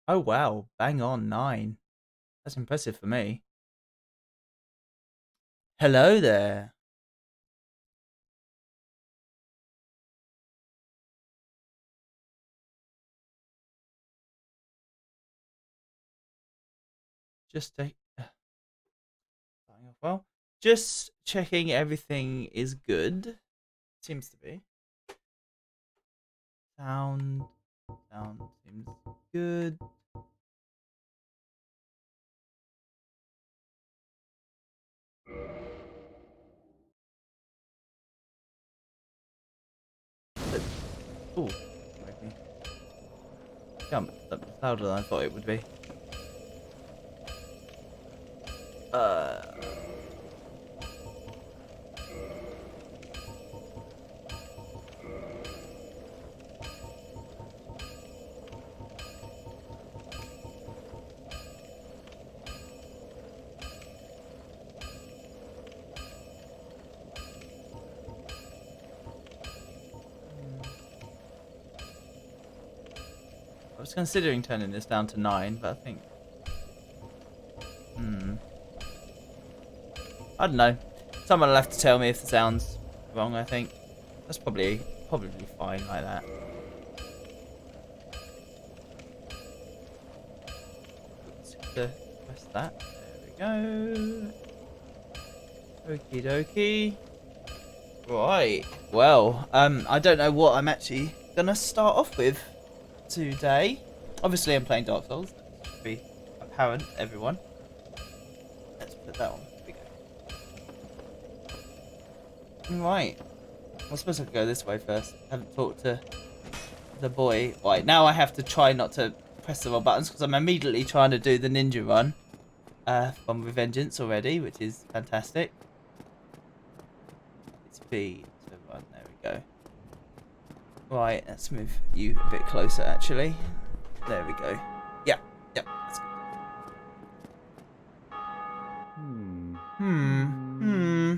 Oh wow, bang on 9. That's impressive for me. Hello there. Just a starting off well. Just checking everything is good. Seems to be. Sound sound seems good. Oh, maybe. Jump louder than I thought it would be. Uh I was considering turning this down to 9, but I think hmm. I don't know. Someone will have to tell me if the sound's wrong, I think. That's probably fine like that. Just press that. There we go. Okie dokie. Right. Well, I don't know what I'm actually gonna start off with today. Obviously, I'm playing Dark Souls. That should be apparent, everyone. Let's put that on. There we go. Right. I'm supposed to go this way first. I haven't talked to the boy. Right, now I have to try not to press the wrong buttons because I'm immediately trying to do the ninja run from Revengeance already, which is fantastic. It's B to run. There we go. Right, let's move you a bit closer, actually. There we go. Yeah, yep. That's good. Hmm.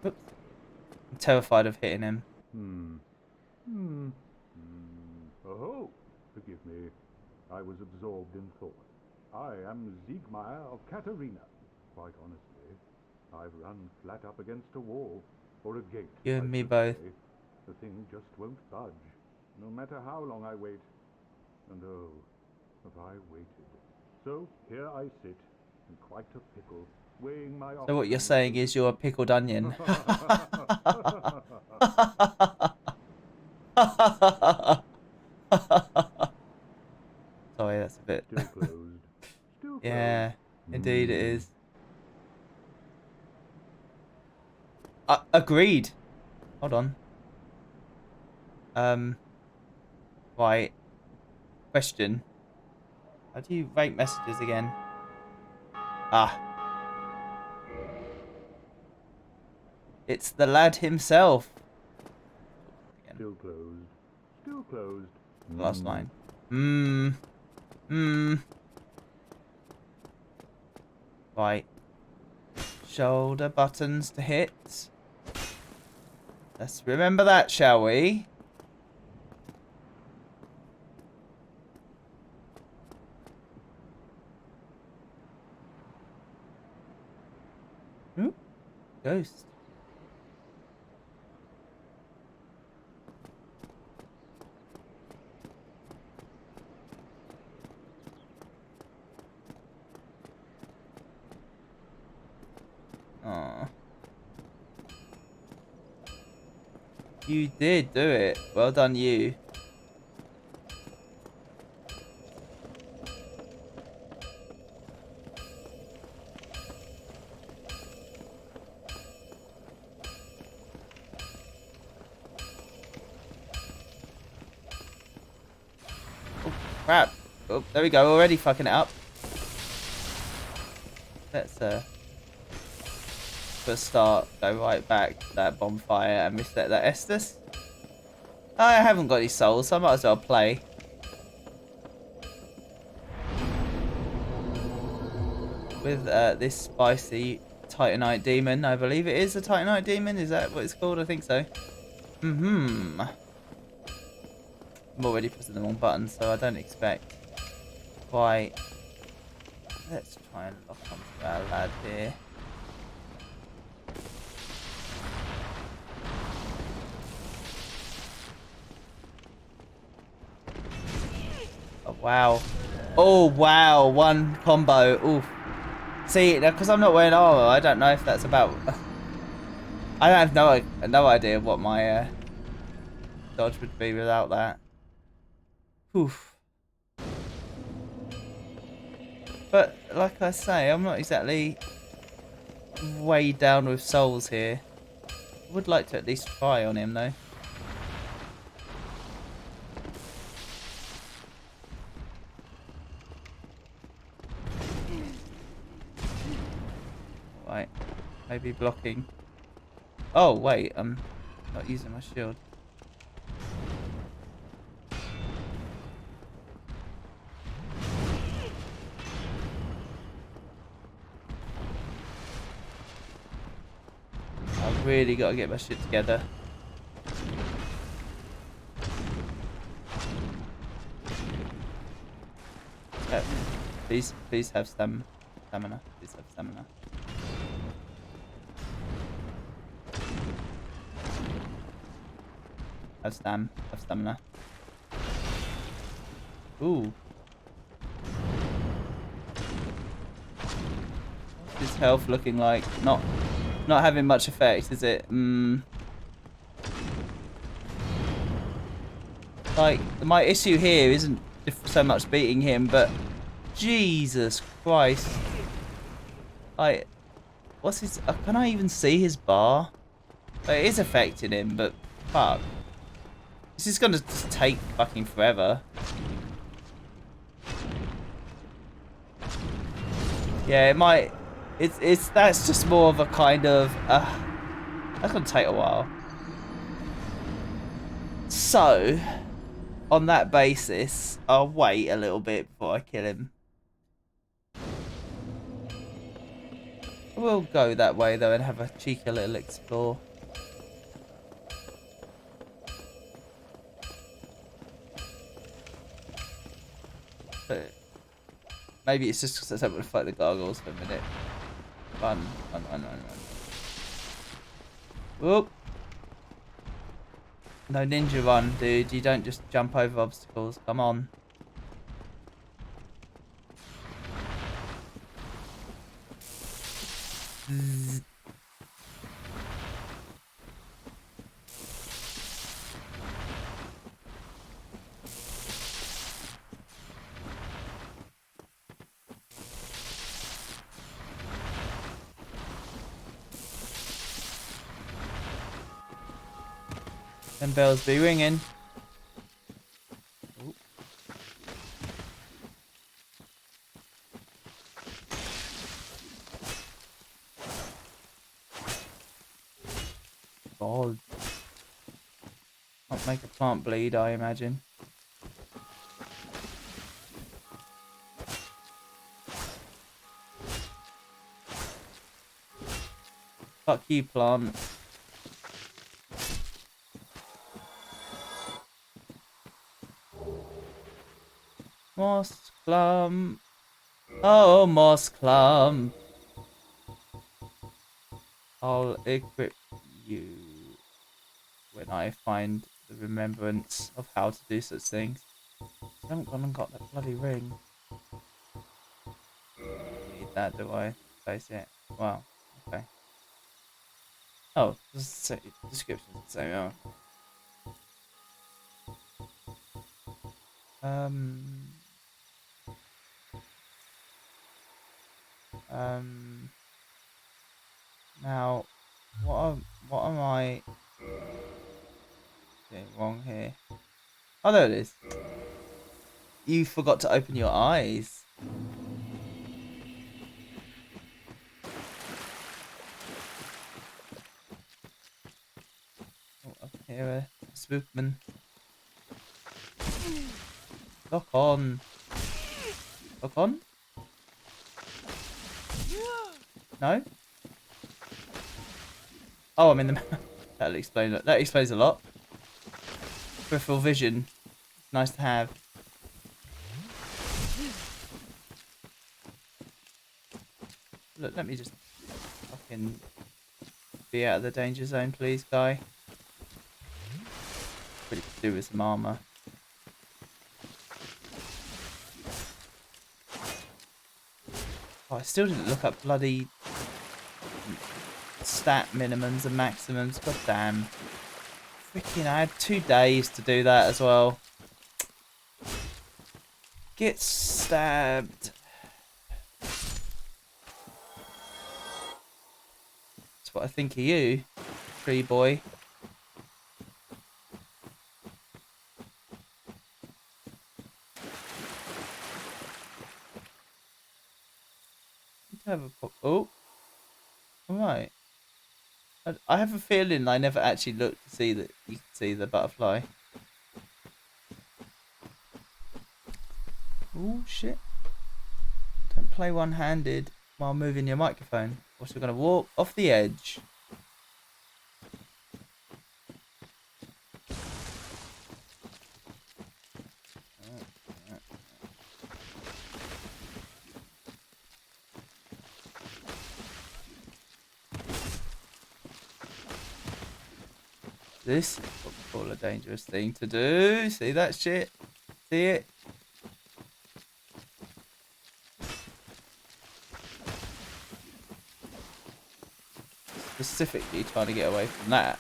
Oops. I'm terrified of hitting him. Hmm. Hmm. Hmm. Oh, forgive me. I was absorbed in thought. I am Siegmeyer of Katarina. Quite honestly, I've run flat up against a wall, or a gate, You I and me should both. say. The thing just won't budge, no matter how long I wait. And oh, have I waited. So here I sit, in quite a pickle, weighing my So what you're options saying as is you're a pickled onion. Sorry, that's a bit. Still closed. Still closed. Yeah, indeed it Hmm. is. Agreed. Hold on. Um, right. Question. How do you rate messages again? Ah, it's the lad himself. Again, Still closed. Still closed. last Hmm. line. Hmm. Hmm. Right. Shoulder buttons to hit. Let's remember that, shall we? Ooh, ghost. Aw. You did do it. Well done, you. Oh, crap. Oh, there we go. Already fucking it up. Let's, for a start, go right back to that bonfire and reset that Estus. I haven't got any souls, so I might as well play. With this spicy Titanite demon. I believe it is a Titanite demon. Is that what it's called? I think so. I'm already pressing the wrong button, so I don't expect quite. Let's try and lock onto our lad here. Oh wow. Oh wow, one combo. Oof. See, because I'm not wearing armor, I don't know if that's about. I have no idea what my dodge would be without that. Oof. But like I say, I'm not exactly way down with souls here. I would like to at least try on him though. Right, maybe blocking. Oh wait, I'm not using my shield. I've really got to get my shit together. Yeah, please have stamina. Please have stamina. Have stamina. Ooh. What's his health looking like? Not having much effect, is it? Like, my issue here isn't so much beating him, but Jesus Christ. Like, what's his... can I even see his bar? Like, it is affecting him, but fuck. This is gonna just take fucking forever. Yeah, it might... That's just more of a kind of... that's gonna take a while. So, on that basis, I'll wait a little bit before I kill him. We'll go that way though and have a cheeky little explore. But maybe it's just because I don't want to fight the gargoyles for a minute. Run. Whoop. No ninja run, dude. You don't just jump over obstacles. Come on. Zzz. Them bells be ringing. Ooh. God. Can't make a plant bleed, I imagine. Fuck you, plant. Moss clump. Oh, moss clump. I'll equip you when I find the remembrance of how to do such things. I haven't gone and got that bloody ring. Need that, do I? Place it. Wow. Okay. Oh, the description's the same. Oh. Now, what am I doing wrong here? Oh, there it is. You forgot to open your eyes. Oh, up here, spookman. Lock on. Lock on? No? Oh, I'm in the... That'll explain it. That explains a lot. Peripheral vision. It's nice to have. Look, let me just fucking be out of the danger zone, please, guy. Pretty could do with some armor. Oh, I still didn't look up bloody stat minimums and maximums. God damn. Freaking, I had 2 days to do that as well. Get stabbed. That's what I think of you, tree boy. Have a pop. Oh, all right. I have a feeling I never actually looked to see that you can see the butterfly. Oh shit! Don't play one-handed while moving your microphone. Or you're gonna walk off the edge. This is what we call a dangerous thing to do. See that shit? See it? Specifically trying to get away from that.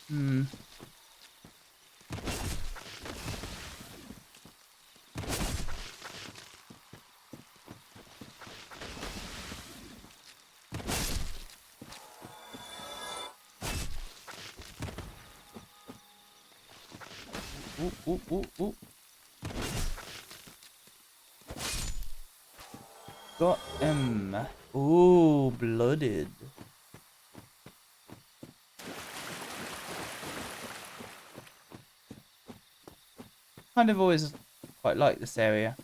Hmm. Ooh, ooh, ooh, ooh. Got him. Ooh, blooded. Kind of always quite like this area.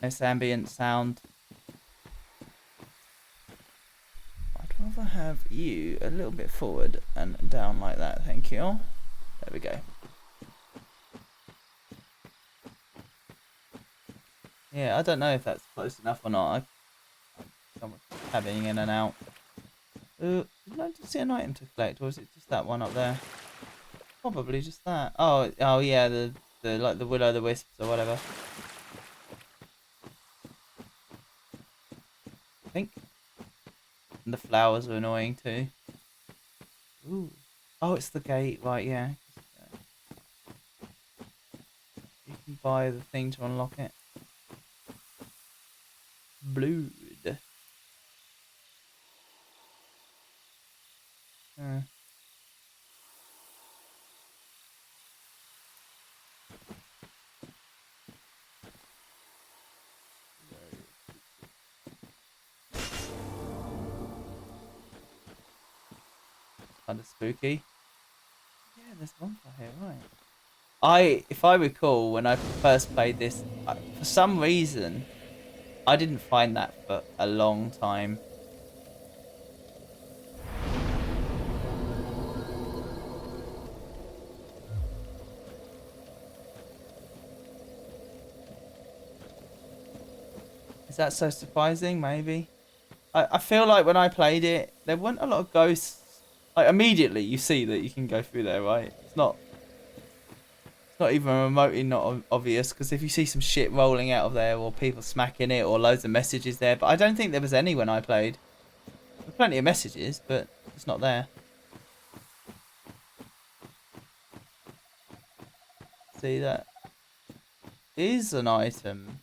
Nice ambient sound. I'd rather have you a little bit forward and down like that, thank you. There we go. Yeah, I don't know if that's close enough or not. I'm having in and out. Did I just see an item to collect, or is it just that one up there? Probably just that. Oh yeah, the like the will-o'-the-wisps or whatever. I think. And the flowers are annoying too. Ooh. Oh, it's the gate, right? Yeah. You can buy the thing to unlock it. Blood. Kind of spooky. Yeah, there's one for here, right? If I recall, when I first played this, for some reason, I didn't find that for a long time. Is that so surprising? Maybe. I feel like when I played it, there weren't a lot of ghosts. Like immediately, you see that you can go through there, right? It's not even remotely not obvious, because if you see some shit rolling out of there, or people smacking it, or loads of messages there, but I don't think there was any when I played. There were plenty of messages, but it's not there. See, that is an item.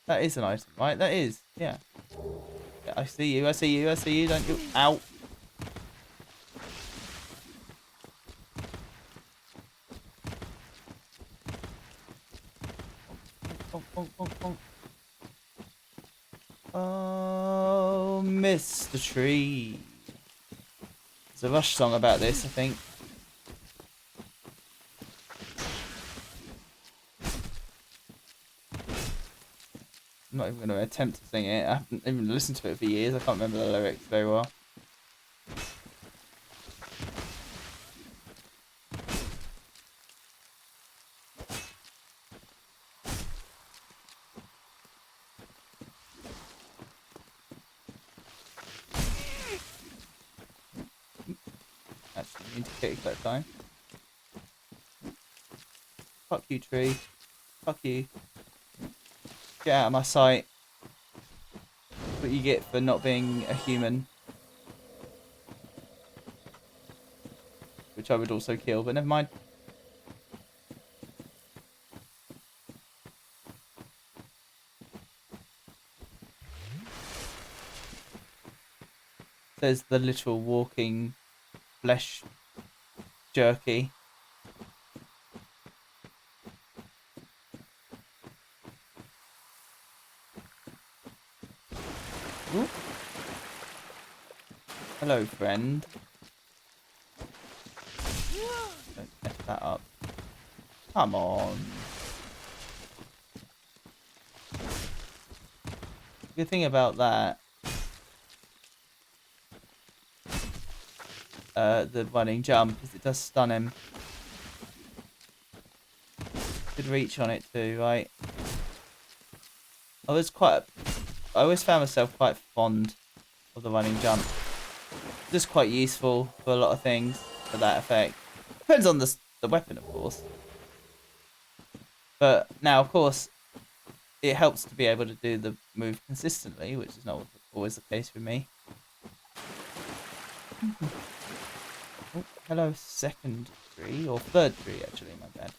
That is an item, right? That is, yeah. Yeah, I see you, I see you, I see you, don't you? Ow. Bonk, bonk, bonk, bonk. Oh, Mr. Tree. There's a Rush song about this, I think. I'm not even going to attempt to sing it. I haven't even listened to it for years. I can't remember the lyrics very well. Actually, need to kick that time. Fuck you, tree. Fuck you. Get out of my sight. What you get for not being a human. Which I would also kill, but never mind. There's the literal walking flesh jerky. Ooh. Hello, friend. Don't mess that up. Come on. Good thing about that, the running jump, is it does stun him. Good reach on it too, right? I always found myself quite fond of the running jump. Just quite useful for a lot of things for that effect. Depends on the weapon, of course. But now, of course, it helps to be able to do the move consistently, which is not always the case for me. Oh, hello, second tree, or third tree, actually, my bad.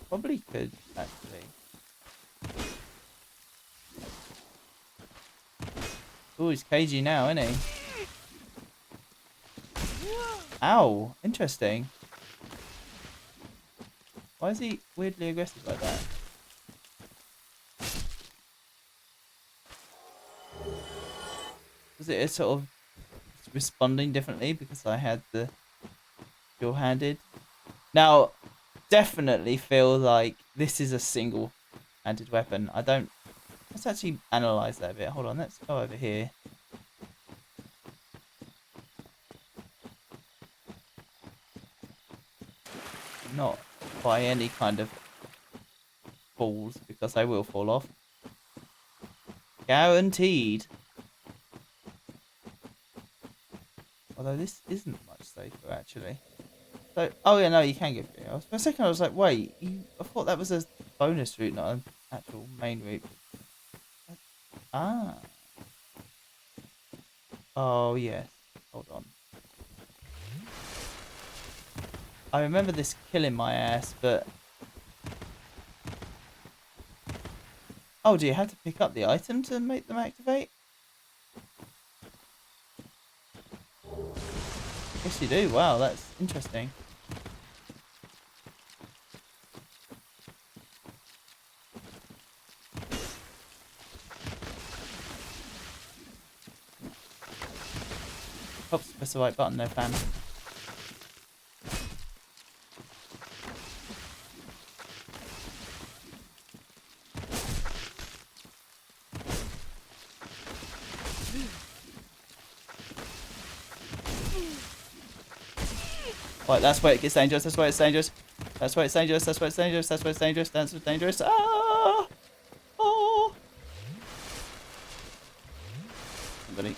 Probably could, actually. Oh, he's cagey now, isn't he? Ow, interesting. Why is he weirdly aggressive like that? Was it a sort of responding differently because I had the dual-handed? Now, definitely feel like this is a single-handed weapon. Let's actually analyze that a bit. Hold on, let's go over here. Not by any kind of falls, because I will fall off. Guaranteed. Although this isn't much safer, actually. So, oh yeah, no, you can get through. For a second I was like, wait, I thought that was a bonus route, not an actual main route. Ah. Oh, yes. Hold on. I remember this killing my ass, but... Oh, do you have to pick up the item to make them activate? Yes, you do. Wow, that's interesting. Hope to press the right button there, fam. Right, that's where it gets dangerous. That's where it's dangerous. That's where it's dangerous. That's where it's dangerous. That's where it's dangerous. That's where it's dangerous. Ah! Oh! Somebody.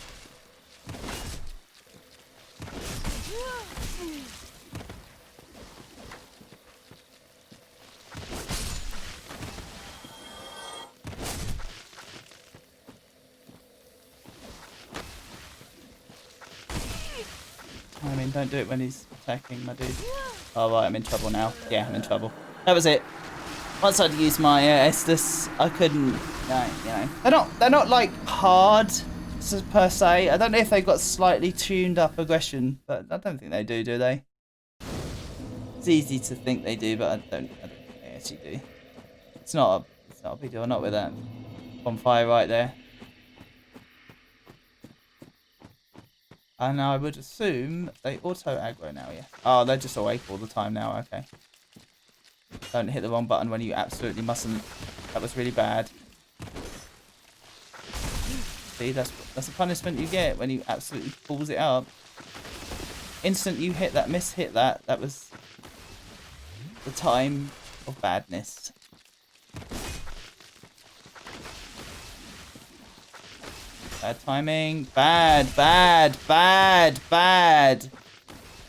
I mean, don't do it when he's attacking my dude. Oh, right, I'm in trouble now. Yeah, I'm in trouble. That was it. Once I'd used my Estus, I couldn't, you know. They're not like hard per se. I don't know if they've got slightly tuned up aggression, but I don't think they do they? It's easy to think they do, but I don't think they actually do. It's not a big deal, not with that bonfire right there. And I would assume they auto aggro now, yeah. Oh, they're just awake all the time now, okay. Don't hit the wrong button when you absolutely mustn't. That was really bad. See, that's a punishment you get when you absolutely balls it up. Instant you hit that, hit that. That was the time of badness. Bad timing. Bad, bad, bad, bad.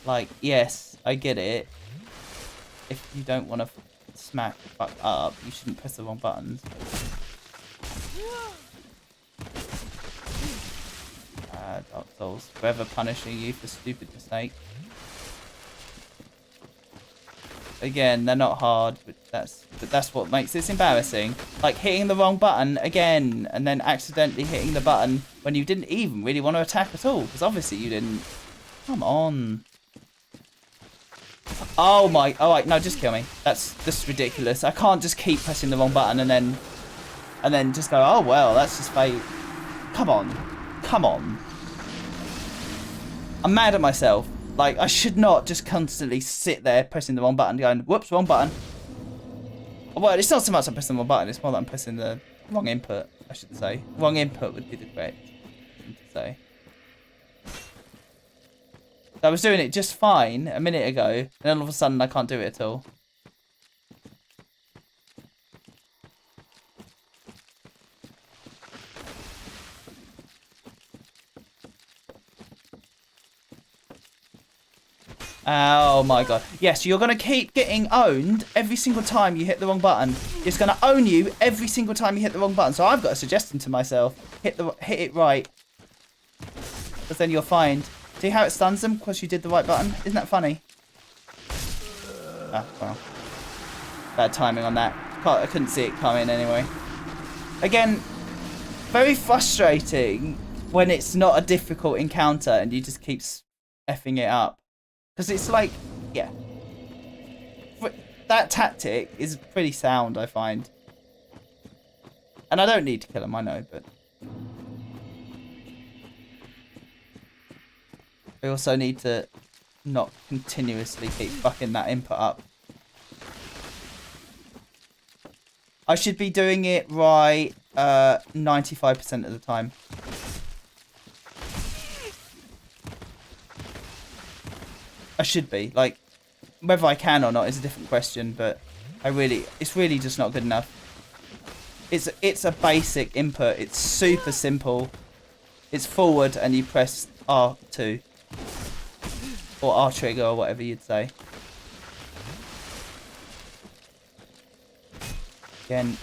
Like, yes, I get it. If you don't want to smack the fuck up, you shouldn't press the wrong buttons. Dark Souls, forever punishing you for stupid mistakes. Again, they're not hard, but that's what makes this embarrassing. Like hitting the wrong button again, and then accidentally hitting the button when you didn't even really want to attack at all, because obviously you didn't. Come on. Oh my! Oh wait, no, just kill me. That's just ridiculous. I can't just keep pressing the wrong button and then just go, oh well, that's just fate. Come on, come on. I'm mad at myself. Like, I should not just constantly sit there pressing the wrong button, going, whoops, wrong button. Well, it's not so much I'm pressing the wrong button, it's more that I'm pressing the wrong input, I should say. Wrong input would be the correct thing to say. I was doing it just fine a minute ago, and then all of a sudden I can't do it at all. Oh my god. Yes, you're going to keep getting owned every single time you hit the wrong button. It's going to own you every single time you hit the wrong button. So I've got a suggestion to myself. Hit it right. Because then you'll find. See how it stuns them because you did the right button? Isn't that funny? Ah, well. Bad timing on that. I couldn't see it coming anyway. Again, very frustrating when it's not a difficult encounter and you just keep effing it up. Because it's like, yeah. That tactic is pretty sound, I find. And I don't need to kill him, I know, but... I also need to not continuously keep fucking that input up. I should be doing it right 95% of the time. I should be. Like, whether I can or not is a different question, but it's really just not good enough. It's a basic input. It's super simple. It's forward and you press R2. Or R trigger or whatever you'd say. Again.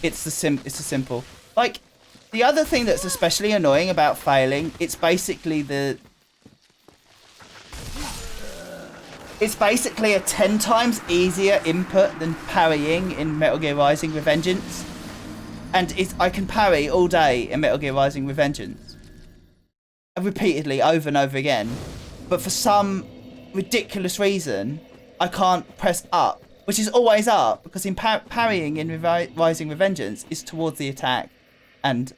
It's a simple. Like, the other thing that's especially annoying about failing, it's basically a 10 times easier input than parrying in Metal Gear Rising: Revengeance. And I can parry all day in Metal Gear Rising: Revengeance. Repeatedly, over and over again. But for some ridiculous reason, I can't press up. Which is always up, because in parrying in Rising: Revengeance is towards the attack and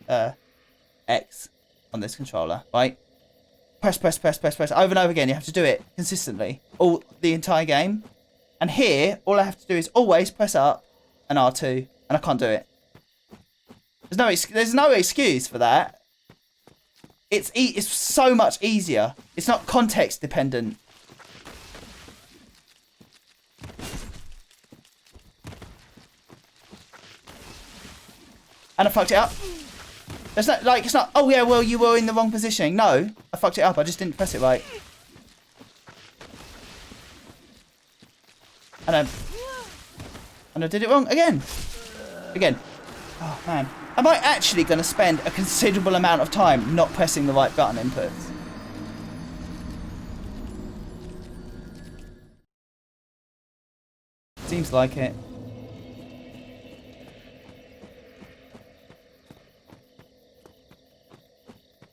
X on this controller, right? Press, over and over again. You have to do it consistently, the entire game. And here, all I have to do is always press up and R2, and I can't do it. There's no excuse for that. It's so much easier. It's not context dependent. And I fucked it up. It's not, oh yeah, well, you were in the wrong position. No, I fucked it up. I just didn't press it right. And I did it wrong again. Oh, man. Am I actually going to spend a considerable amount of time not pressing the right button inputs? Seems like it.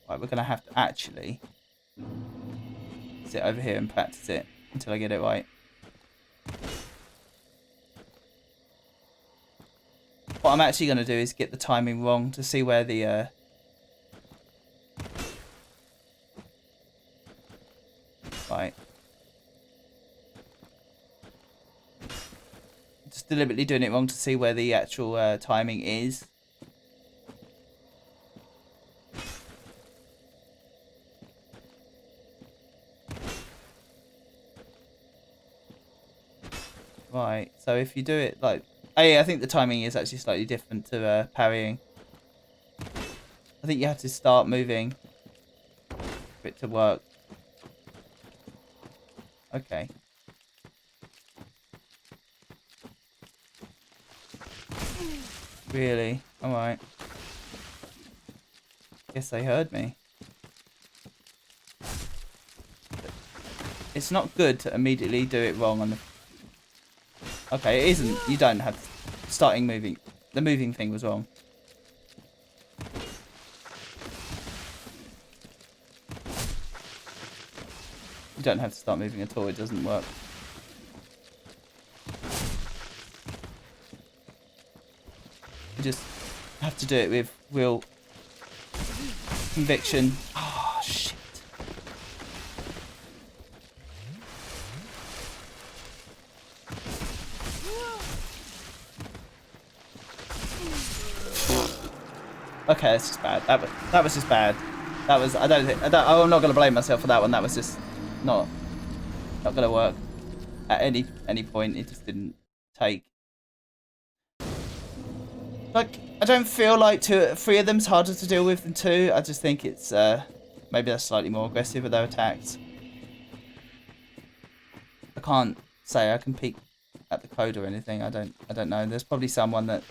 Right, we're going to have to actually sit over here and practice it until I get it right. What what I'm actually going to do is get the timing wrong to see where the... Right. Just deliberately doing it wrong to see where the actual timing is. Right, so if you do it like... Oh yeah, I think the timing is actually slightly different to parrying. I think you have to start moving for it to work. Okay. Really? Alright. Guess they heard me. It's not good to immediately do it wrong on the... Okay, it isn't. You don't have... Starting moving. The moving thing was wrong. You don't have to start moving at all. It doesn't work. You just have to do it with real conviction. Oh, shit. Okay, that's just bad. That was just bad. That was... I'm not gonna blame myself for that one. That was just not gonna work at any point. It just didn't take. Like, I don't feel like three of them's harder to deal with than two. I just think it's maybe they're slightly more aggressive with their attacks. I can't say I can peek at the code or anything. I don't know. There's probably someone that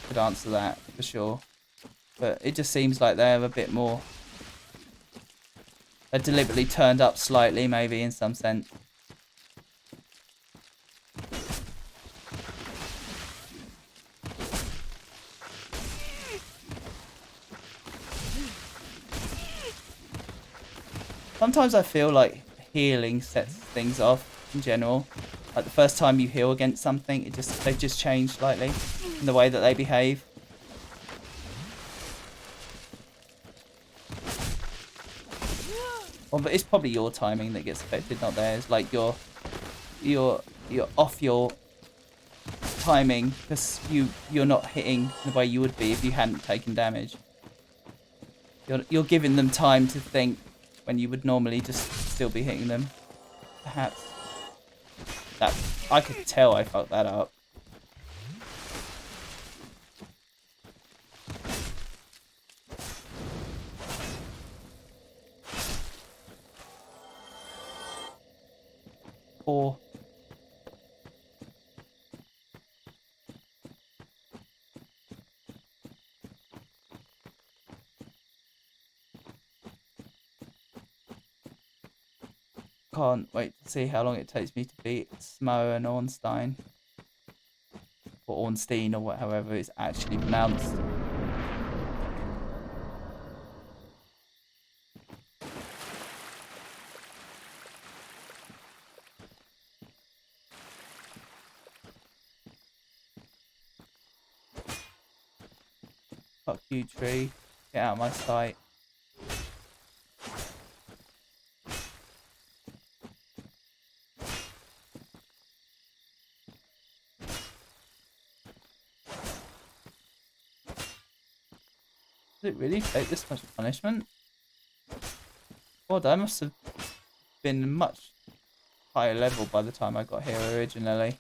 could answer that for sure. But it just seems like they're a bit more... They're deliberately turned up slightly, maybe, in some sense. Sometimes I feel like healing sets things off in general. Like the first time you heal against something, they've just changed slightly in the way that they behave. Well, but it's probably your timing that gets affected, not theirs. Like you're off your timing because you're not hitting the way you would be if you hadn't taken damage. You're giving them time to think when you would normally just still be hitting them. Perhaps. That I could tell I fucked that up. Or can't wait to see how long it takes me to beat Smo and Ornstein. Or Ornstein or however it's actually pronounced. Fuck you, tree. Get out of my sight. Did it really take this much punishment? God, I must have been much higher level by the time I got here originally.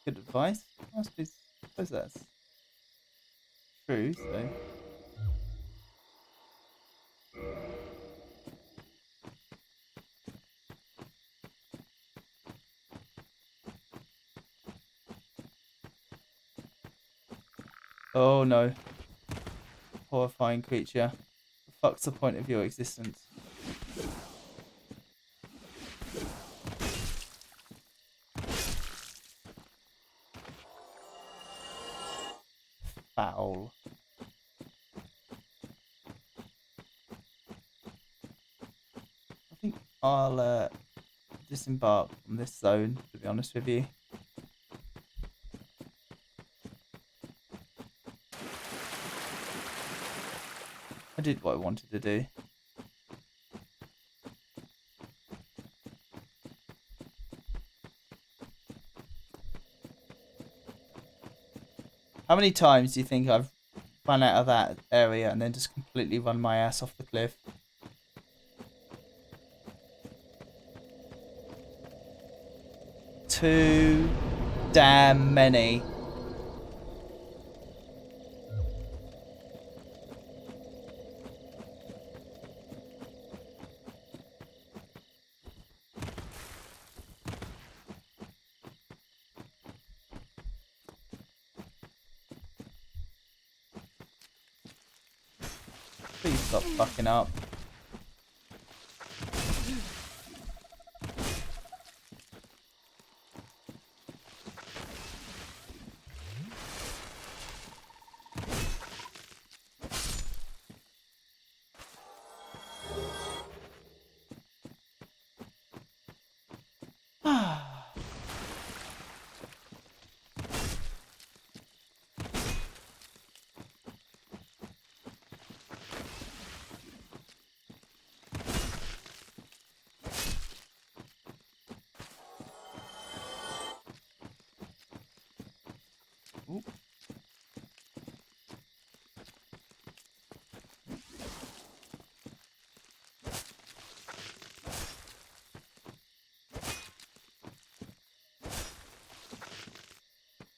Good advice. I suppose that's true, so. Oh no. Horrifying creature. The fuck's the point of your existence? Foul. I think I'll disembark from this zone, to be honest with you. I did what I wanted to do. How many times do you think I've run out of that area and then just completely run my ass off the cliff? Too damn many. Please stop fucking up.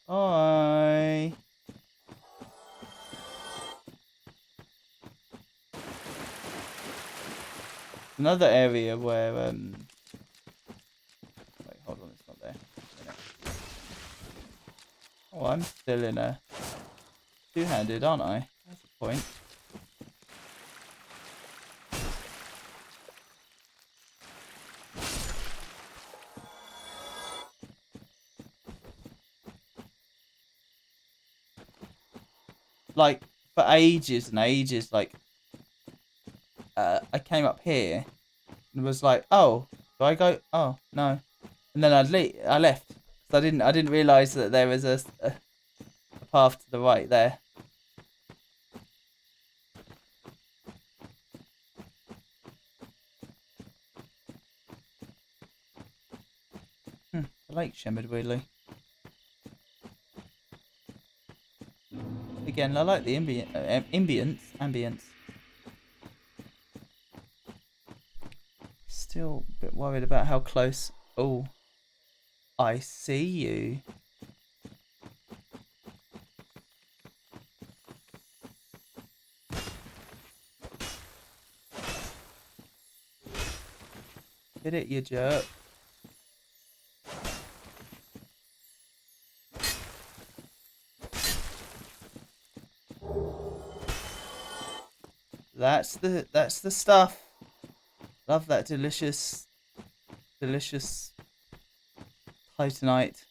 Bye. Another area where wait, hold on, it's not there. Oh, I'm still in a two-handed, aren't I? That's the point. Like, for ages and ages, like, I came up here and was like, oh, do I go? Oh, no. And then I left. Because I didn't realise that there was a path to the right there. The lake shimmered weirdly. Again, I like the ambience. Still a bit worried about how close. Oh, I see you. Hit it, you jerk. That's the stuff. Love that delicious titanite.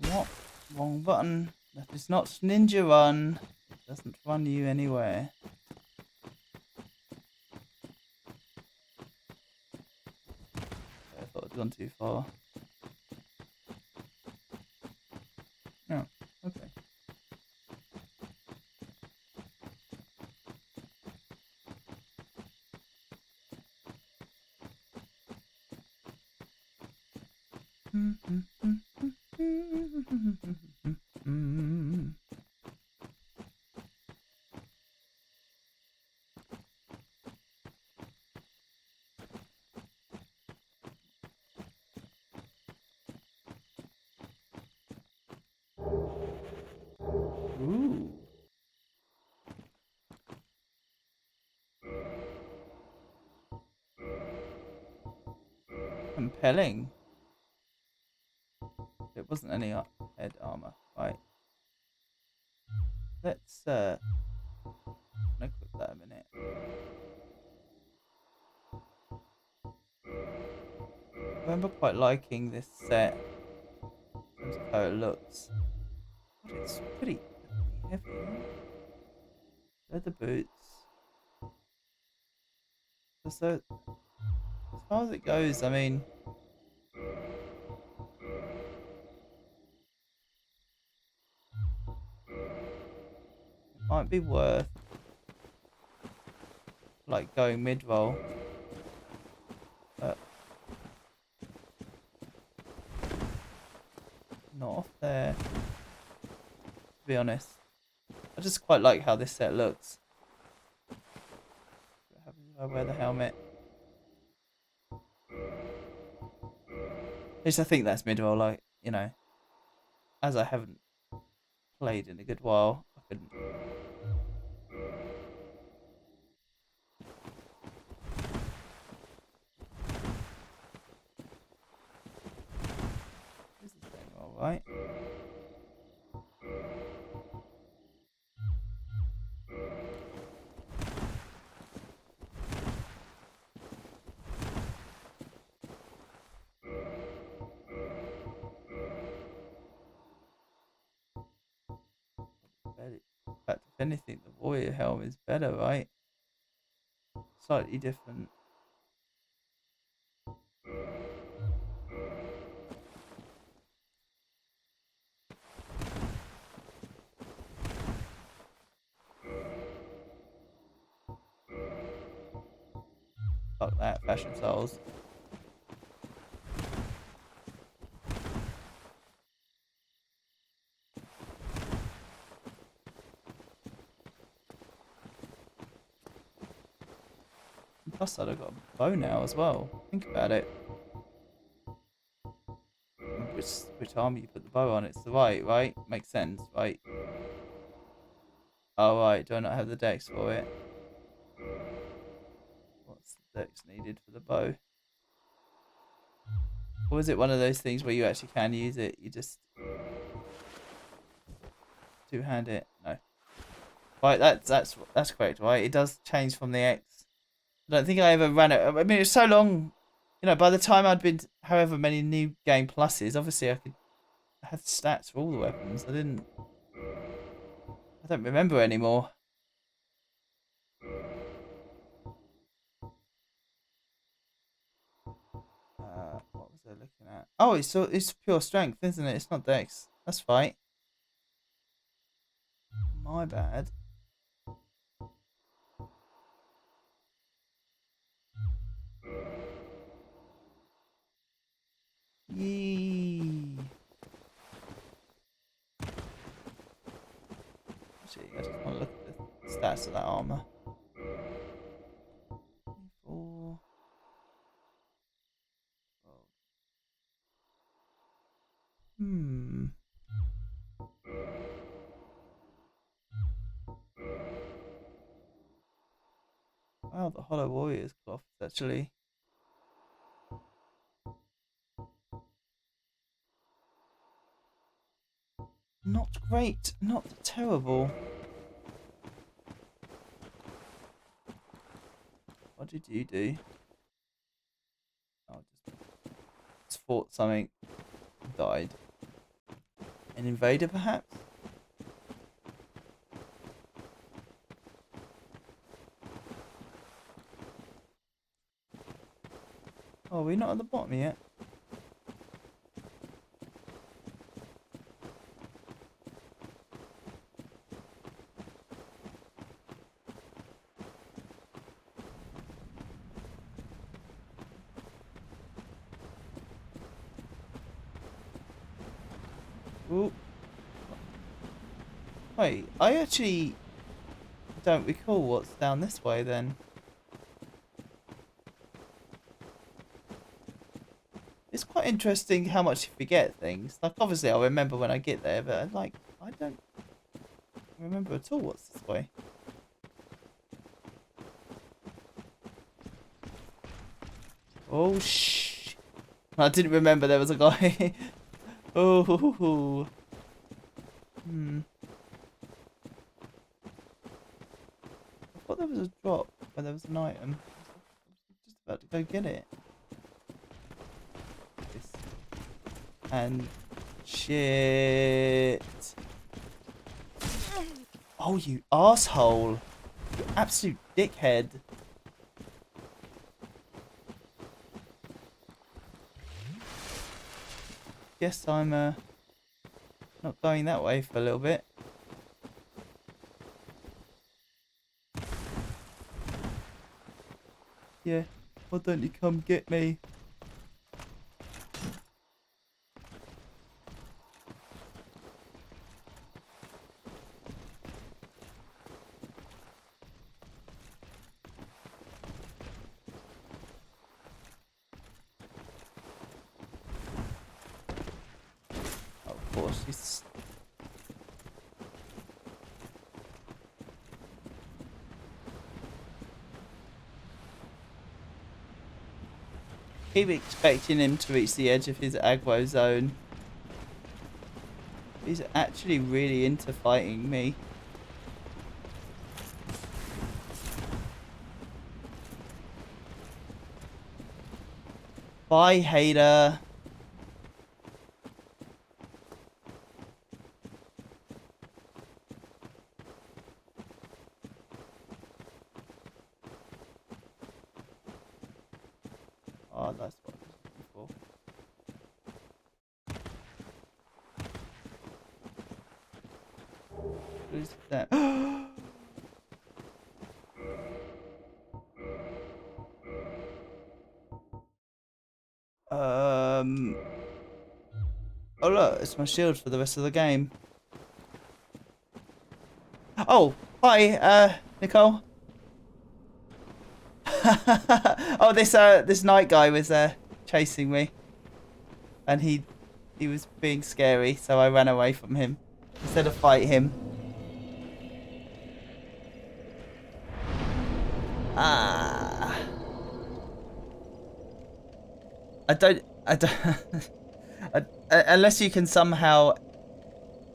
What? Wrong button. That is not ninja run. It doesn't run you anywhere. I thought I'd gone too far. No. Okay. Ooh. Compelling. It wasn't any head armor, right? Let's equip that a minute. I remember quite liking this set in terms of how it looks. But it's pretty heavy. Leather boots. So, as far as it goes, I mean, it might be worth like going mid-roll. But not off there. To be honest. I just quite like how this set looks. I wear the helmet. At least I think that's mid-roll, like, you know. As I haven't played in a good while, I couldn't. This is going alright. In fact, if anything, the warrior helm is better, right? Slightly different. Fuck that, fashion styles. Plus, I've got a bow now as well. Think about it. Which arm you put the bow on? It's the right? Makes sense, right? Oh, right. Do I not have the dex for it? What's the dex needed for the bow? Or is it one of those things where you actually can use it? You just two-hand it? No. Right, that's correct, right? It does change from the X. I don't think I ever ran it. I mean, it was so long. You know, by the time I'd been however many new game pluses, obviously I had stats for all the weapons. I don't remember anymore. What was I looking at? Oh, it's pure strength, isn't it? It's not dex. That's right. My bad. Yee. Actually, I just want to look at the stats of that armor. 4. Hmm. Wow, the Hollow Warriors cloth is actually not great, not terrible. What did you do? Oh, just fought something, died. An invader, perhaps? Oh, we're not at the bottom yet. Ooh. Wait, I actually don't recall what's down this way then. It's quite interesting how much you forget things. Like, obviously I'll remember when I get there, but like, I don't remember at all what's this way. Oh, shh. I didn't remember there was a guy. Oh. Hmm. thought there was a drop where there was an item. I was just about to go get it. This. And shit. Oh, you asshole. You absolute dickhead. Guess I'm not going that way for a little bit. Yeah, why don't you come get me? Oh, of course, he's... Keep expecting him to reach the edge of his aggro zone. He's actually really into fighting me. Bye, hater. Oh, that's what I was looking for. Who's that? Oh look, it's my shield for the rest of the game. Oh, hi, Nicole. Oh, this night guy was chasing me, and he was being scary, so I ran away from him instead of fight him. Ah, I don't, unless you can somehow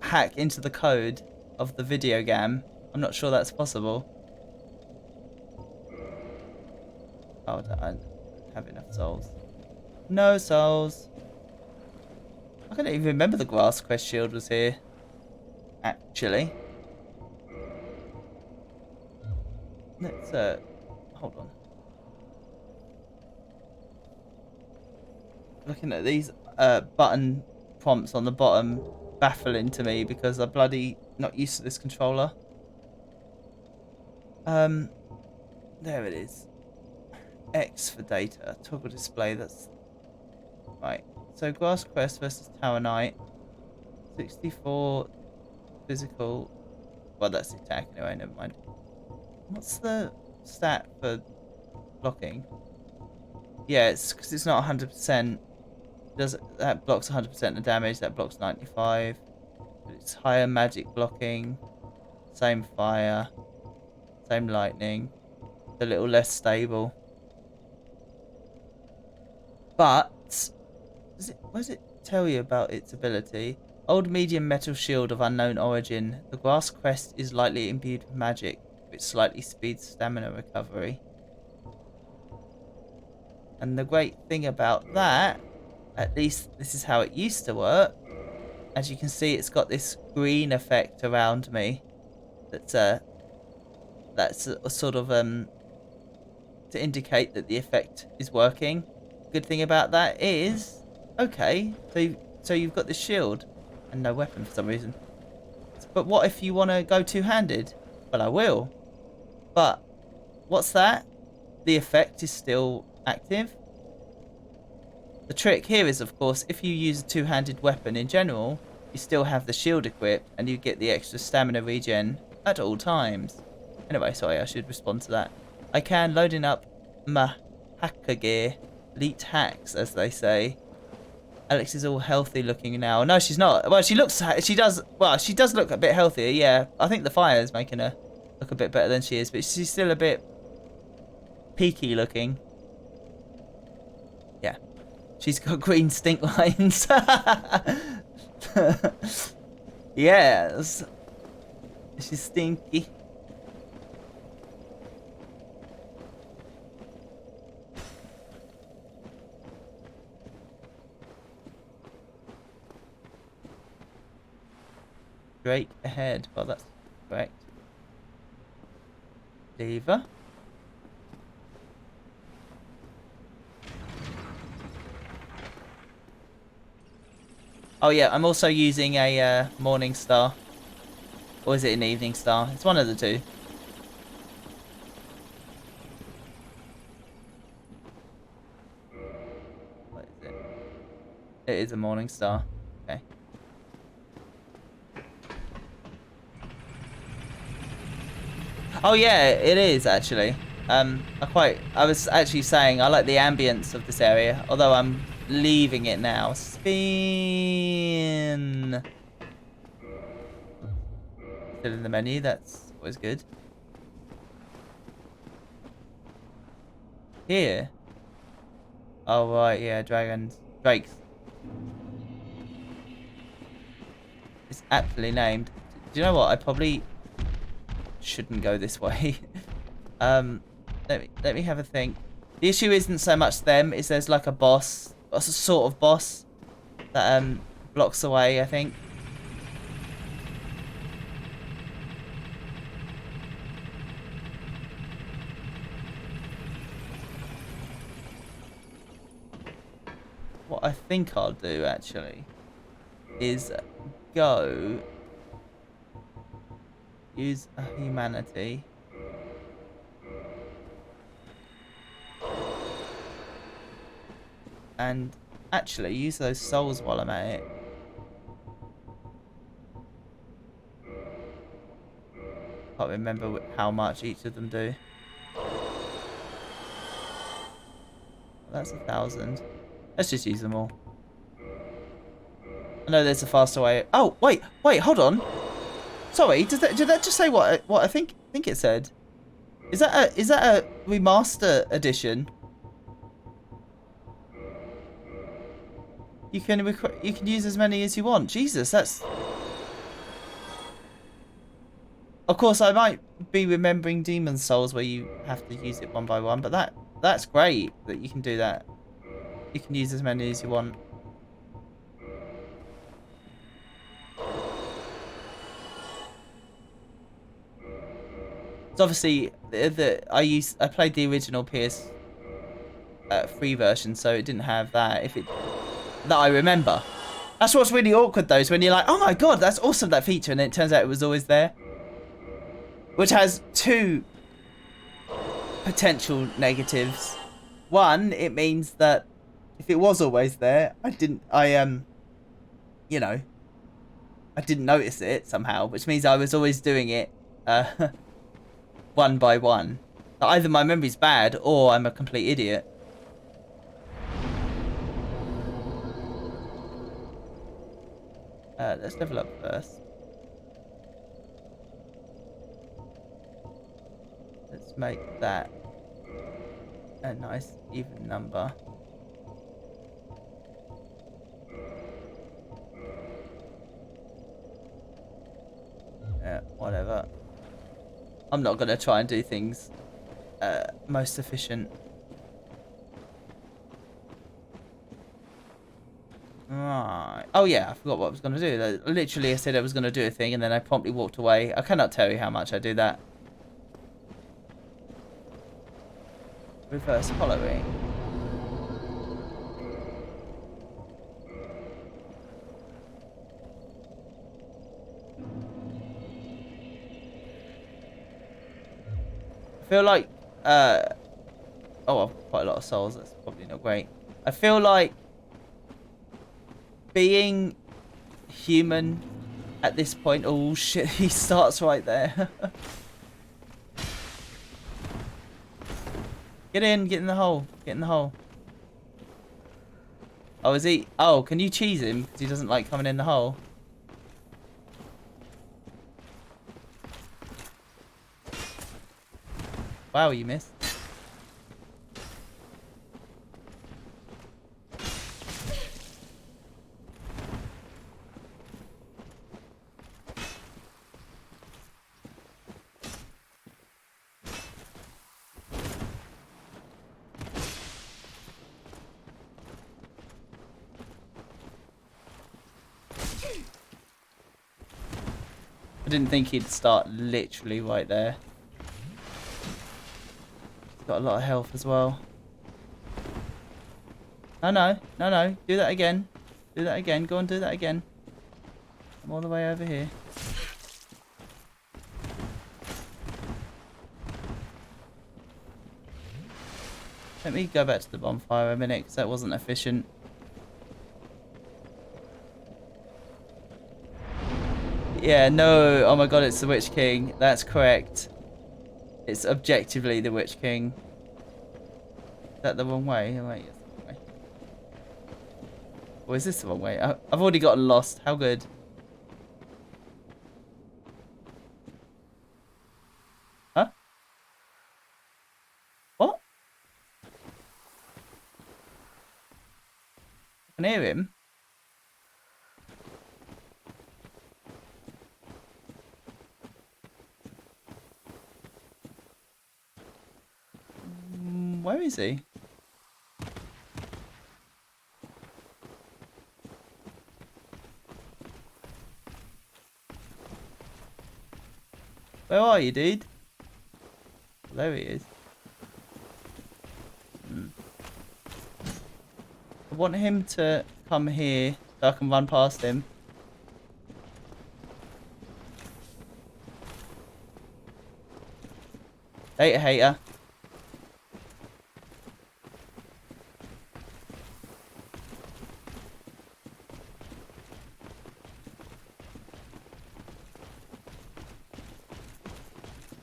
hack into the code of the video game. I'm not sure that's possible. Oh, I don't have enough souls. No souls. I can't even remember the grass quest shield was here. Actually. Let's hold on. Looking at these button prompts on the bottom baffling to me because I'm bloody not used to this controller. There it is. X for data. Toggle display, that's right. So grass quest versus tower knight. 64 physical. Well, that's the attack anyway, never mind. What's the stat for blocking? Yeah, it's because it's not 100%. That blocks 100% of damage, that blocks 95. But it's higher magic blocking, same fire, same lightning, a little less stable. But what does it tell you about its ability? Old medium metal shield of unknown origin. The grass crest is lightly imbued with magic, which slightly speeds stamina recovery. And the great thing about that, at least this is how it used to work. As you can see, it's got this green effect around me. That's a sort of to indicate that the effect is working. Good thing about that is, okay, so you've got the shield and no weapon for some reason. But what if you want to go two-handed? Well, I will. But what's that? The effect is still active. The trick here is, of course, if you use a two-handed weapon in general, you still have the shield equipped and you get the extra stamina regen at all times. Anyway, sorry, I should respond to that. I can loading up my hacker gear. Elite hacks, as they say. Alex is all healthy looking now. No, she's not. Well, she does look a bit healthier, yeah. I think the fire is making her look a bit better than she is, but she's still a bit peaky looking. Yeah. She's got green stink lines. Yes. She's stinky. Drake ahead. Well, that's correct. Lever. Oh yeah, I'm also using a morning star. Or is it an evening star? It's one of the two. What is it? It is a morning star. Okay. Oh yeah, it is actually. I was actually saying I like the ambience of this area, although I'm leaving it now. Spin. Still in the menu, that's always good. Here. Oh right, yeah, dragons. Drakes. It's aptly named. Do you know what? I probably shouldn't go this way. um let me have a think. The issue isn't so much them, is there's like a boss. A sort of boss that blocks the way, I think. What I think I'll do actually is go use a humanity. And actually use those souls while I'm at it. Can't remember how much each of them do. That's 1,000. Let's just use them all. I know there's a faster way. Oh, wait, hold on. Sorry, did that just say what I think it said? Is that a remaster edition? You can use as many as you want. Jesus, that's. Of course, I might be remembering Demon Souls where you have to use it one by one, but that's great that you can do that. You can use as many as you want. So obviously, I played the original PS3 version, so it didn't have that. That I remember. That's what's really awkward though, is when you're like, oh my god, that's awesome, that feature, and then it turns out it was always there. Which has two potential negatives. One, it means that if it was always there, I didn't notice it somehow, which means I was always doing it one by one. So either my memory's bad or I'm a complete idiot. Let's level up first. Let's make that a nice even number. Whatever. I'm not gonna try and do things most efficient. Right. Oh yeah, I forgot what I was gonna do. Literally, I said I was gonna do a thing, and then I promptly walked away. I cannot tell you how much I do that. Reverse following. I feel like oh, I've got quite a lot of souls. That's probably not great. I feel like being human at this point. Oh shit, he starts right there. Get in the hole. Get in the hole. Oh, is he? Oh, can you cheese him? Because he doesn't like coming in the hole. Wow, you missed. didn't think he'd start literally right there. He's got a lot of health as well. No. Do that again. Do that again. Go on, do that again. I'm all the way over here. Let me go back to the bonfire a minute, because that wasn't efficient. Yeah, no. Oh my god, it's the Witch King. That's correct. It's objectively the Witch King. Is that the wrong way? Oh, wait, it's the wrong way. Or is this the wrong way? I've already gotten lost. How good. Huh? What? I can hear him. Where is he? Where are you, dude? There he is. I want him to come here so I can run past him. Hater, hater.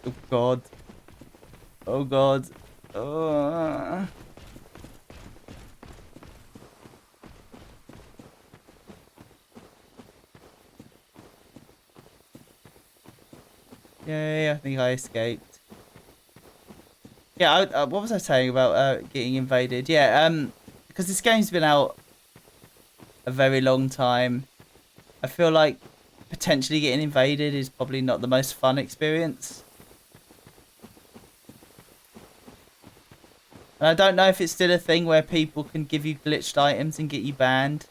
Oh god. Oh god. Oh. Yay, I think I escaped. Yeah, what was I saying about getting invaded? Yeah, because this game's been out a very long time. I feel like potentially getting invaded is probably not the most fun experience. And I don't know if it's still a thing where people can give you glitched items and get you banned.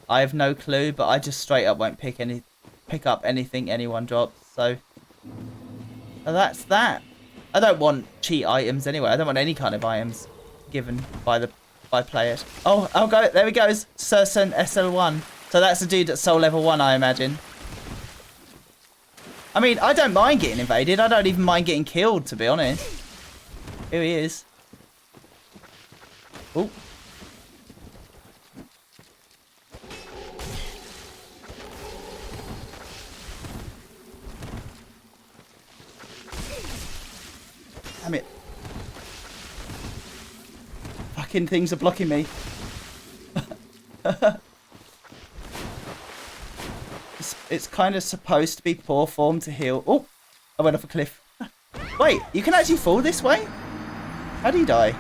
I have no clue, but I just straight up won't pick up anything anyone drops. So that's that. I don't want cheat items anyway. I don't want any kind of items given by players. Oh, I'll go. There he goes. Certain SL1. So that's the dude that's soul level 1, I imagine. I mean, I don't mind getting invaded. I don't even mind getting killed, to be honest. Here he is. Oh. Damn it. Fucking things are blocking me. It's kind of supposed to be poor form to heal. Oh, I went off a cliff. Wait, you can actually fall this way? How do you die?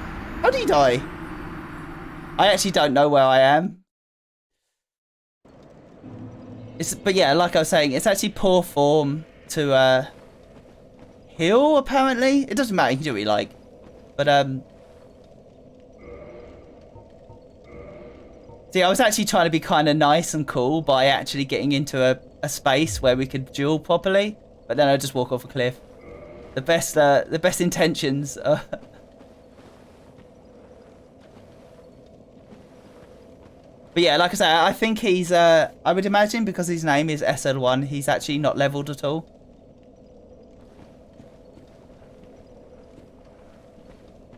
How do you die? I actually don't know where I am. But yeah, like I was saying, it's actually poor form to heal, apparently. It doesn't matter, you can do what you like. But see, I was actually trying to be kind of nice and cool by actually getting into a space where we could duel properly. But then I just walk off a cliff. The best intentions are... But yeah, like I say, I think he's, I would imagine because his name is SL1, he's actually not leveled at all.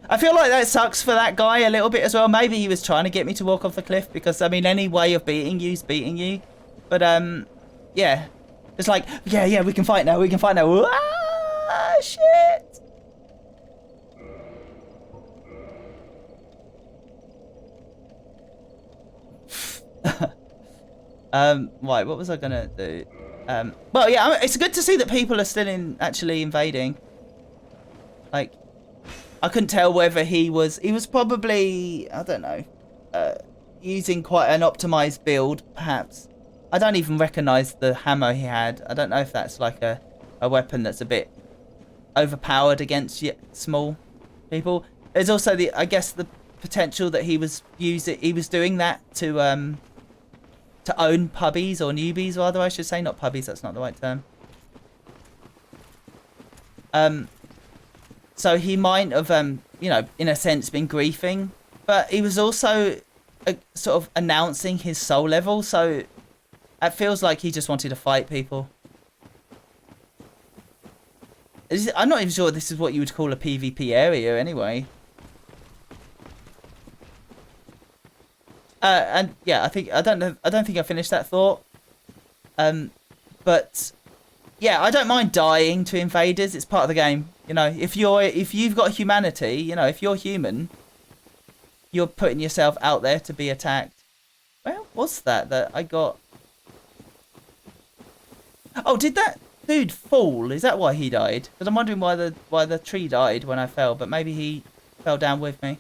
I feel like that sucks for that guy a little bit as well. Maybe he was trying to get me to walk off the cliff because, I mean, any way of beating you is beating you. But, yeah. It's like, yeah, we can fight now, we can fight now. Ah, shit! Right, what was I gonna do? Well, yeah, it's good to see that people are still actually invading. Like, I couldn't tell whether he was probably, I don't know, using quite an optimized build, perhaps. I don't even recognize the hammer he had. I don't know if that's like a weapon that's a bit overpowered against small people. There's also I guess the potential that he was doing that to own pubbies or newbies, rather, I should say. Not pubbies, that's not the right term. So he might have, you know, in a sense, been griefing, but he was also sort of announcing his soul level. So it feels like he just wanted to fight people. I'm not even sure this is what you would call a PvP area, anyway. And yeah, I don't think I finished that thought. But yeah, I don't mind dying to invaders. It's part of the game. You know, if you've got humanity, you know, if you're human, you're putting yourself out there to be attacked. Where was that I got? Oh, did that dude fall? Is that why he died? Because I'm wondering why the tree died when I fell, but maybe he fell down with me.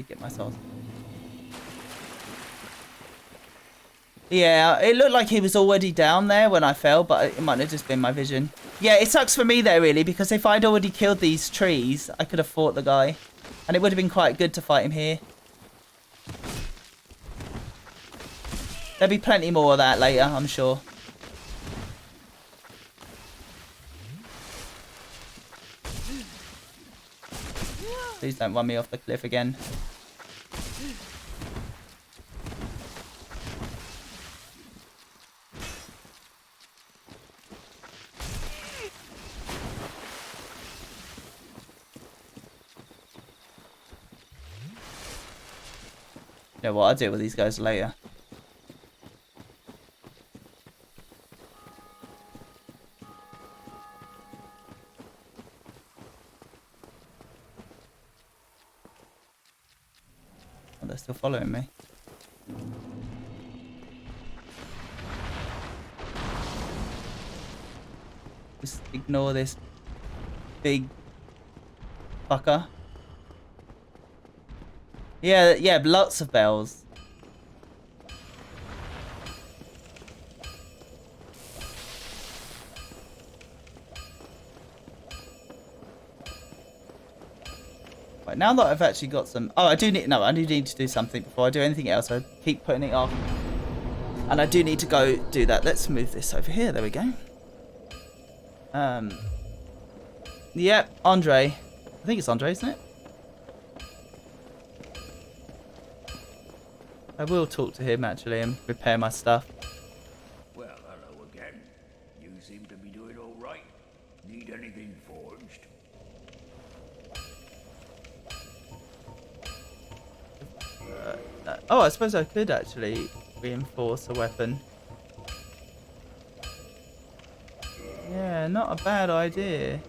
Get myself. Yeah, it looked like he was already down there when I fell, but it might have just been my vision. Yeah, it sucks for me there, really, because if I'd already killed these trees, I could have fought the guy. And it would have been quite good to fight him here. There'll be plenty more of that later, I'm sure. Please don't run me off the cliff again. You know what, I'll deal with these guys later. Oh, they're still following me. Just ignore this big fucker. Yeah, lots of bells. Right, now that I've actually got some... Oh, I do need to do something before I do anything else. I keep putting it off. And I do need to go do that. Let's move this over here. There we go. Yep, Andre. I think it's Andre, isn't it? I will talk to him, actually, and repair my stuff. Well, hello again. You seem to be doing all right. Need anything forged? Oh, I suppose I could actually reinforce a weapon. Yeah, not a bad idea.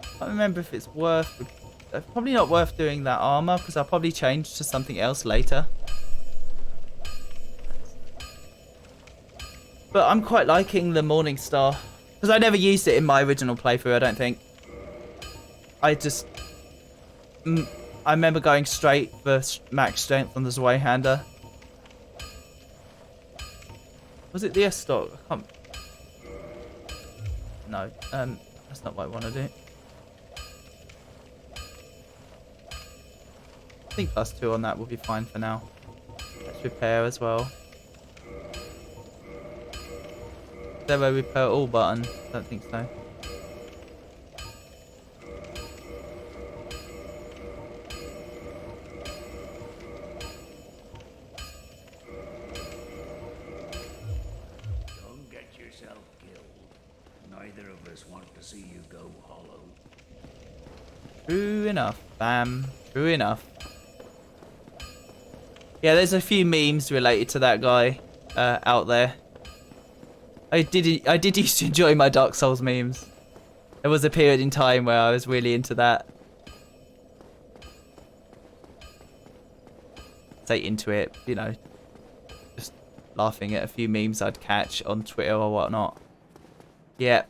I can't remember if it's worth... probably not worth doing that armor, because I'll probably change to something else later. But I'm quite liking the Morning Star. Because I never used it in my original playthrough, I don't think. I just... I remember going straight for max strength on the Zweihander. Was it the S-Stock? I can't... No, that's not what I want to do. I think +2 on that will be fine for now. Let's repair as well. Is there a repair all button? I don't think so. Don't get yourself killed. Neither of us want to see you go hollow. True enough, bam. True enough. Yeah, there's a few memes related to that guy out there. I did used to enjoy my Dark Souls memes. There was a period in time where I was really into that. Say into it, you know, just laughing at a few memes I'd catch on Twitter or whatnot. Yeah.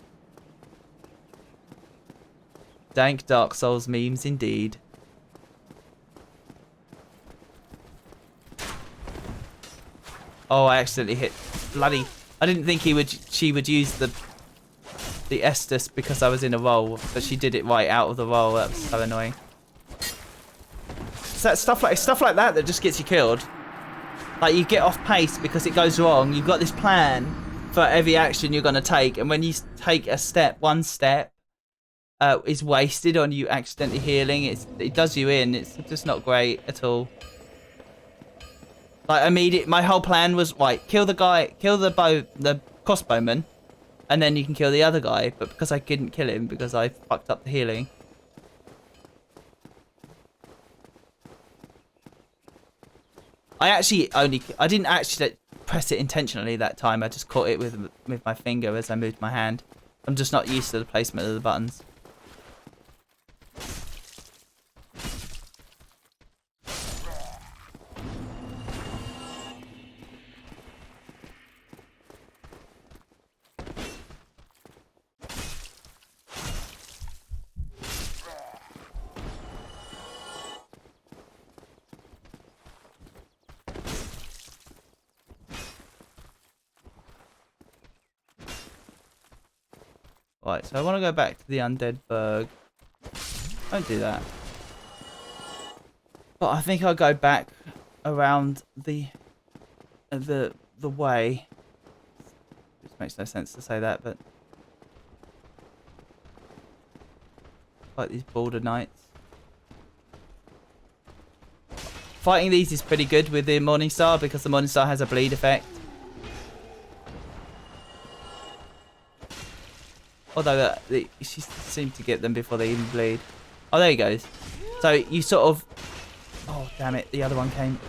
Dank Dark Souls memes indeed. Oh, I accidentally hit bloody... I didn't think she would use the the Estus because I was in a roll, but she did it right out of the roll. That was so annoying. So that stuff like that just gets you killed. Like, you get off pace because it goes wrong. You've got this plan for every action you're going to take, and when you take a step, one step is wasted on you accidentally healing. It does you in. It's just not great at all. Like, my whole plan was, right, kill the crossbowman, and then you can kill the other guy. But because I couldn't kill him because I fucked up the healing. I didn't actually press it intentionally that time. I just caught it with my finger as I moved my hand. I'm just not used to the placement of the buttons. Right, so I want to go back to the undead berg. Don't do that. But I think I'll go back around the way. Which makes no sense to say that, but like these border knights. Fighting these is pretty good with the Morningstar because the Morningstar has a bleed effect. Although she seemed to get them before they even bleed. Oh, there he goes. So you sort of... Oh, damn it. The other one came.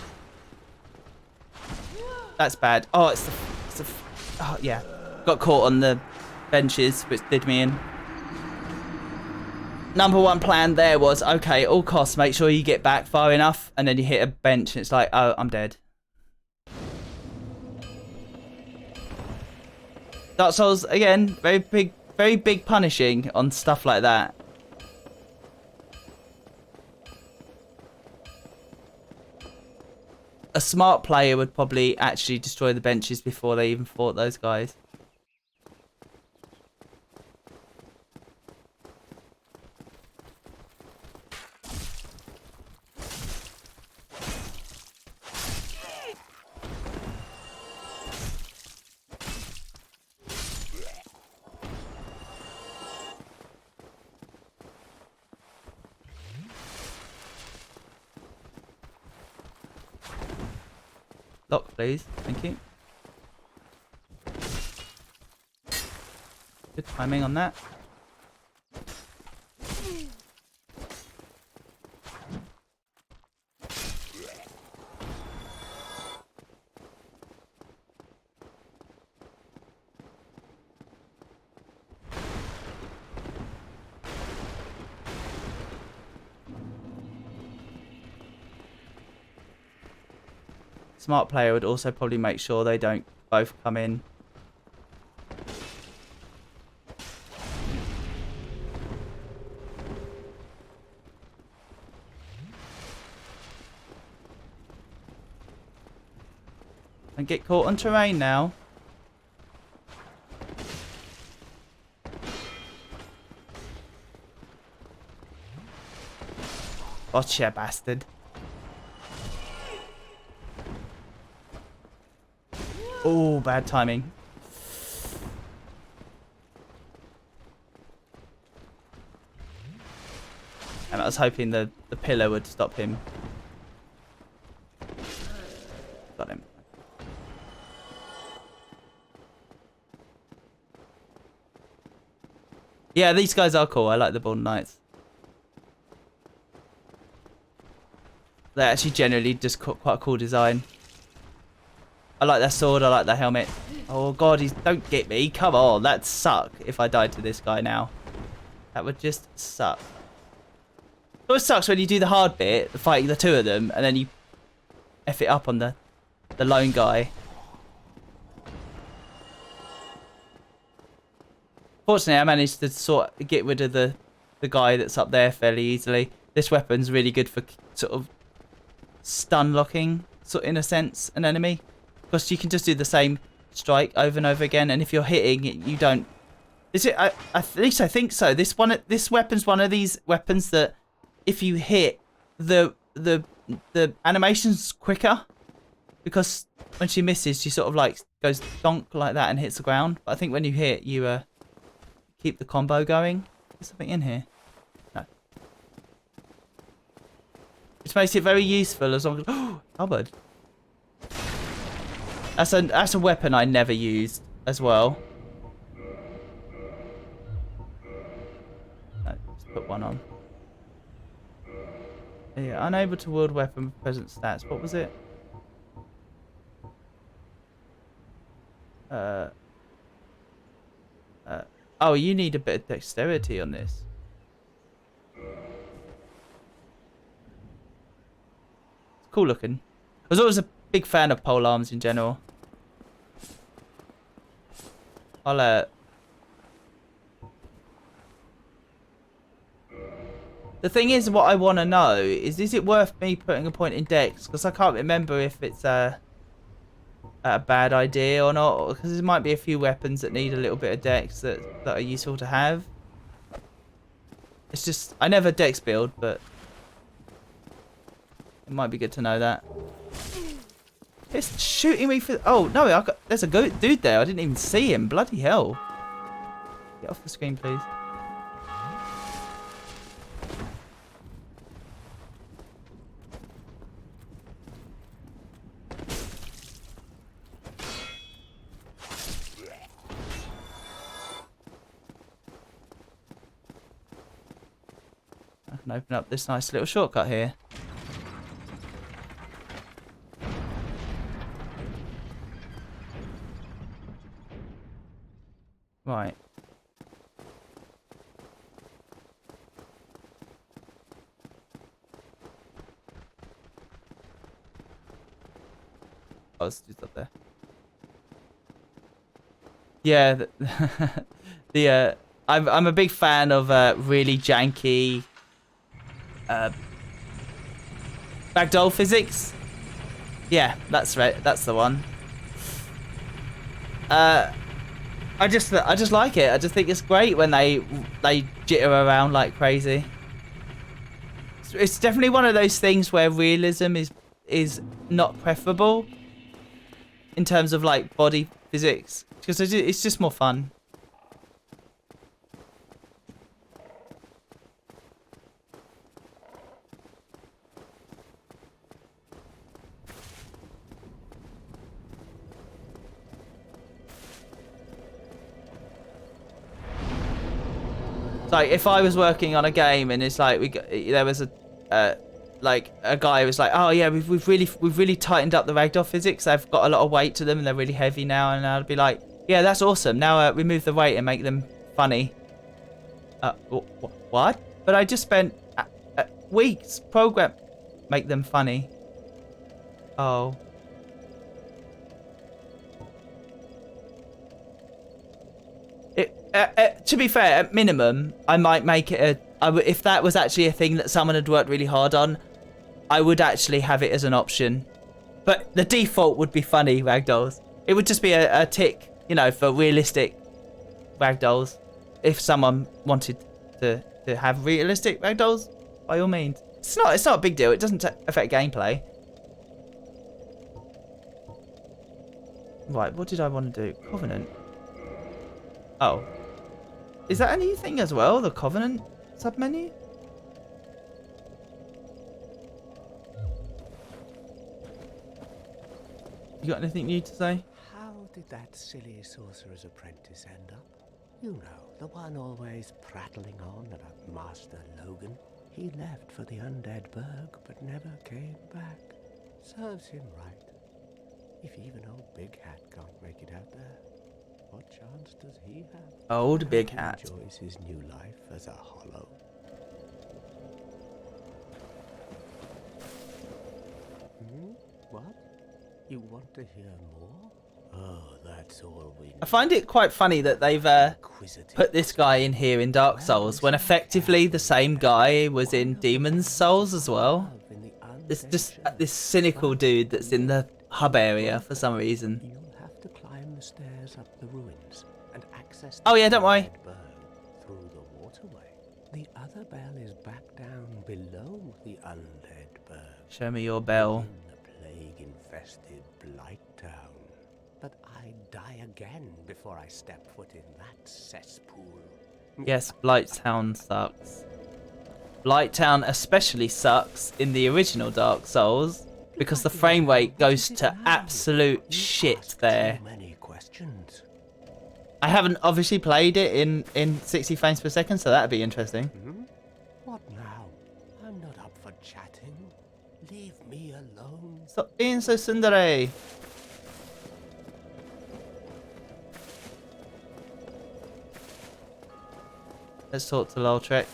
That's bad. Oh, it's the... Oh, yeah. Got caught on the benches, which did me in. Number one plan there was, okay, at all costs, make sure you get back far enough, and then you hit a bench, and it's like, oh, I'm dead. Dark Souls, again, very big punishing on stuff like that. A smart player would probably actually destroy the benches before they even fought those guys. Lock, please. Thank you. Good timing on that. Smart player would also probably make sure they don't both come in. And get caught on terrain now. Gotcha, bastard. Oh, bad timing. And I was hoping the pillar would stop him. Got him. Yeah, these guys are cool. I like the Born Knights. They're actually generally just quite a cool design. I like their sword, I like their helmet. Oh god, don't get me. Come on, that'd suck if I died to this guy now. That would just suck. It always sucks when you do the hard bit, fighting the two of them, and then you F it up on the lone guy. Fortunately, I managed to get rid of the guy that's up there fairly easily. This weapon's really good for sort of stun locking, in a sense, an enemy. Because you can just do the same strike over and over again, and if you're hitting, you don't Is it? At least I think so. This weapon's one of these weapons that, if you hit, the animation's quicker, because when she misses, she sort of like goes donk like that and hits the ground. But I think when you hit, you keep the combo going. There's something in here. No. Which makes it very useful as long as. Oh, cupboard. That's a weapon I never used as well. No, just put one on. Yeah, unable to wield weapon with present stats. What was it? Oh, you need a bit of dexterity on this. It's cool looking. I was always a big fan of pole arms in general. I'll The thing is, what I want to know is it worth me putting a point in dex? Because I can't remember if it's a bad idea or not. Because there might be a few weapons that need a little bit of dex that are useful to have. It's just, I never dex build, but it might be good to know that. It's shooting me for... Oh, no, there's a dude there. I didn't even see him. Bloody hell. Get off the screen, please. I can open up this nice little shortcut here. Right. Oh, it's up there. Yeah, I'm a big fan of really janky ragdoll physics. Yeah, that's right. That's the one. I just like it. I just think it's great when they jitter around like crazy. It's definitely one of those things where realism is not preferable in terms of like body physics, because it's just more fun. Like if I was working on a game and it's like there was a like a guy who was like, oh yeah, we've really tightened up the ragdoll physics. They've got a lot of weight to them and they're really heavy now. And I'd be like, yeah, that's awesome. Now remove the weight and make them funny. What? But I just spent weeks make them funny. Oh. To be fair, at minimum, I might make it if that was actually a thing that someone had worked really hard on, I would actually have it as an option. But the default would be funny ragdolls. It would just be a tick, you know, for realistic ragdolls. If someone wanted to have realistic ragdolls, by all means. It's not a big deal. It doesn't affect gameplay. Right, what did I want to do? Covenant. Oh. Is that a new thing as well? The Covenant submenu? You got anything new to say? How did that silly sorcerer's apprentice end up? You know, the one always prattling on about Master Logan. He left for the undead burg, but never came back. Serves him right. If even old Big Hat can't make it out there, what chance does he have? Old Big Hat. He enjoys his new life as a hollow. What? You want to hear more? Oh, that's all we need. I find it quite funny that they've put this guy in here in Dark Souls when effectively the same guy was in Demon's Souls as well. It's just this cynical dude that's in the hub area for some reason. You'll have to climb the stairs stairs up the ruins and access Oh, yeah, don't worry. Undead Burg through the waterway. The other bell is back down below the Undead Burg. Show me your bell. In the plague-infested Blight Town. But I'd die again before I step foot in that cesspool. Yes, Blighttown sucks. Blighttown especially sucks in the original Dark Souls because the frame rate goes to absolute shit there. Too many questions. I haven't obviously played it in 60 frames per second, so that'd be interesting. Hmm? What now? I'm not up for chatting. Leave me alone. Stop being so tsundere. Let's talk to Loltrek.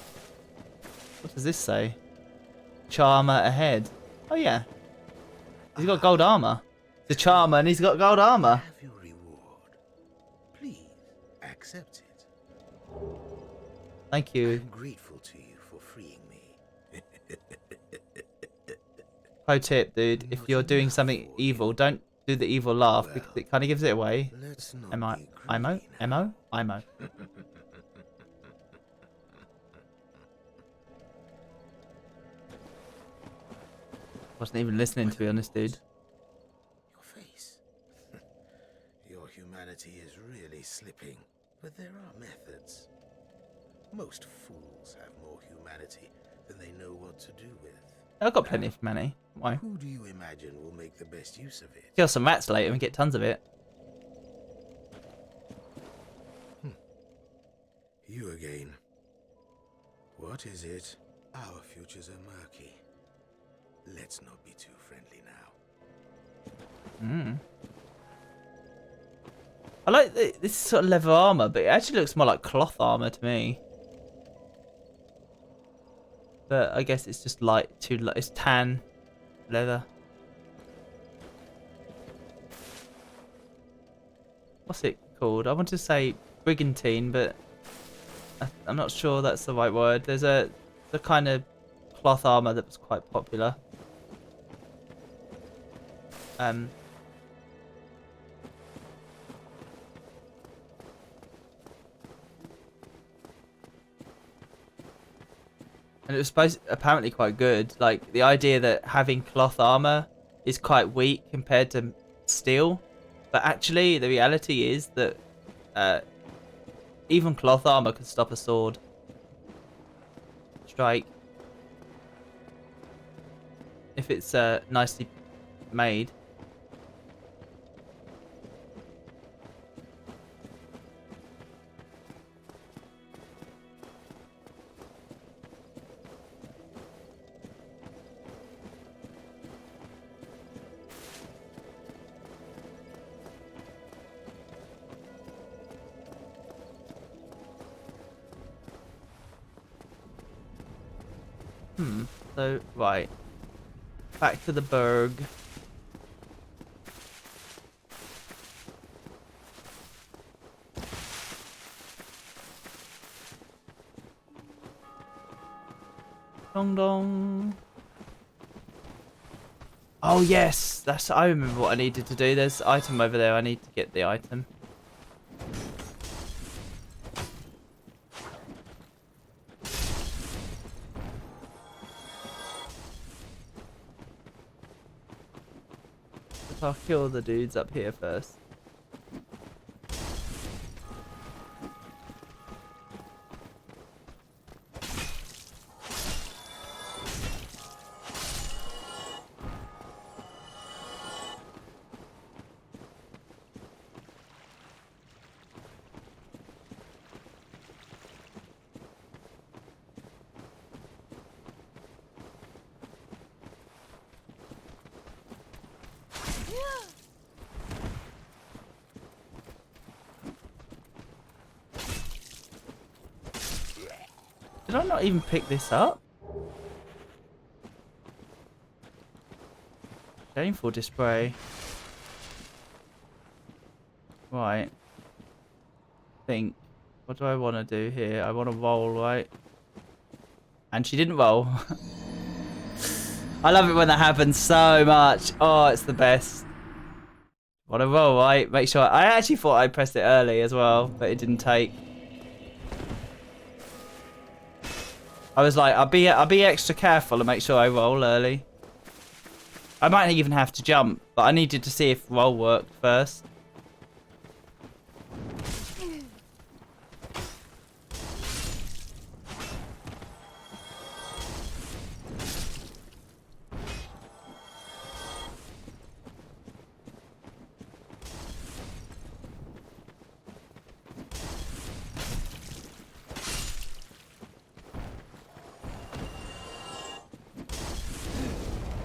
What does this say? Charmer ahead. Oh yeah. He's got gold armor. He's a charmer and he's got gold armor. Have your reward. Please accept it. Thank you. I'm grateful to you for freeing me. Pro tip, dude. If you're doing something evil, don't do the evil laugh because it kind of gives it away. Let's not Am I? be IMO? greedy now. MO? IMO. Wasn't even listening to be honest, dude. Your face. Your humanity is really slipping. But there are methods. Most fools have more humanity than they know what to do with. I've got plenty of money. Why? Who do you imagine will make the best use of it? Kill some rats later and get tons of it. You again. What is it? Our futures are murky. Let's not be too friendly now. I like this sort of leather armor, but it actually looks more like cloth armor to me. But I guess it's just light, too light. It's tan leather. What's it called? I want to say brigantine, but I'm not sure that's the right word. There's a kind of cloth armor that was quite popular. And it was apparently quite good. Like the idea that having cloth armor is quite weak compared to steel, but actually the reality is that even cloth armor can stop a sword strike if it's nicely made. So, right. Back to the Berg. Dong dong. Oh yes, I remember what I needed to do. There's an item over there. I need to get the item. I'll kill the dudes up here first. Did I not even pick this up? Shameful display. Right. Think. What do I want to do here? I want to roll, right? And she didn't roll. I love it when that happens so much. Oh, it's the best. On a roll, right? Make sure. I actually thought I pressed it early as well, but it didn't take. I was like, I'll be extra careful and make sure I roll early. I might even have to jump, but I needed to see if roll worked first.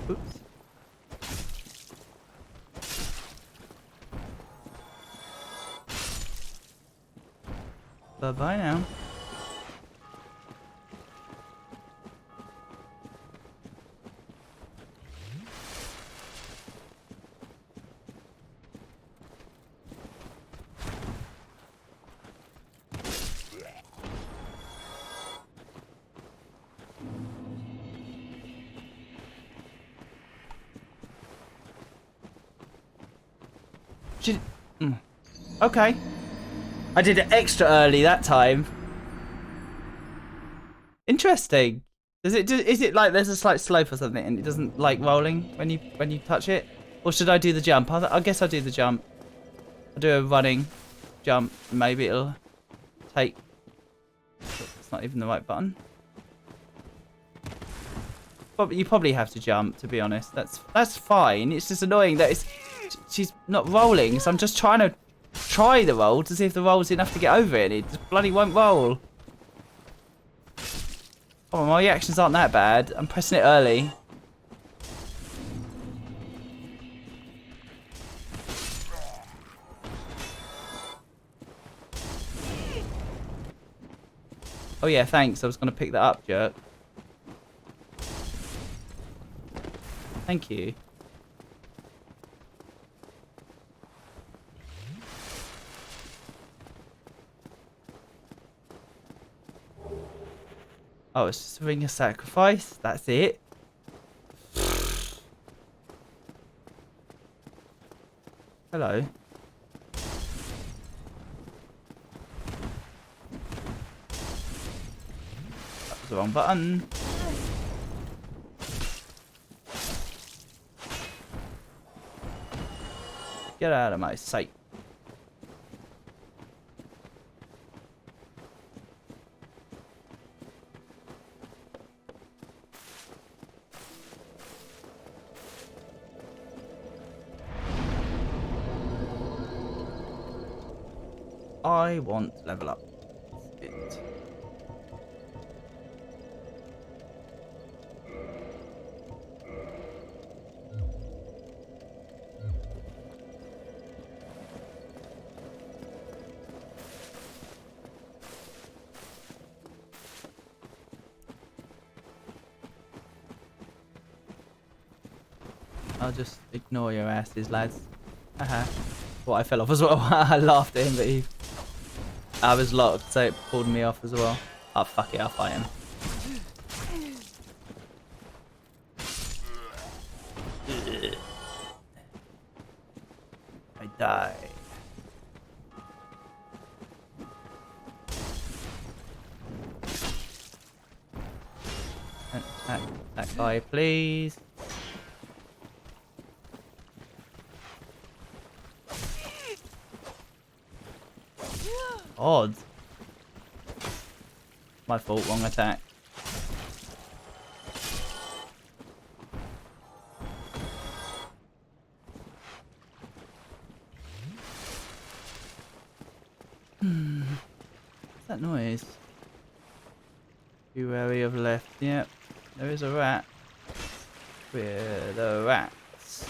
Oops. Bye-bye now. Okay. I did it extra early that time. Interesting. Is it like there's a slight slope or something and it doesn't like rolling when you touch it? Or should I do the jump? I guess I'll do the jump. I'll do a running jump. Maybe it'll take. It's not even the right button. But you probably have to jump, to be honest. That's fine. It's just annoying that she's not rolling. So I'm just trying to try the roll to see if the roll's enough to get over it. And it just bloody won't roll. Oh, my reactions aren't that bad. I'm pressing it early. Oh yeah, thanks. I was going to pick that up, jerk. Thank you. Oh, it's just a ring of sacrifice. That's it. Hello. That was the wrong button. Get out of my sight. I want to level up. It. I'll just ignore your asses, lads. Haha. Well, I fell off as well. I laughed at him, but I was locked, so it pulled me off as well. Oh, fuck it, I'll fight him. I die. Don't attack that guy, please. Odd. My fault, wrong attack. What's that noise? Be wary of left. Yep, there is a rat. We're the rats.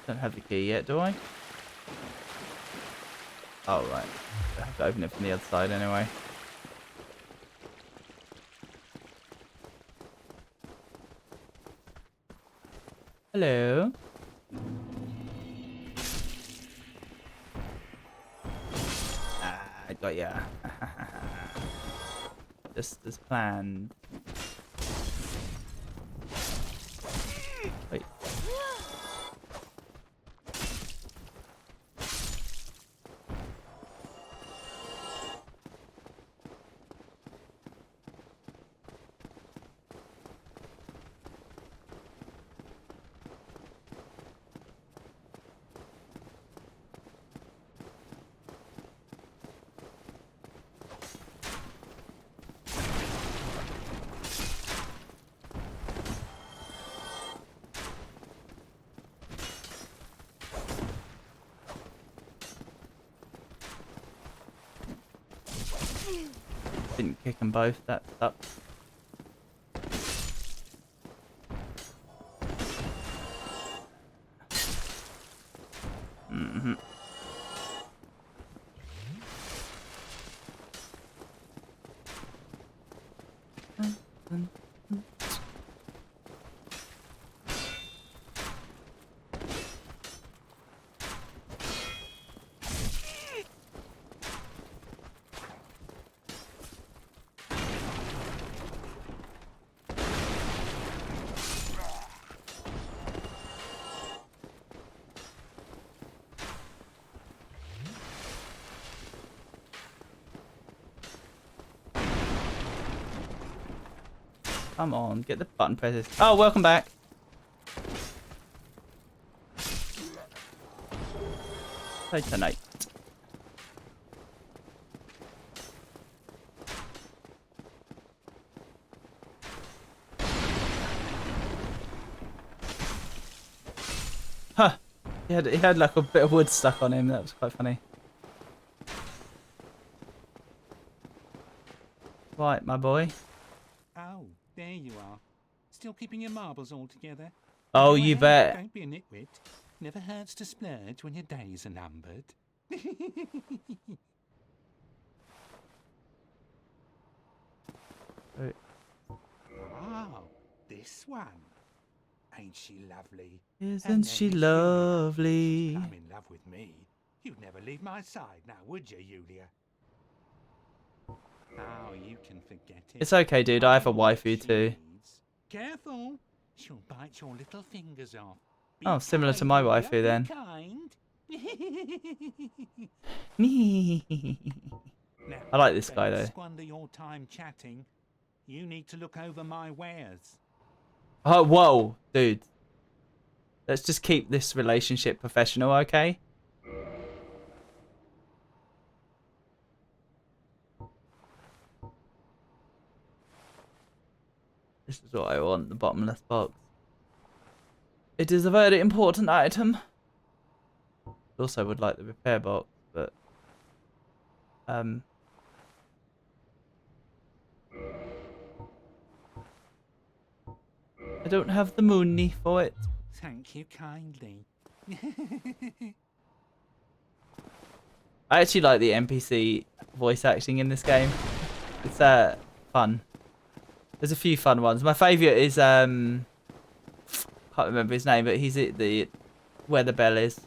Don't have the key yet, do I? Oh, right. I have to open it from the other side anyway. Hello. I got ya. Just as planned. Wait. Didn't kick them both, that sucks. Mm-hmm. Come on, get the button presses. Oh, welcome back. Play tonight. Huh. He had like a bit of wood stuck on him. That was quite funny. Right, my boy. Oh, there you are. Still keeping your marbles all together? Oh, Go you ahead, bet. Don't be a nitwit. Never hurts to splurge when your days are numbered. Wow, this one. Ain't she lovely? Isn't And then she Miss Yulia. lovely? She's come in love with me. You'd never leave my side now, would you, Yulia? Oh, you can forget it. It's okay, dude. I have a know what waifu she too. needs. Careful, she'll bite your little fingers off. Be Oh, similar to kind, my Yulia, waifu be then. kind. Now, I like this guy don't though. squander your time chatting. You need to look over my wares. Oh, whoa, dude. Let's just keep this relationship professional, okay? This is what I want, the bottomless box. It is a very important item. Also would like the repair box, but... I don't have the money for it. Thank you kindly. I actually like the NPC voice acting in this game. It's fun. There's a few fun ones. My favourite is can't remember his name, but he's the where the bell is.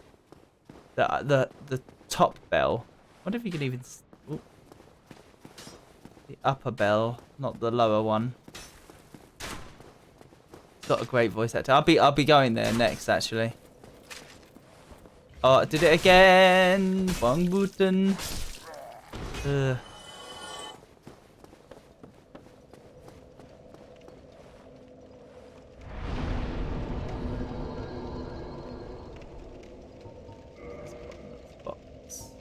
The top bell. I wonder if you can even ooh. The upper bell, not the lower one. Got a great voice actor. I'll be going there next actually. Oh, I did it again. Bong button. Box.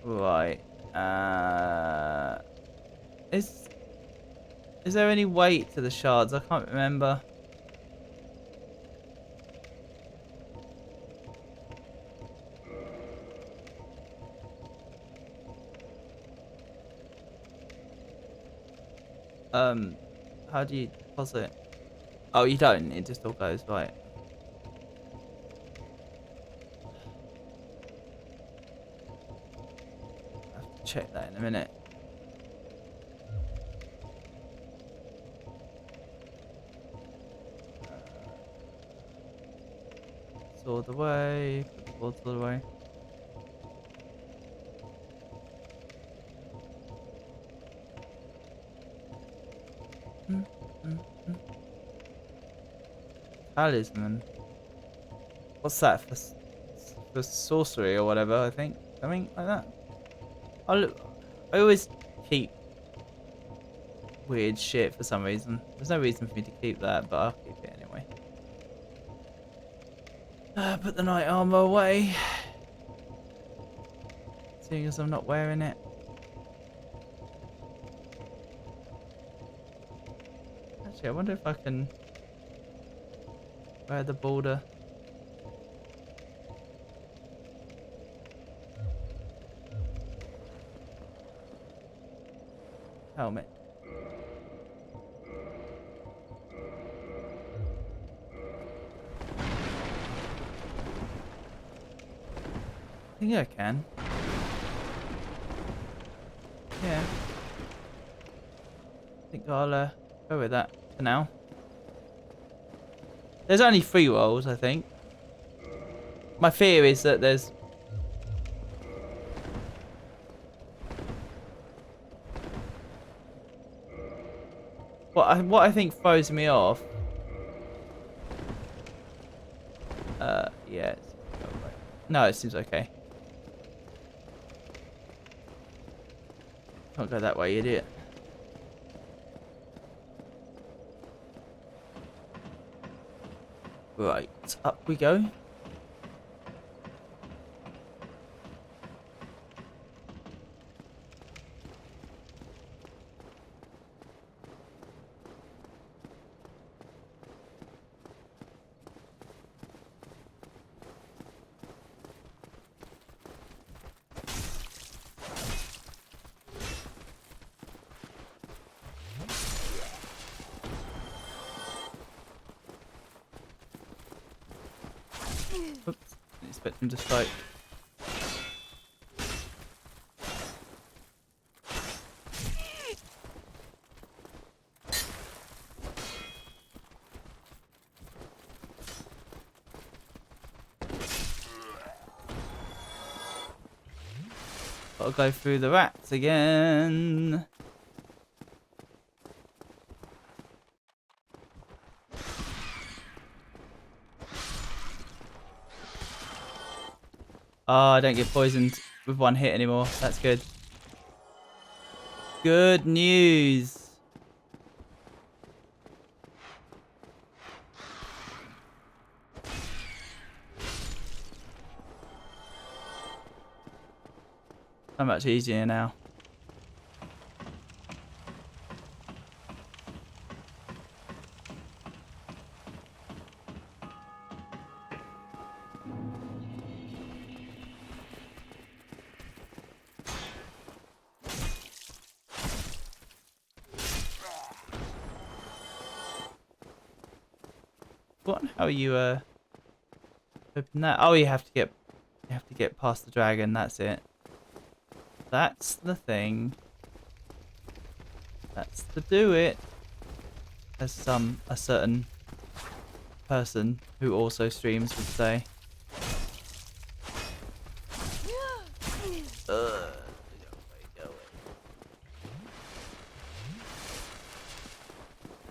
Right. Is there any weight to the shards? I can't remember. How do you deposit? Oh, you don't. It just all goes right. I have to check that in a minute. Sword away. Put the boards all away. Talisman. What's that for sorcery or whatever? I think something like that. I always keep weird shit for some reason. There's no reason for me to keep that, but I'll keep it anyway. Put the knight armor away. Seeing as I'm not wearing it. Actually, I wonder if I can wear the border. Helmet. I think I can. Yeah. I think I'll go with that for now. There's only 3 rolls, I think. My fear is that there's... What I think throws me off... yeah. No, it seems okay. Can't go that way, idiot. Right, up we go. Oops, didn't expect him to strike. Gotta go through the rats again. Oh, I don't get poisoned with 1 hit anymore. That's good. Good news. So much easier now. What? How are you open that? Oh, you have to get past the dragon. That's it. That's the thing. That's to do it. As a certain person who also streams would say.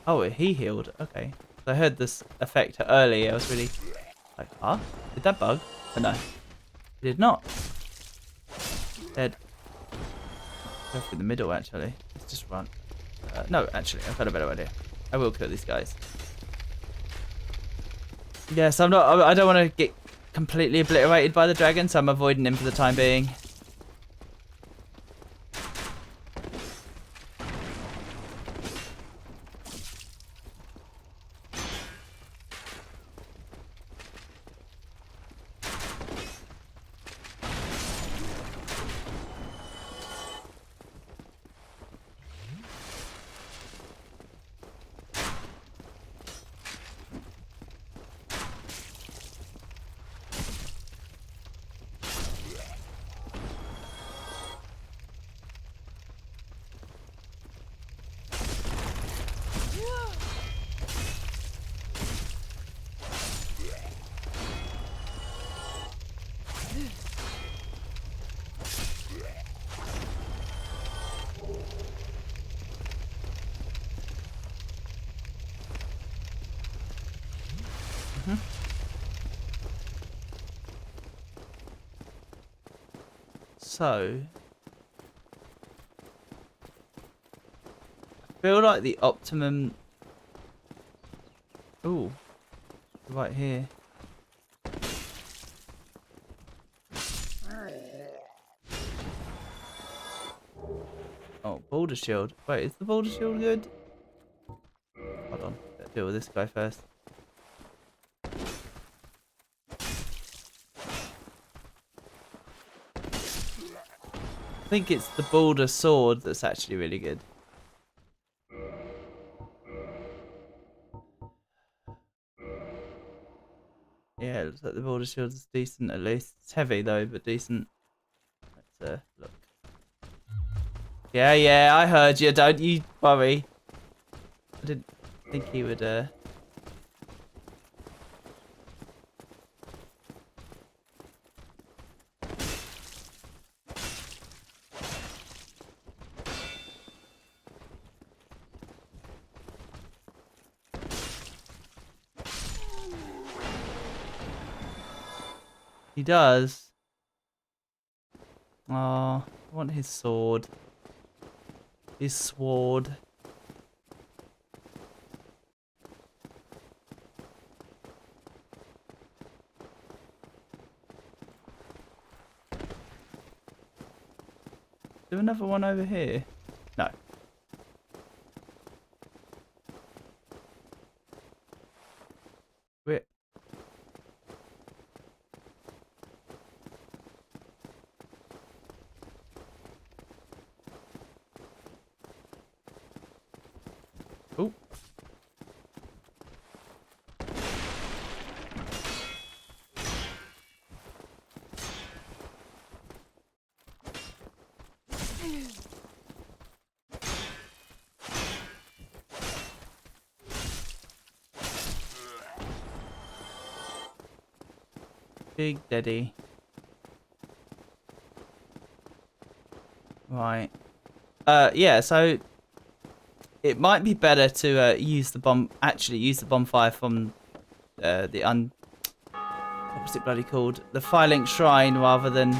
Oh, he healed. Okay. I heard this effect earlier. I was really like, huh? Did that bug? But no, it did not. Dead. Go through the middle, actually. Let's just run. No, actually, I've got a better idea. I will kill these guys. Yes, I'm not. I don't want to get completely obliterated by the dragon, so I'm avoiding him for the time being. So I feel like the optimum. Ooh, right here. Oh, boulder shield. Wait, is the boulder shield good? Hold on, let's deal with this guy first. I think it's the boulder sword that's actually really good. Yeah, it looks like the boulder shield is decent at least. It's heavy though, but decent. Let's look. Yeah, yeah, I heard you. Don't you worry. I didn't think he would. He does. Oh, I want his sword. His sword. Is there another one over here? No. Wait. Oh. Big Daddy. Right. Yeah, so it might be better to actually use the bonfire from what was it bloody called? The Firelink Shrine rather than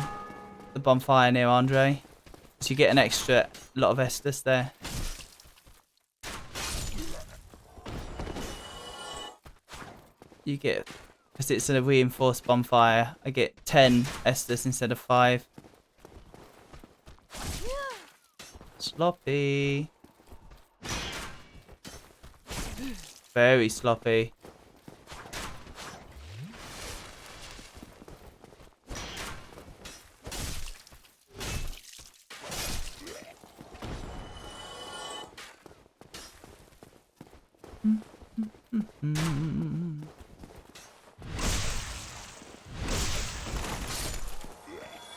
the bonfire near Andre. So you get an extra lot of Estus there. You get, because it's a reinforced bonfire, I get 10 Estus instead of 5. Sloppy. Very sloppy.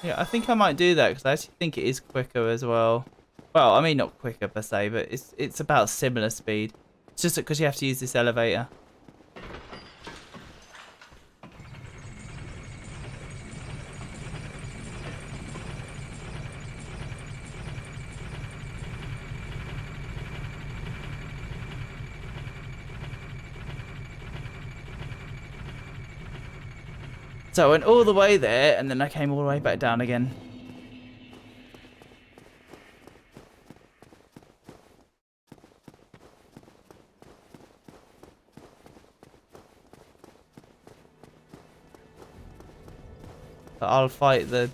Yeah, I think I might do that because I actually think it is quicker as well. Well, I mean not quicker per se, but it's about similar speed. It's just because you have to use this elevator. So I went all the way there, and then I came all the way back down again. But I'll fight the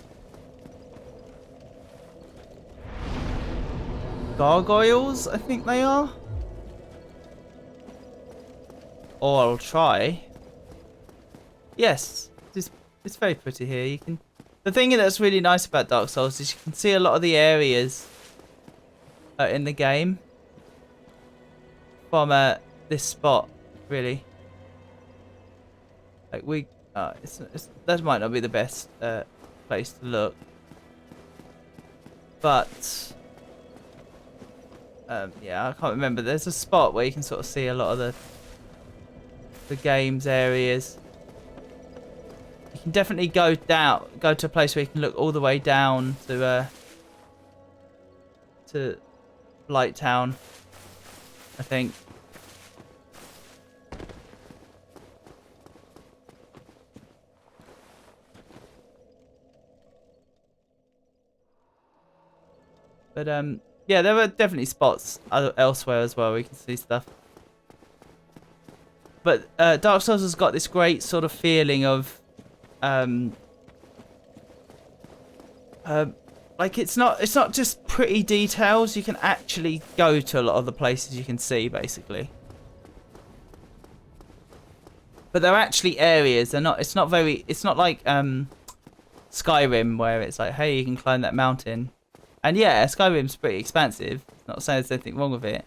gargoyles, I think they are. Or I'll try. Yes, it's very pretty here. You can. The thing that's really nice about Dark Souls is you can see a lot of the areas in the game from this spot, really. Like that might not be the best place to look, but yeah, I can't remember. There's a spot where you can sort of see a lot of the game's areas. You can definitely go to a place where you can look all the way down to Blight Town, I think. But yeah, there were definitely spots elsewhere as well where you can see stuff. But Dark Souls has got this great sort of feeling of like it's not just pretty details. You can actually go to a lot of the places you can see, basically. But they're actually areas. They're not. It's not very. It's not like Skyrim where it's like, hey, you can climb that mountain. And yeah, Skyrim's pretty expansive. Not saying there's anything wrong with it,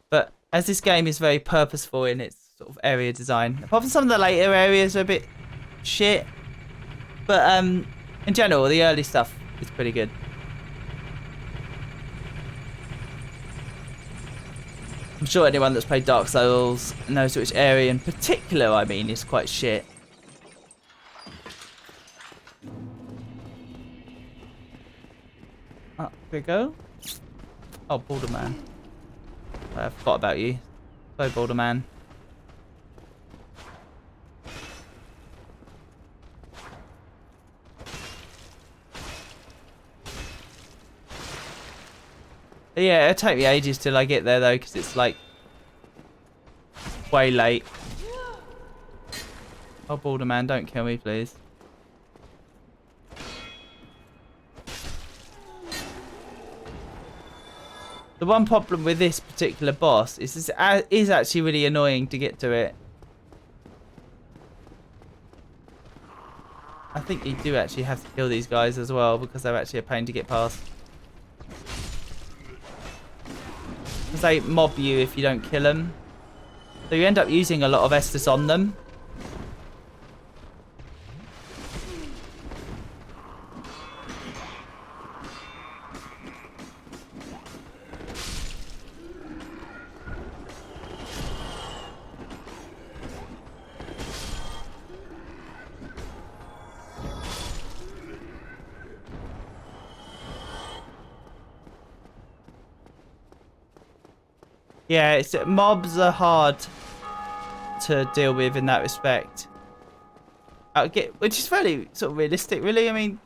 but as this game is very purposeful in its sort of area design. Apart from some of the later areas are a bit shit, but in general, the early stuff is pretty good. I'm sure anyone that's played Dark Souls knows which area in particular I mean is quite shit. Up we go. Oh, Boulder Man. I forgot about you. Sorry, Boulder Man. Yeah, it'll take me ages till I get there though, because it's like way late. Oh, Boulder Man, don't kill me, please. The one problem with this particular boss is it is actually really annoying to get to it. I think you do actually have to kill these guys as well because they're actually a pain to get past. Because they mob you if you don't kill them. So you end up using a lot of Estus on them. Yeah, mobs are hard to deal with in that respect. Which is fairly sort of realistic, really. I mean,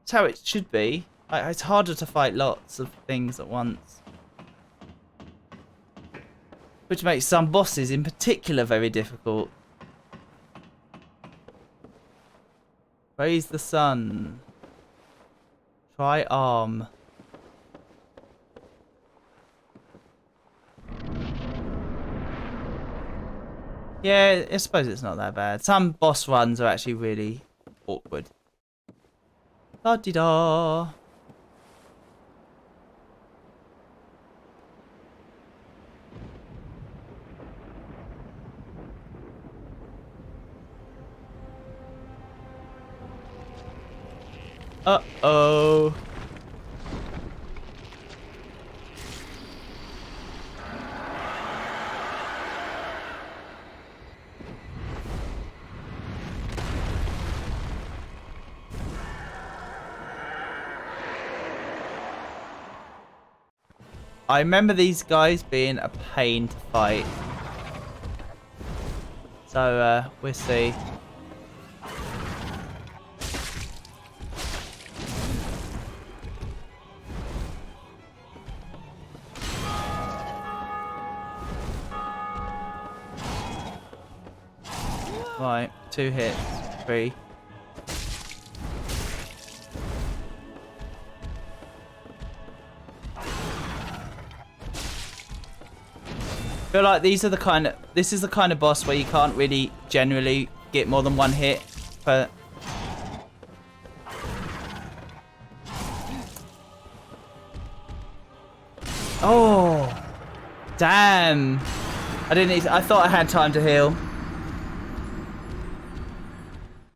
it's how it should be. It's harder to fight lots of things at once. Which makes some bosses in particular very difficult. Praise the sun. Try arm. Yeah, I suppose it's not that bad. Some boss runs are actually really awkward. La-di-da. Uh-oh. I remember these guys being a pain to fight. So, we'll see. Right, 2 hits, 3. I feel like this is the kind of boss where you can't really generally get more than 1 hit per. Oh, damn! I thought I had time to heal.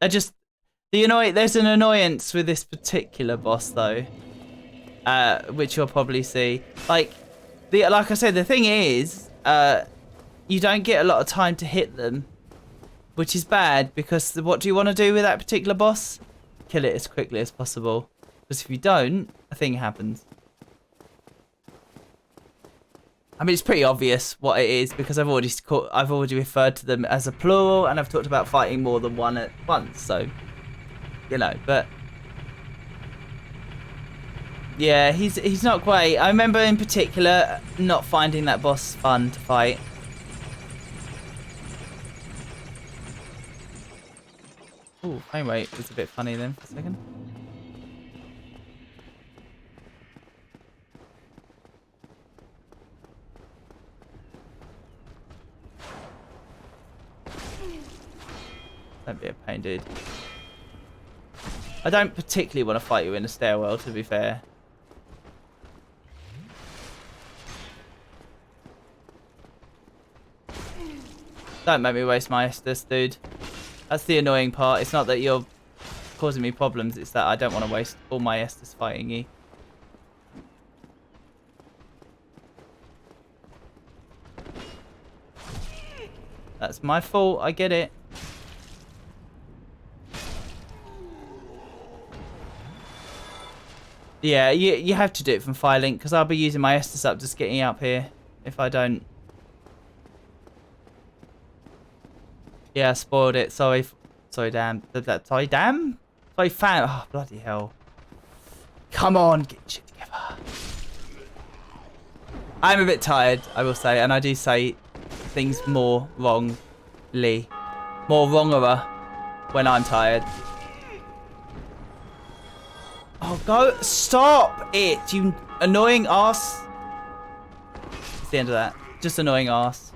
There's an annoyance with this particular boss though, which you'll probably see. Like I said, the thing is. You don't get a lot of time to hit them, which is bad because what do you want to do with that particular boss? Kill it as quickly as possible. Because if you don't, a thing happens. I mean, it's pretty obvious what it is because I've already referred to them as a plural and I've talked about fighting more than one at once. So, you know, but Yeah, he's not great. I remember in particular not finding that boss fun to fight. Ooh, frame rate was a bit funny then for a second. Don't be a pain, dude. I don't particularly want to fight you in a stairwell, to be fair. Don't make me waste my Estus, dude. That's the annoying part. It's not that you're causing me problems, it's that I don't want to waste all my Estus fighting you. That's my fault, I get it. Yeah, you have to do it from Firelink, because I'll be using my Estus up just getting up here if I don't. Yeah, I spoiled it. Sorry, damn. Sorry, damn? Sorry, fan. Oh, bloody hell. Come on, get your shit together. I'm a bit tired, I will say, and I do say things more wrongly. More wrongerer when I'm tired. Oh, go. Stop it, you annoying ass. It's the end of that. Just annoying ass.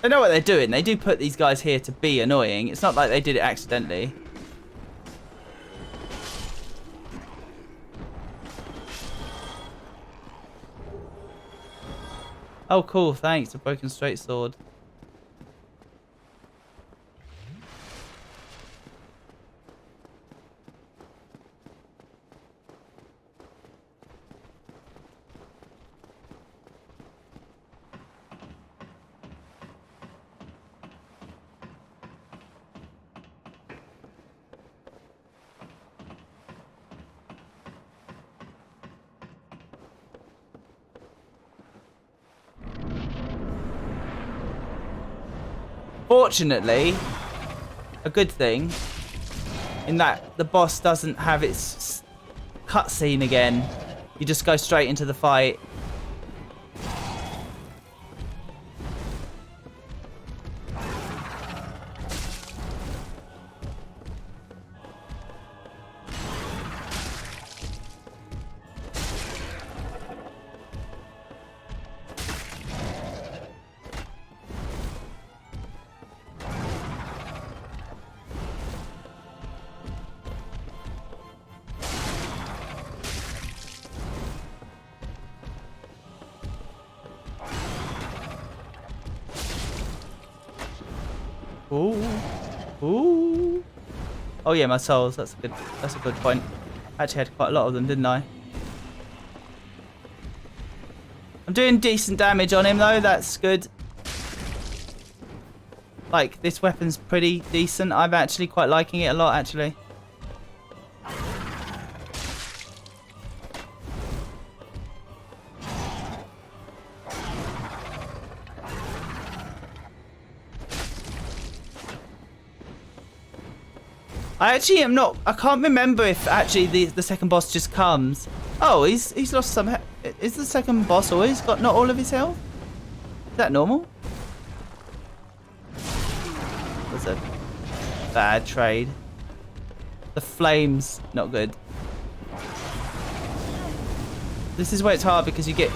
They know what they're doing. They do put these guys here to be annoying. It's not like they did it accidentally. Oh, cool. Thanks. A broken straight sword. Fortunately, a good thing in that the boss doesn't have its cutscene again. You just go straight into the fight. Ooh. Ooh. Oh yeah, my souls. That's a good point. Actually had quite a lot of them, didn't I? I'm doing decent damage on him though, that's good. Like, this weapon's pretty decent. I'm actually quite liking it a lot, actually. I actually am not. I can't remember if actually the second boss just comes. Oh, he's lost some. Is the second boss always got not all of his health? Is that normal? That's a bad trade. The flames not good. This is where it's hard because you get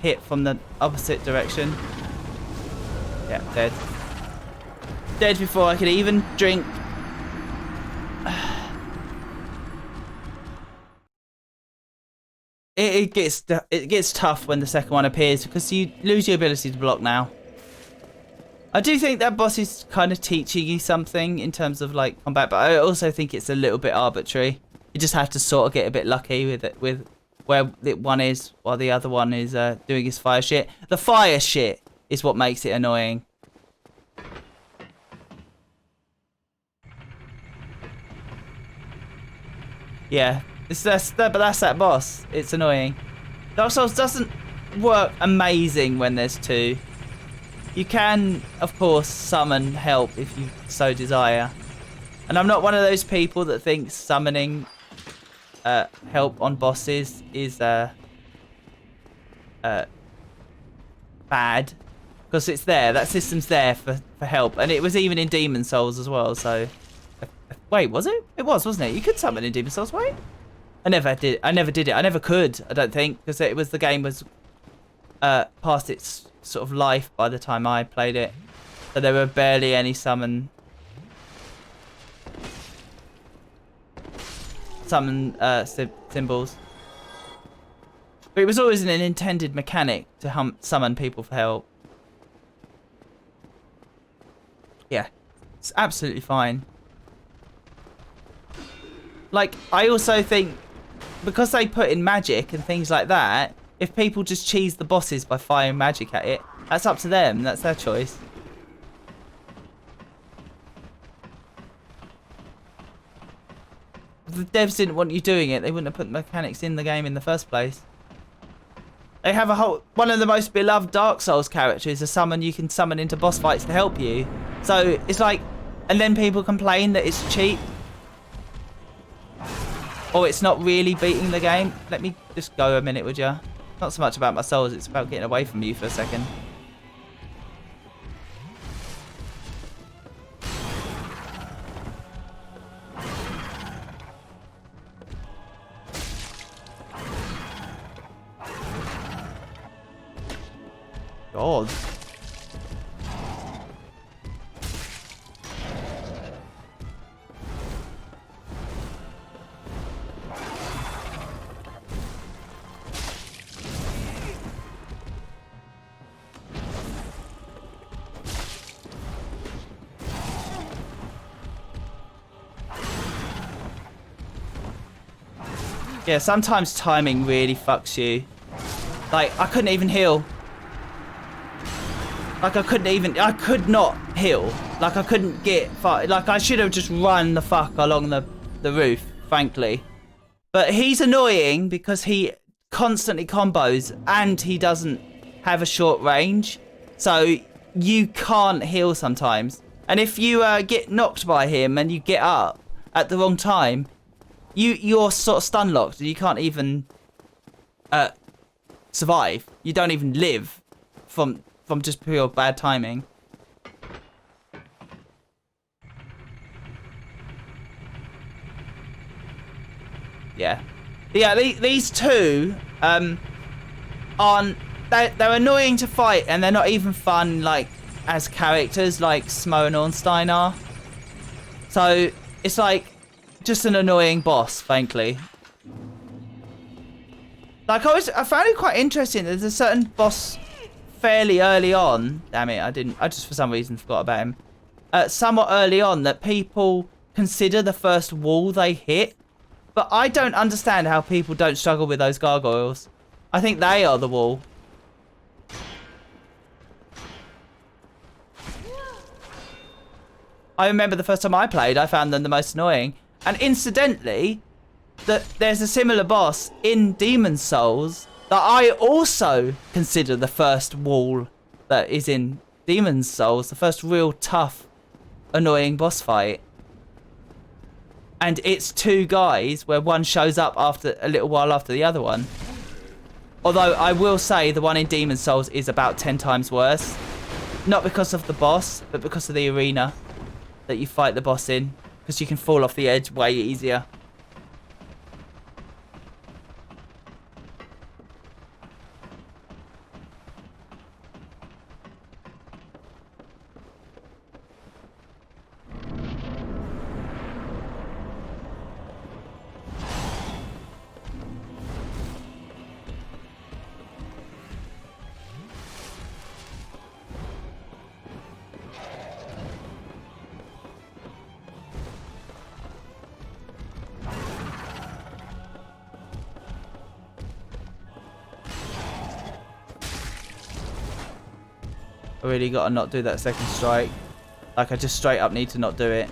hit from the opposite direction. Yeah, dead. Dead before I could even drink. It gets tough when the second one appears because you lose your ability to block now. I do think that boss is kind of teaching you something in terms of like combat, but I also think it's a little bit arbitrary. You just have to sort of get a bit lucky with it, with where one is while the other one is doing his fire shit. The fire shit is what makes it annoying. Yeah. But that's that boss. It's annoying. Dark Souls doesn't work amazing when there's two. You can, of course, summon help if you so desire. And I'm not one of those people that thinks summoning help on bosses is bad. Because it's there. That system's there for help. And it was even in Demon Souls as well, so... Wait, was it? It was, wasn't it? You could summon in Demon Souls, wait? I never did it. I never could, I don't think. Because it was the game was past its sort of life by the time I played it. So there were barely any symbols. But it was always an intended mechanic to summon people for help. Yeah, it's absolutely fine. Like, I also think, because they put in magic and things like that, if people just cheese the bosses by firing magic at it, that's up to them. That's their choice. If the devs didn't want you doing it, they wouldn't have put the mechanics in the game in the first place. They have one of the most beloved Dark Souls characters, a summon you can summon into boss fights to help you. So it's like, and then people complain that it's cheap. Or it's not really beating the game. Let me just go a minute, would ya? Not so much about my souls, it's about getting away from you for a second. God. Yeah, sometimes timing really fucks you. Like, I couldn't even heal. Like, I could not heal. Like, I couldn't get far. Like, I should have just run the fuck along the roof, frankly. But he's annoying because he constantly combos and he doesn't have a short range. So, you can't heal sometimes. And if you get knocked by him and you get up at the wrong time, you're sort of stun locked and you can't even survive. You don't even live from just pure bad timing. Yeah. Yeah, these two aren't... They're annoying to fight and they're not even fun, like, as characters like Smo and Ornstein are. So, it's like, just an annoying boss, frankly. Like, I found it quite interesting. There's a certain boss fairly early on. Damn it, I just for some reason forgot about him. Somewhat early on that people consider the first wall they hit. But I don't understand how people don't struggle with those gargoyles. I think they are the wall. I remember the first time I played, I found them the most annoying. And incidentally, there's a similar boss in Demon Souls that I also consider the first wall that is in Demon Souls. The first real tough, annoying boss fight. And it's two guys where one shows up after a little while after the other one. Although I will say the one in Demon Souls is about 10 times worse. Not because of the boss, but because of the arena that you fight the boss in. Because you can fall off the edge way easier. I really gotta not do that second strike. Like, I just straight up need to not do it.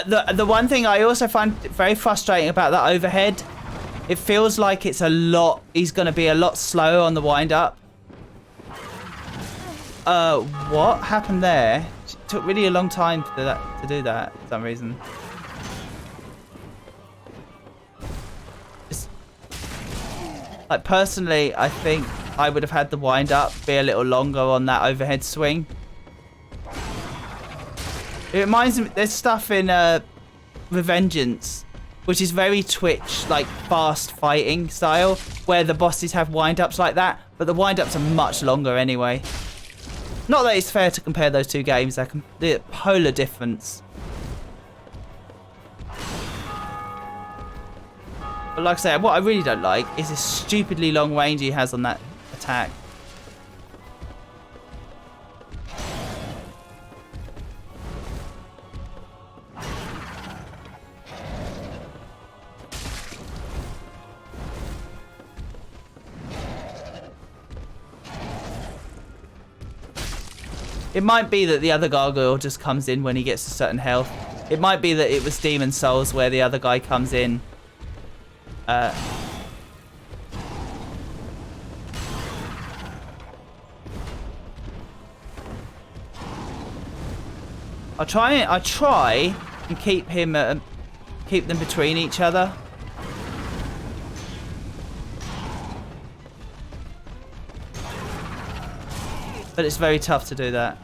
The one thing I also find very frustrating about that overhead, it feels like it's a lot. He's going to be a lot slower on the wind up. What happened there? It took really a long time to do that for some reason. Like, personally, I think I would have had the wind up be a little longer on that overhead swing. It reminds me, there's stuff in Revengeance, which is very Twitch, like fast fighting style, where the bosses have wind ups like that, but the wind ups are much longer anyway. Not that it's fair to compare those two games, they're polar difference. But like I said, what I really don't like is this stupidly long range he has on that attack. It might be that the other gargoyle just comes in when he gets a certain health. It might be that it was Demon Souls where the other guy comes in. I try and keep them between each other. But it's very tough to do that.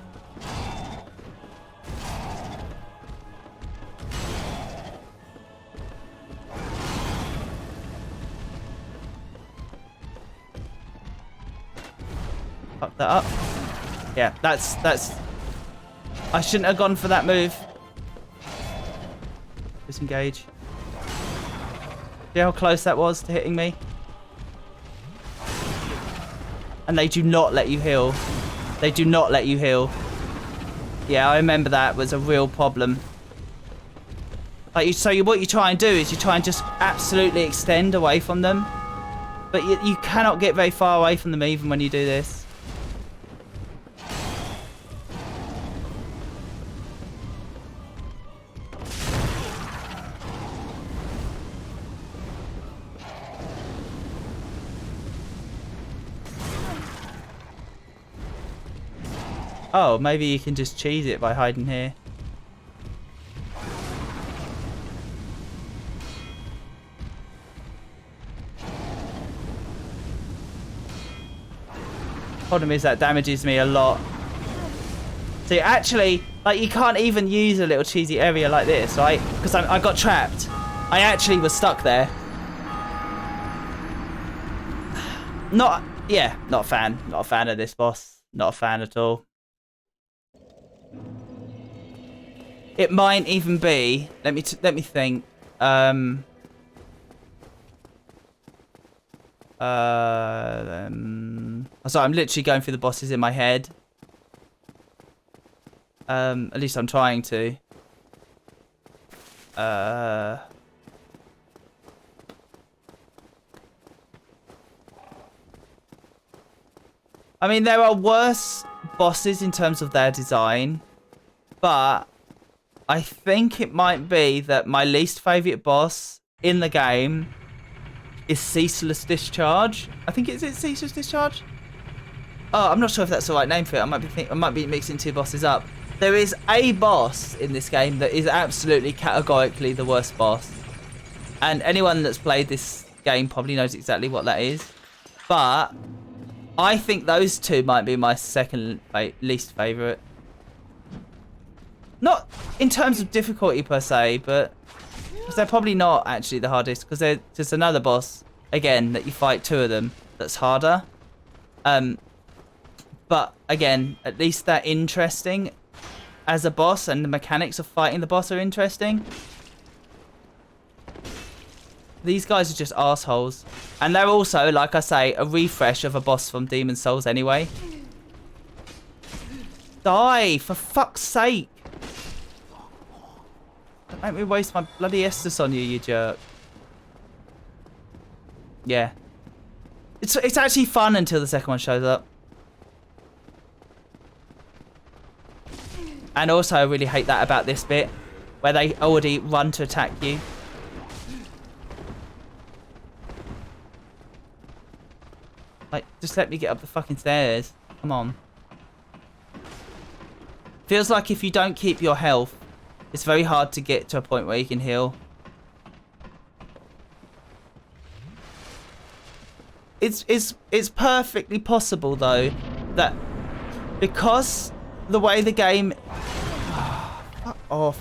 Fuck that up. Yeah, that's... I shouldn't have gone for that move. Disengage. See how close that was to hitting me? And they do not let you heal. They do not let you heal. Yeah, I remember that was a real problem. Like, what you try and do is you try and just absolutely extend away from them. But you cannot get very far away from them even when you do this. Oh, maybe you can just cheese it by hiding here. Problem is that damages me a lot. So actually, like, you can't even use a little cheesy area like this, right? Because I got trapped. I actually was stuck there. Not a fan. Not a fan of this boss. Not a fan at all. It might even be. Let me think. Sorry, I'm literally going through the bosses in my head. At least I'm trying to. I mean, there are worse bosses in terms of their design, but I think it might be that my least favourite boss in the game is Ceaseless Discharge. I think it's Ceaseless Discharge? Oh, I'm not sure if that's the right name for it. I might be mixing two bosses up. There is a boss in this game that is absolutely categorically the worst boss. And anyone that's played this game probably knows exactly what that is. But I think those two might be my second least favourite. Not in terms of difficulty per se, but because they're probably not actually the hardest, because they're just another boss, again, that you fight two of them, that's harder. But again, at least they're interesting as a boss, and the mechanics of fighting the boss are interesting. These guys are just assholes. And they're also, like I say, a refresh of a boss from Demon Souls anyway. Die, for fuck's sake. Don't make me waste my bloody Estus on you, you jerk. Yeah. It's actually fun until the second one shows up. And also, I really hate that about this bit. where they already run to attack you. Like, just let me get up the fucking stairs. Come on. Feels like if you don't keep your health, it's very hard to get to a point where you can heal. It's perfectly possible though that because the way the game fuck off.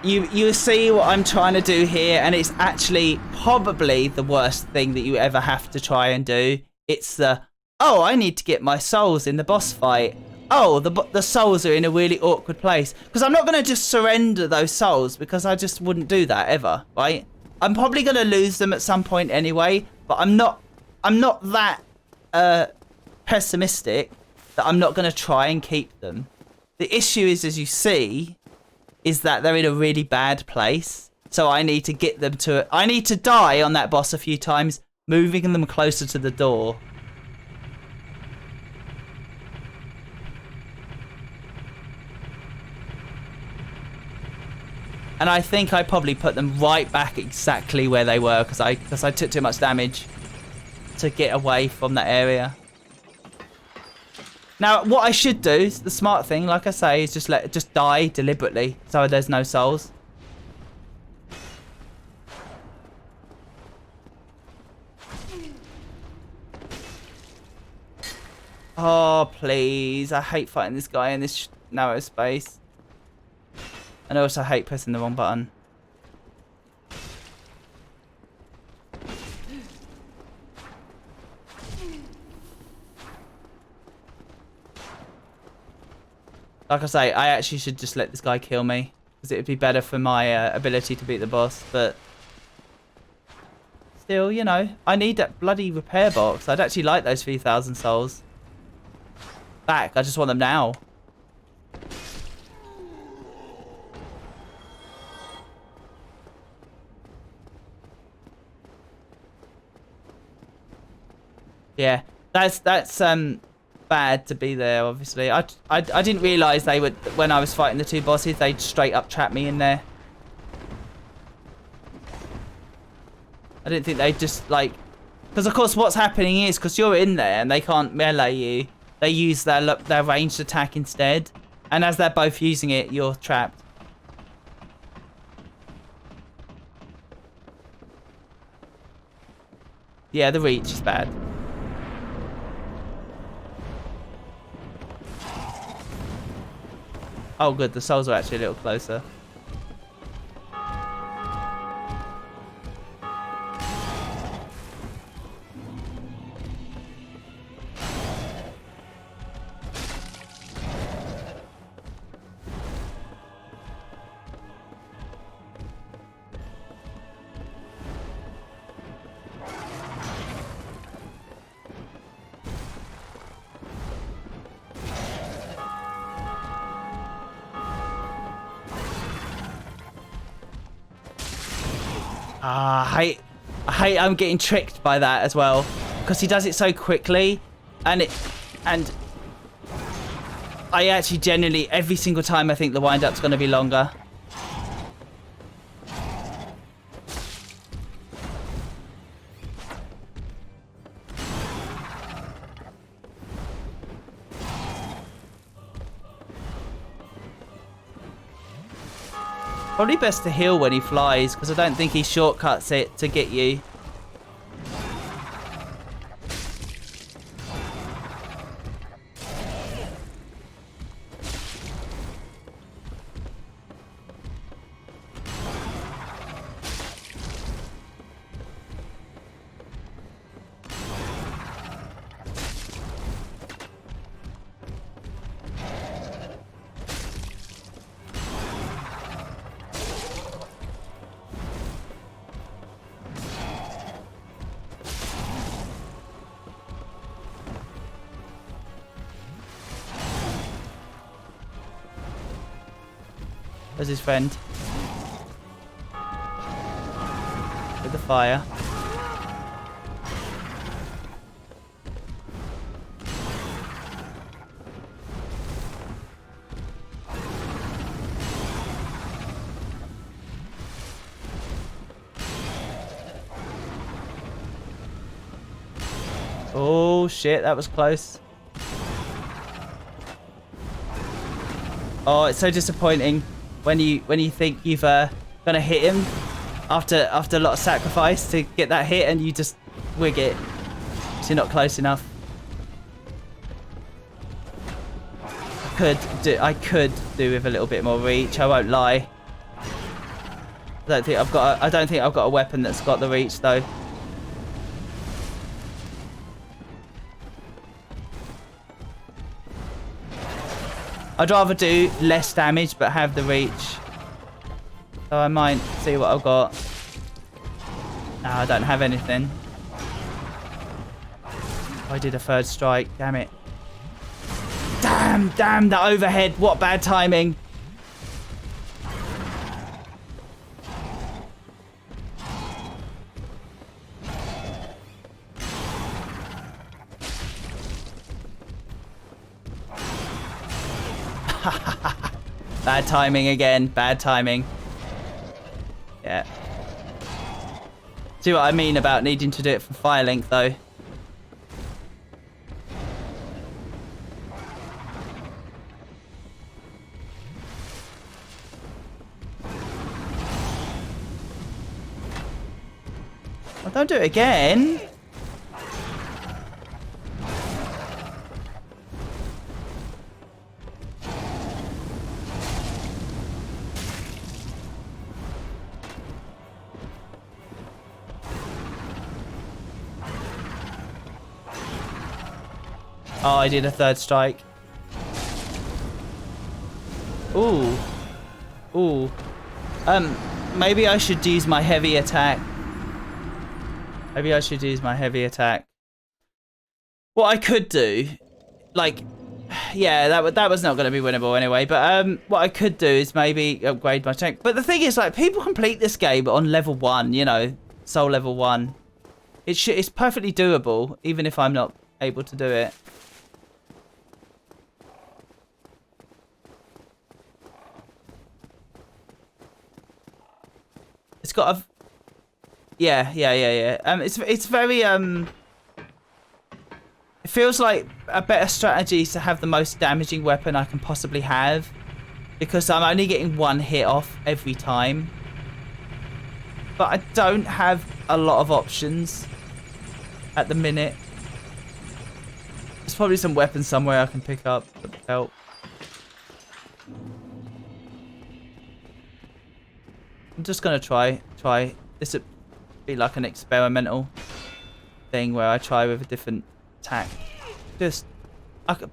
You see what I'm trying to do here, and it's actually probably the worst thing that you ever have to try and do. It's the, oh, I need to get my souls in the boss fight. Oh, the souls are in a really awkward place. Because I'm not going to just surrender those souls, because I just wouldn't do that ever, right? I'm probably going to lose them at some point anyway, but I'm not that pessimistic that I'm not going to try and keep them. The issue is, as you see, is that they're in a really bad place. So I need to get them to... I need to die on that boss a few times, moving them closer to the door. And I think I probably put them right back exactly where they were, because I took too much damage to get away from that area. Now, what I should do, the smart thing, like I say, is just die deliberately, so there's no souls. Oh, please. I hate fighting this guy in this narrow space. And I also hate pressing the wrong button. Like I say, I actually should just let this guy kill me, because it would be better for my ability to beat the boss, but still, you know, I need that bloody repair box. I'd actually like those 3,000 souls back. I just want them now. Yeah, that's bad to be there, obviously. I didn't realise they would, when I was fighting the two bosses, they'd straight up trap me in there. I didn't think they'd just, like... Because, of course, what's happening is, because you're in there and they can't melee you, they use their ranged attack instead. And as they're both using it, you're trapped. Yeah, the reach is bad. Oh, good. The souls are actually a little closer. I hate I'm getting tricked by that as well, because he does it so quickly, and I actually genuinely every single time I think the wind up's going to be longer. Probably best to heal when he flies, because I don't think he shortcuts it to get you. Where's his friend? With the fire. Oh shit, that was close. Oh, it's so disappointing when you think you've gonna hit him after a lot of sacrifice to get that hit, and you just wig it. So you're not close enough. I could do with a little bit more reach. I won't lie. I don't think I've got a weapon that's got the reach though. I'd rather do less damage but have the reach. So I might see what I've got. No, I don't have anything. I did a third strike, damn it. Damn, the overhead, what bad timing. Bad timing again. Bad timing. Yeah. See what I mean about needing to do it from fire length, though. Well, don't do it again. Oh, I did a third strike. Ooh. Ooh. Maybe I should use my heavy attack. Maybe I should use my heavy attack. What I could do, like, yeah, that was not going to be winnable anyway. But what I could do is maybe upgrade my tank. But the thing is, like, people complete this game on level 1, you know, soul level 1. It's perfectly doable, even if I'm not able to do it. It's got a... Yeah. It's very, It feels like a better strategy is to have the most damaging weapon I can possibly have. Because I'm only getting one hit off every time. But I don't have a lot of options at the minute. There's probably some weapons somewhere I can pick up that would help. I'm just gonna try. This would be like an experimental thing where I try with a different attack.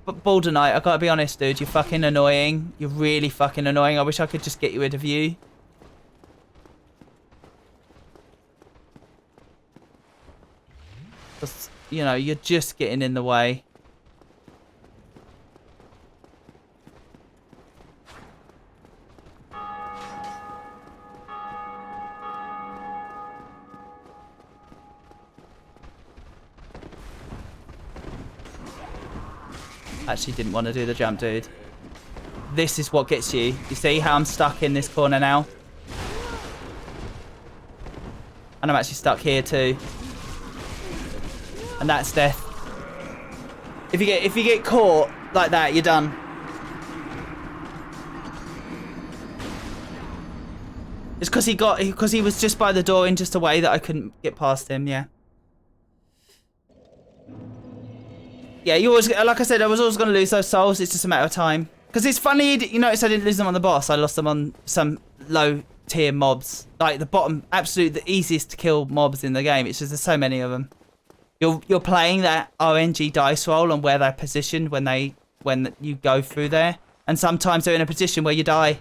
Balder Knight, I gotta be honest, dude. You're fucking annoying. You're really fucking annoying. I wish I could just get rid of you. Just, you know, you're just getting in the way. Actually didn't want to do the jump, dude. This is what gets you. You see how I'm stuck in this corner now? And I'm actually stuck here too. And that's death. If you get caught like that, you're done. It's because he was just by the door in just a way that I couldn't get past him, yeah. Yeah, you always, like I said, I was always going to lose those souls. It's just a matter of time. Because it's funny, you notice I didn't lose them on the boss. I lost them on some low tier mobs. Like the bottom, the easiest to kill mobs in the game. It's just there's so many of them. You're playing that RNG dice roll and where they're positioned when you go through there. And sometimes they're in a position where you die.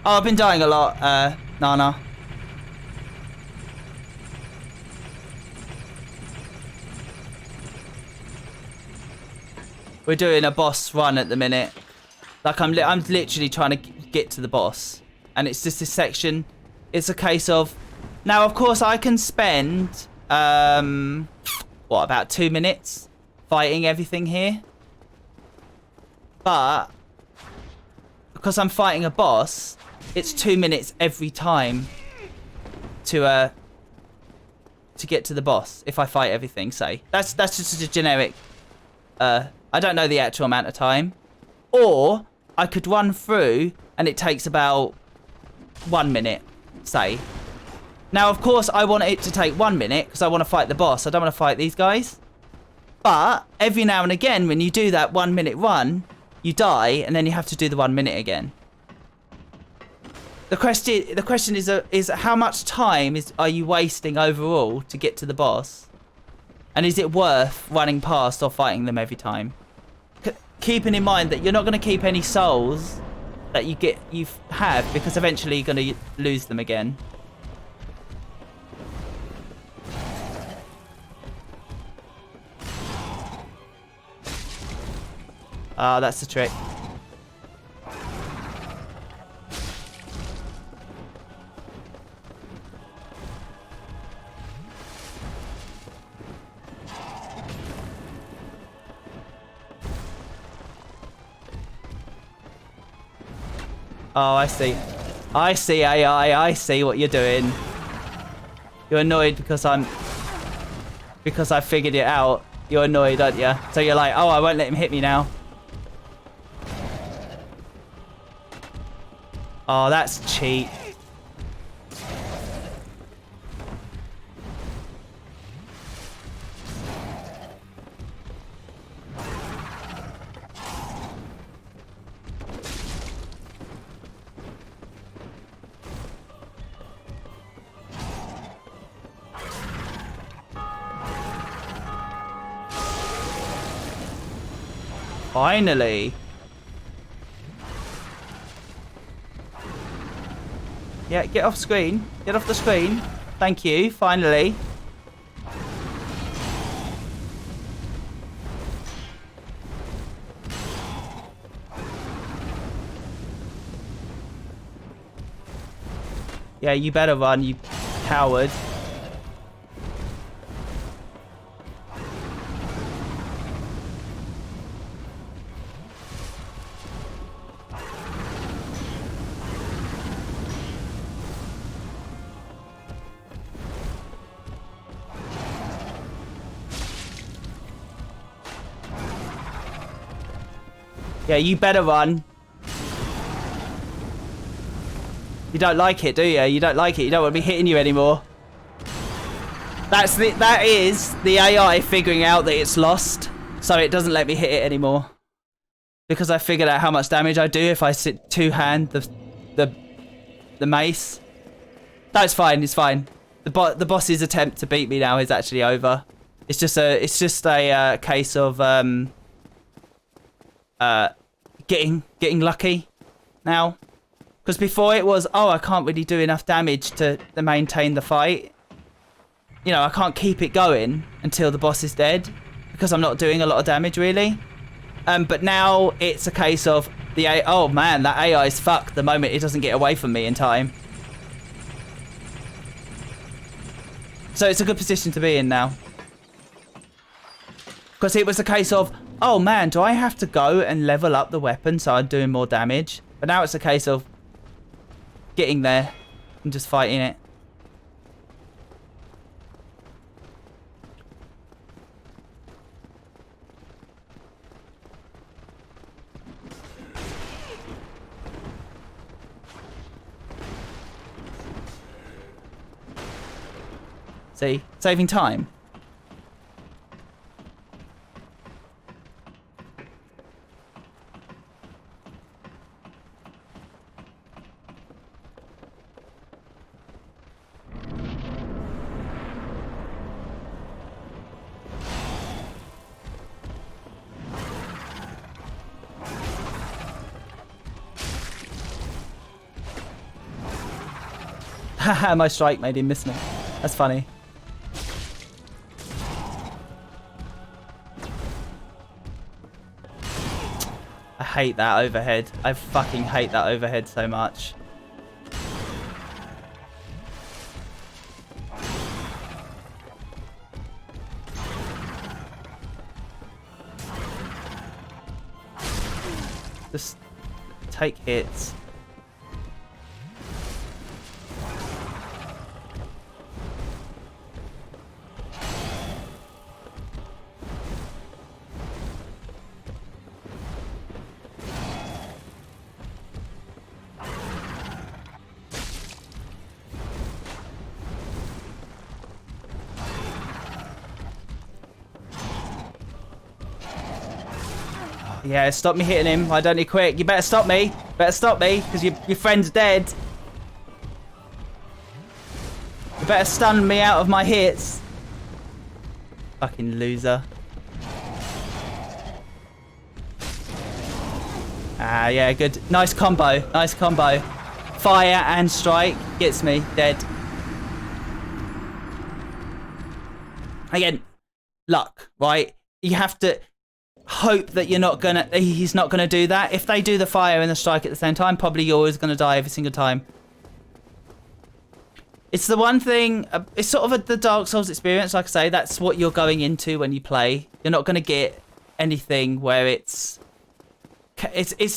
Oh, I've been dying a lot, Nana. We're doing a boss run at the minute. Like, I'm literally trying to get to the boss. And it's just this section. It's a case of... Now, of course, I can spend... what, about 2 minutes fighting everything here? But... because I'm fighting a boss, it's 2 minutes every time to get to the boss if I fight everything, say. That's just a generic... I don't know the actual amount of time. Or I could run through and it takes about 1 minute, say. Now, of course, I want it to take 1 minute because I want to fight the boss. I don't want to fight these guys. But every now and again, when you do that 1 minute run, you die and then you have to do the 1 minute again. The question is how much time are you wasting overall to get to the boss? And is it worth running past or fighting them every time? Keeping in mind that you're not going to keep any souls that you have because eventually you're going to lose them again. Ah, that's the trick. Oh, I see. I see, AI. I see what you're doing. You're annoyed because I figured it out. You're annoyed, aren't you? So you're like, oh, I won't let him hit me now. Oh, that's cheap. Finally. Yeah, get off screen. Get off the screen. Thank you. Finally. Yeah, you better run, you coward. Yeah, you better run. You don't like it, do you? You don't like it. You don't want me hitting you anymore. That is the AI figuring out that it's lost, so it doesn't let me hit it anymore. Because I figured out how much damage I do if I sit two-hand the mace. That's fine. It's fine. The boss's attempt to beat me now is actually over. It's just a case of getting lucky now. Because before it was, oh, I can't really do enough damage to maintain the fight. You know, I can't keep it going until the boss is dead because I'm not doing a lot of damage really. But now it's a case of oh man, that AI is fucked the moment it doesn't get away from me in time. So it's a good position to be in now. Because it was a case of, oh man, do I have to go and level up the weapon so I'm doing more damage? But now it's a case of getting there and just fighting it. See? Saving time. Haha, my strike made him miss me. That's funny. I hate that overhead. I fucking hate that overhead so much. Just take hits. Yeah, stop me hitting him. I don't need quick. You better stop me. Better stop me, because your friend's dead. You better stun me out of my hits. Fucking loser. Ah, yeah, good. Nice combo. Nice combo. Fire and strike. Gets me. Dead. Again, luck, right? You have to hope that he's not gonna do that. If they do the fire and the strike at the same time, probably you're always gonna die every single time. It's the one thing, it's sort of the Dark Souls experience, like I say, that's what you're going into when you play. You're not gonna get anything where it's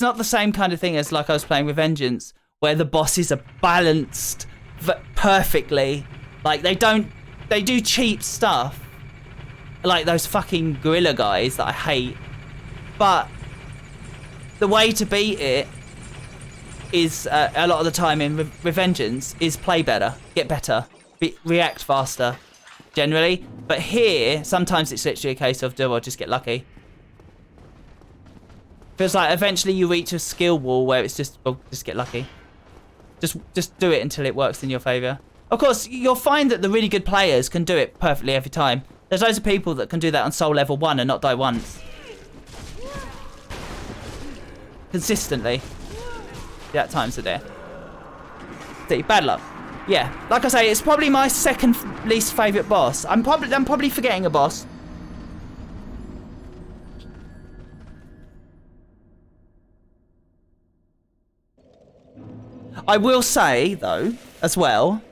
not the same kind of thing as like I was playing with Vengeance, where the bosses are balanced perfectly. Like they do cheap stuff, like those fucking gorilla guys that I hate. But the way to beat it is a lot of the time in Revengeance is play better, get better, react faster, generally. But here, sometimes it's literally a case of do I just get lucky. Feels like eventually you reach a skill wall where it's just, oh, just get lucky. Just do it until it works in your favour. Of course, you'll find that the really good players can do it perfectly every time. There's loads of people that can do that on Soul Level 1 and not die once. Consistently. Yeah, at times a day. See, bad luck. Yeah, like I say, it's probably my second least favourite boss. I'm probably forgetting a boss. I will say, though, as well,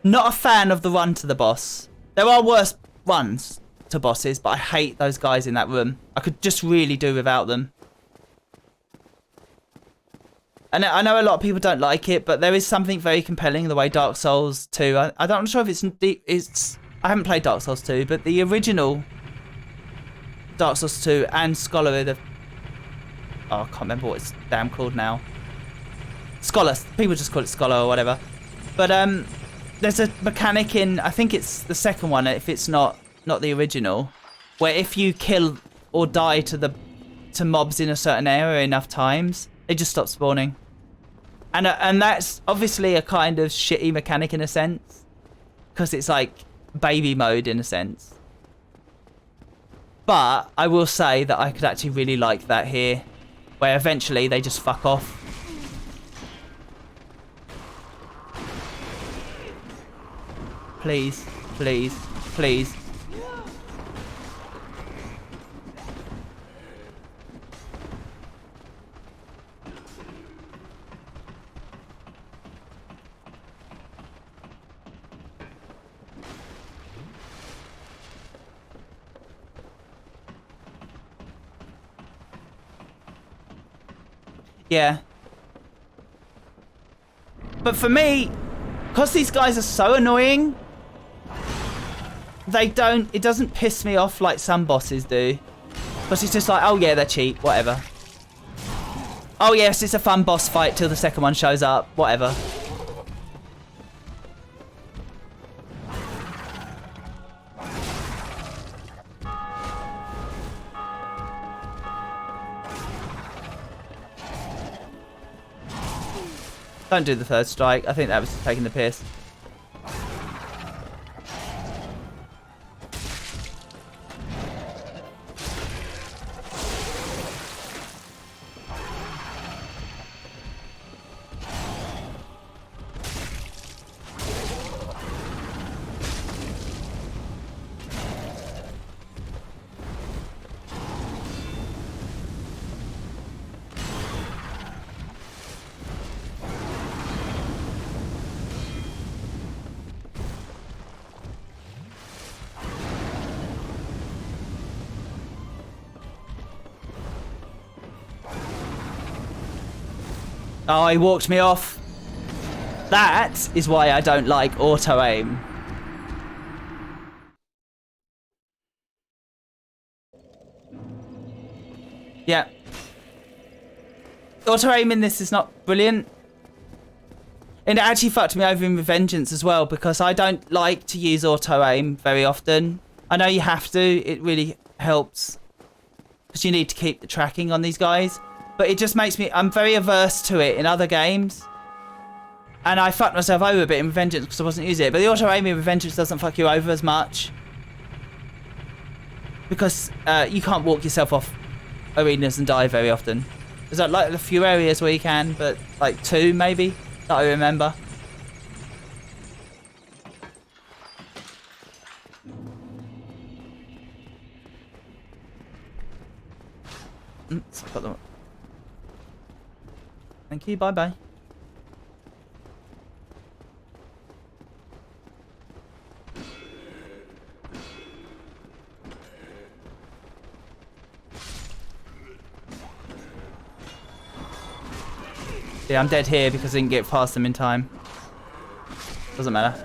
not a fan of the run to the boss. There are worse runs to bosses, but I hate those guys in that room. I could just really do without them. And I know a lot of people don't like it, but there is something very compelling in the way Dark Souls 2... I'm not sure if it's... I haven't played Dark Souls 2, but the original Dark Souls 2 and Scholar... Oh, I can't remember what it's damn called now. Scholar. People just call it Scholar or whatever. But there's a mechanic in... I think it's the second one, if it's not the original, where if you kill or die to mobs in a certain area enough times, they just stop spawning. And that's obviously a kind of shitty mechanic in a sense, because it's like baby mode in a sense. But I will say that I could actually really like that here, where eventually they just fuck off. Please, please, please. Yeah. But for me, because these guys are so annoying, it doesn't piss me off like some bosses do. Because it's just like, oh yeah, they're cheap, whatever. Oh yes, it's a fun boss fight till the second one shows up, whatever. Don't do the third strike. I think that was just taking the piss. Oh, he walked me off. That is why I don't like auto-aim. Yeah. Auto-aim in this is not brilliant. And it actually fucked me over in Revengeance as well, because I don't like to use auto-aim very often. I know you have to, it really helps. Because you need to keep the tracking on these guys. But it just makes me, I'm very averse to it in other games. And I fucked myself over a bit in Revengeance because I wasn't using it. But the auto-aim in Revengeance doesn't fuck you over as much. Because you can't walk yourself off arenas and die very often. There's like a few areas where you can, but like 2 maybe. That I remember. Got them. Thank you, bye bye. Yeah, I'm dead here because I didn't get past them in time. Doesn't matter.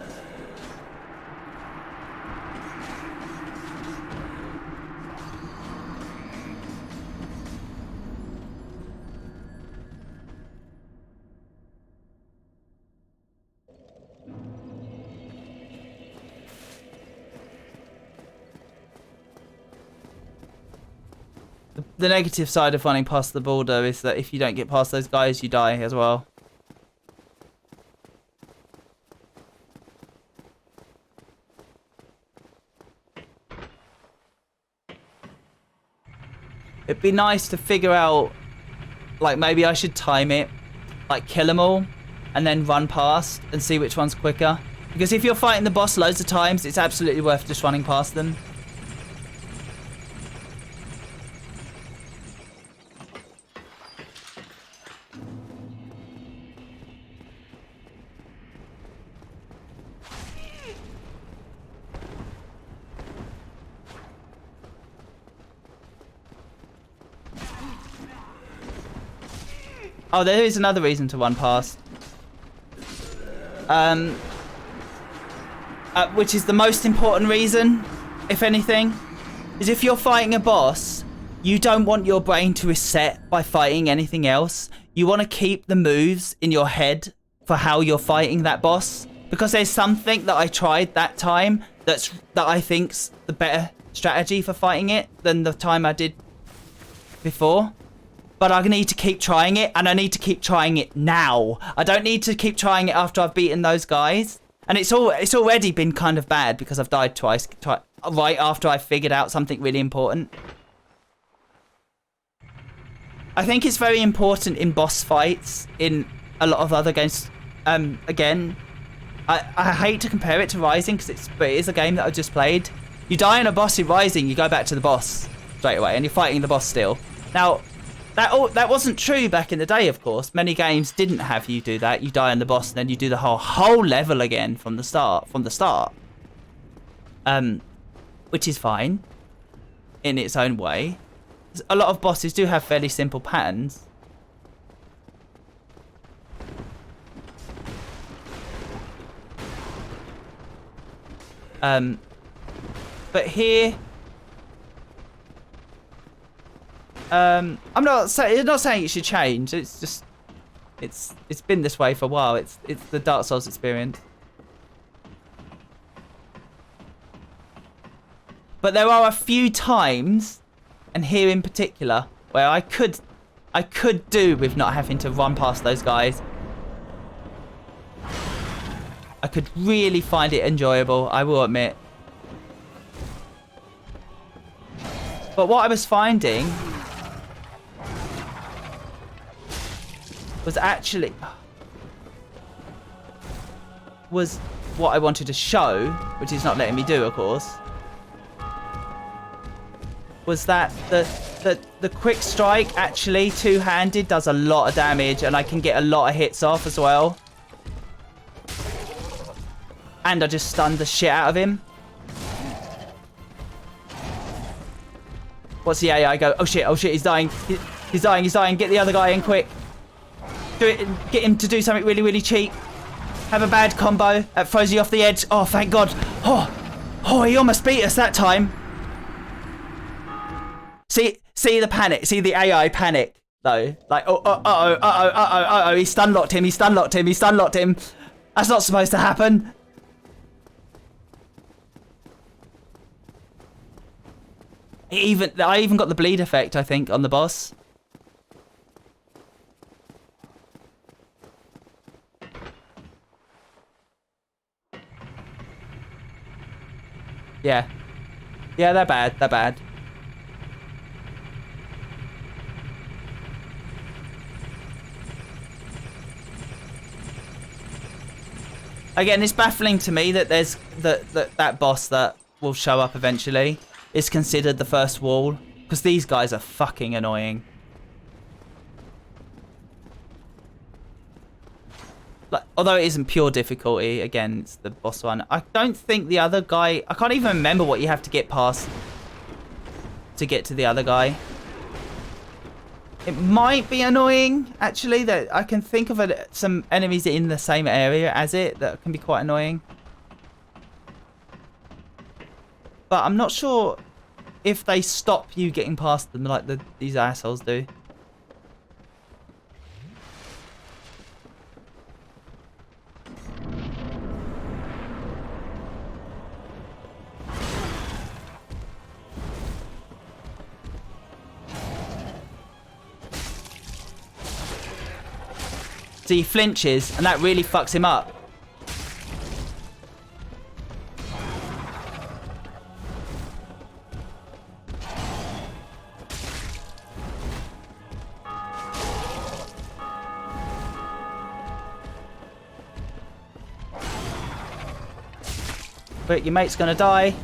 The negative side of running past the border is that if you don't get past those guys, you die as well. It'd be nice to figure out, like, maybe I should time it, like kill them all and then run past and see which one's quicker. Because if you're fighting the boss loads of times, it's absolutely worth just running past them. Oh, there is another reason to run past. Which is the most important reason, if anything, is if you're fighting a boss, you don't want your brain to reset by fighting anything else. You want to keep the moves in your head for how you're fighting that boss. Because there's something that I tried that time that I think's the better strategy for fighting it than the time I did before. But I need to keep trying it, and I need to keep trying it now. I don't need to keep trying it after I've beaten those guys. And it's already been kind of bad because I've died twice right after I figured out something really important. I think it's very important in boss fights in a lot of other games. Again, I hate to compare it to Rising but it is a game that I just played. You die on a boss in Rising, you go back to the boss straight away, and you're fighting the boss still. Now, that wasn't true back in the day, of course. Many games didn't have you do that. You die on the boss and then you do the whole level again from the start. Which is fine in its own way. A lot of bosses do have fairly simple patterns. But here, I'm not saying it should change. It's just it's been this way for a while. It's the Dark Souls experience. But there are a few times, and here in particular, where I could do with not having to run past those guys. I could really find it enjoyable, I will admit. But what I was finding was what I wanted to show, which is not letting me do, of course, was that the quick strike actually two-handed does a lot of damage, and I can get a lot of hits off as well. And I just stunned the shit out of him. What's the AI go? Oh shit, he's dying. He's dying. Get the other guy in quick. Do it. Get him to do something really, really cheap. Have a bad combo that throws you off the edge. Oh, thank God. Oh, he almost beat us that time. See the panic. See the AI panic, though. Like, uh-oh. He stun locked him. He stun locked him. He stun locked him. That's not supposed to happen. I even got the bleed effect, I think, on the boss. Yeah. Yeah, they're bad. They're bad. Again, it's baffling to me that there's that boss that will show up eventually is considered the first wall, because these guys are fucking annoying. Like, although it isn't pure difficulty, again, it's the boss one. I don't think the other guy... I can't even remember what you have to get past to get to the other guy. It might be annoying, actually, that I can think of some enemies in the same area as it that can be quite annoying. But I'm not sure if they stop you getting past them like these assholes do. So he flinches, and that really fucks him up. But your mate's gonna die.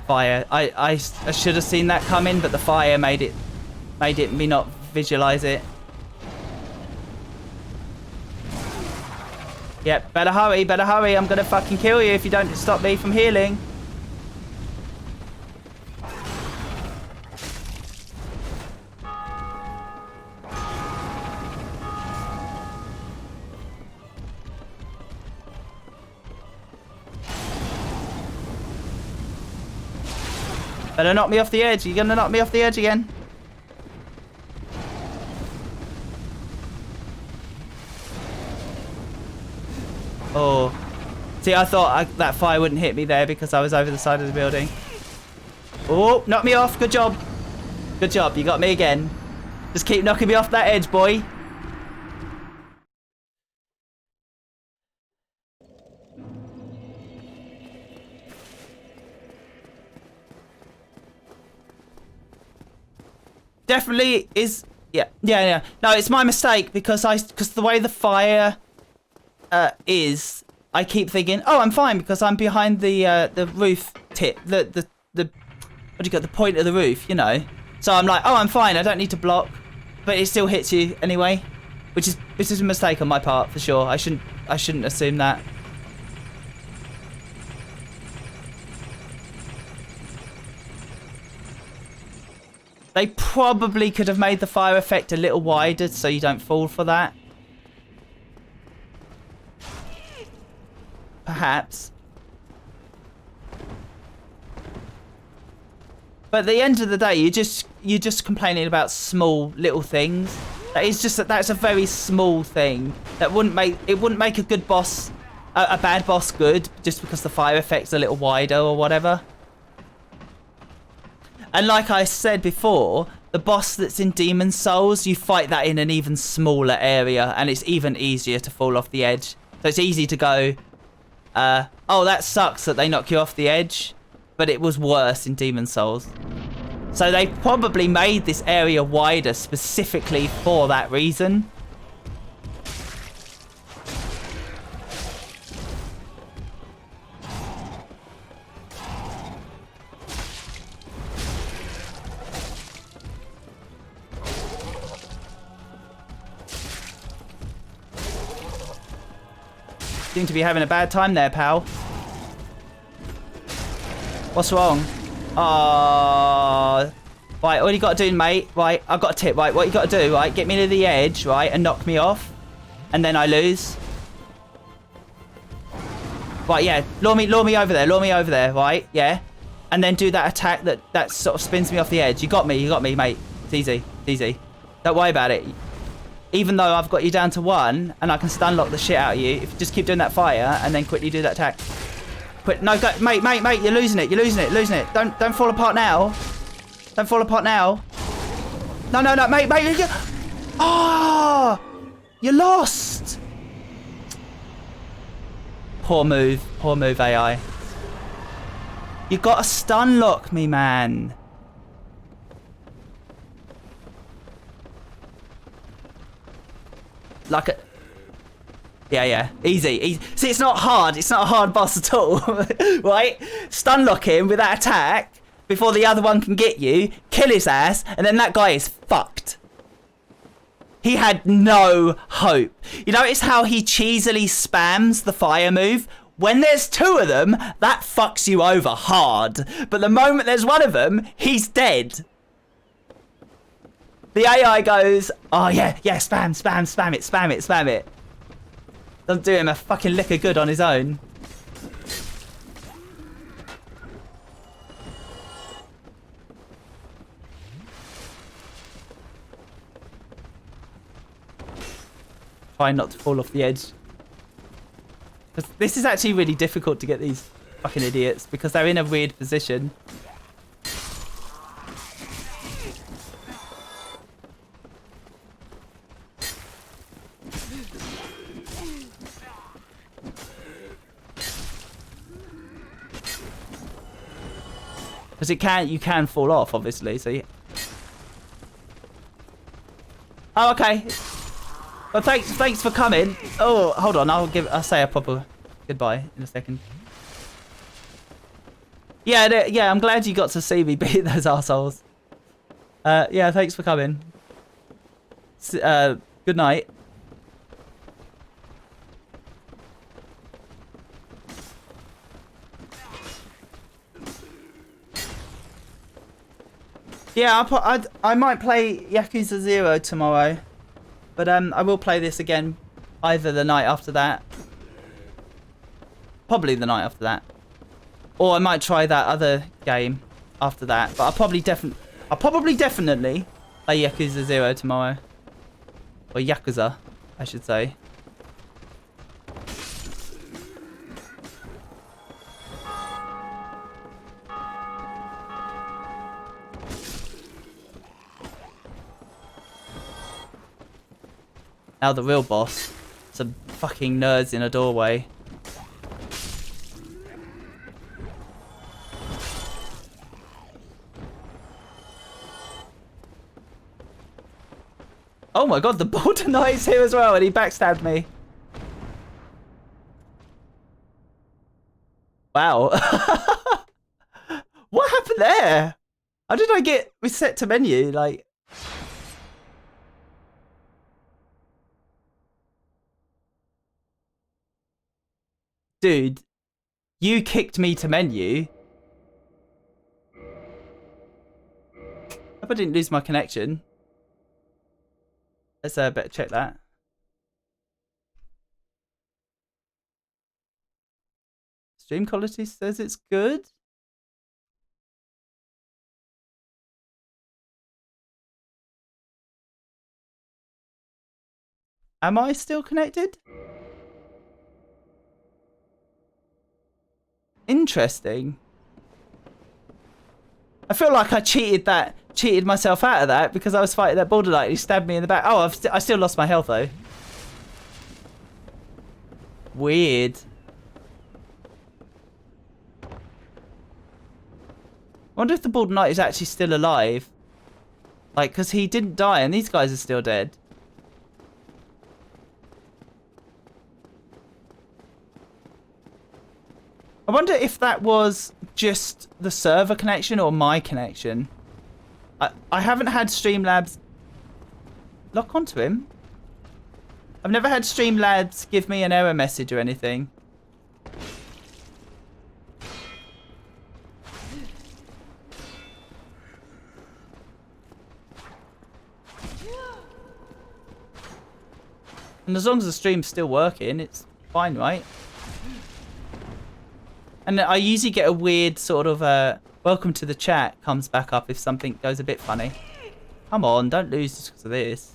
Fire. I should have seen that coming, but the fire made me not visualize it. Yep, better hurry, I'm gonna fucking kill you if you don't stop me from healing. Better knock me off the edge. You're gonna knock me off the edge again. Oh. See, I thought that fire wouldn't hit me there because I was over the side of the building. Oh, knock me off. Good job. Good job. You got me again. Just keep knocking me off that edge, boy. Definitely is. Yeah. No, it's my mistake because the way the fire is, I keep thinking, oh, I'm fine because I'm behind the roof tip, the what do you got, the point of the roof, you know. So I'm like, oh, I'm fine. I don't need to block, but it still hits you anyway, which is a mistake on my part for sure. I shouldn't assume that. They probably could have made the fire effect a little wider so you don't fall for that. Perhaps. But at the end of the day, you're just complaining about small little things. That's a very small thing. That wouldn't make a good boss, a bad boss good just because the fire effect's a little wider or whatever. And like I said before, the boss that's in Demon Souls, you fight that in an even smaller area, and it's even easier to fall off the edge. So it's easy to go, oh, that sucks that they knock you off the edge, but it was worse in Demon Souls. So they probably made this area wider specifically for that reason. Seem to be having a bad time there, pal. What's wrong? Right, all you gotta do, mate, right, I've got a tip, right, what you gotta do, right, get me to the edge, right, and knock me off, and then I lose. Right, yeah, lure me over there, right, yeah, and then do that attack that sort of spins me off the edge. You got me, mate. It's easy, Don't worry about it. Even though I've got you down to 1, and I can stun lock the shit out of you, if you just keep doing that fire, and then quickly do that attack. Quick, no, go, mate, you're losing it. Don't fall apart now. No, mate. You lost. Poor move, AI. You got to stun lock me, man. Like a... Yeah. Easy. See, it's not hard. It's not a hard boss at all. Right? Stun lock him with that attack before the other one can get you, kill his ass, and then that guy is fucked. He had no hope. You notice how he cheesily spams the fire move? When there's 2 of them, that fucks you over hard. But the moment there's 1 of them, he's dead. The AI goes, oh yeah, spam it. Doesn't do him a fucking lick of good on his own. Try not to fall off the edge. This is actually really difficult to get these fucking idiots because they're in a weird position. Because you can fall off, obviously. So. Oh, okay. Well, thanks for coming. Oh, hold on. I'll say a proper goodbye in a second. Yeah. I'm glad you got to see me beat those assholes. Yeah. Thanks for coming. Good night. Yeah, I might play Yakuza 0 tomorrow. But I will play this again either the night after that. Probably the night after that. Or I might try that other game after that. But I'll probably definitely play Yakuza 0 tomorrow. Or Yakuza, I should say. Now the real boss. Some fucking nerds in a doorway. Oh my god, the Border Knight is here as well and he backstabbed me. Wow. What happened there? How did I get reset to menu? Like... Dude, you kicked me to menu. Hope I didn't lose my connection. Let's better check that. Stream quality says it's good. Am I still connected? Interesting. I feel like I cheated myself out of that because I was fighting that Border Knight. He stabbed me in the back. Oh, I still lost my health though. Weird. I wonder if the Border Knight is actually still alive. Like, because he didn't die and these guys are still dead. I wonder if that was just the server connection or my connection. I haven't had Streamlabs lock onto him. I've never had Streamlabs give me an error message or anything. And as long as the stream's still working, it's fine, right? And I usually get a weird sort of welcome to the chat comes back up if something goes a bit funny. Come on, don't lose just because of this.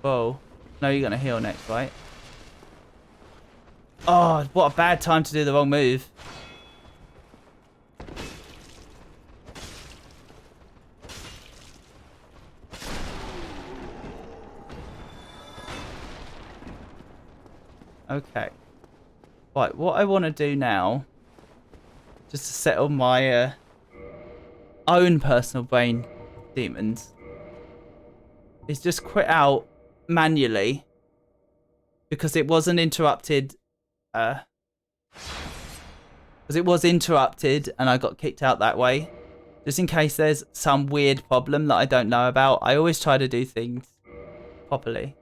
Whoa. No, you're going to heal next, right? Oh, what a bad time to do the wrong move. Okay. Right, what I want to do now, just to settle my own personal brain demons, is just quit out manually because it wasn't interrupted. Because it was interrupted and I got kicked out that way. Just in case there's some weird problem that I don't know about. I always try to do things properly.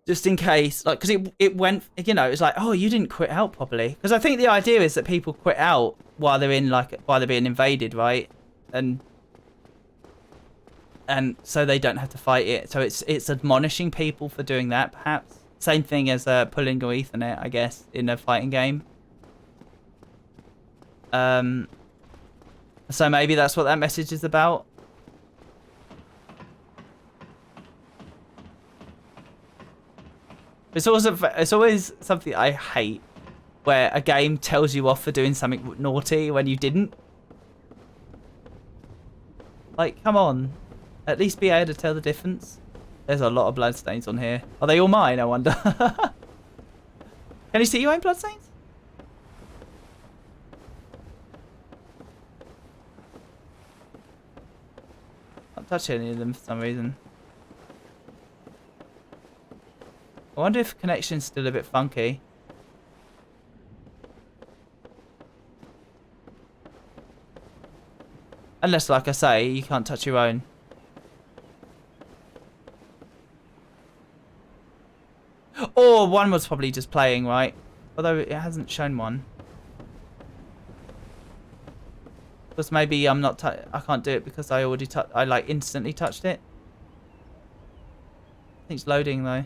Just in case, like, because it went, you know, it's like, oh, you didn't quit out properly. Because I think the idea is that people quit out while they're in, like, while they're being invaded, right? And so they don't have to fight it. So it's admonishing people for doing that, perhaps. Same thing as pulling your Ethernet, I guess, in a fighting game. So maybe that's what that message is about. It's always something I hate, where a game tells you off for doing something naughty when you didn't. Like, come on. At least be able to tell the difference. There's a lot of bloodstains on here. Are they all mine, I wonder? Can you see your own bloodstains? Can't touch any of them for some reason. I wonder if connection's still a bit funky. Unless, like I say, you can't touch your own. Or one was probably just playing, right? Although it hasn't shown one. Because maybe I'm not. I can't do it because I already I like instantly touched it. I think it's loading though.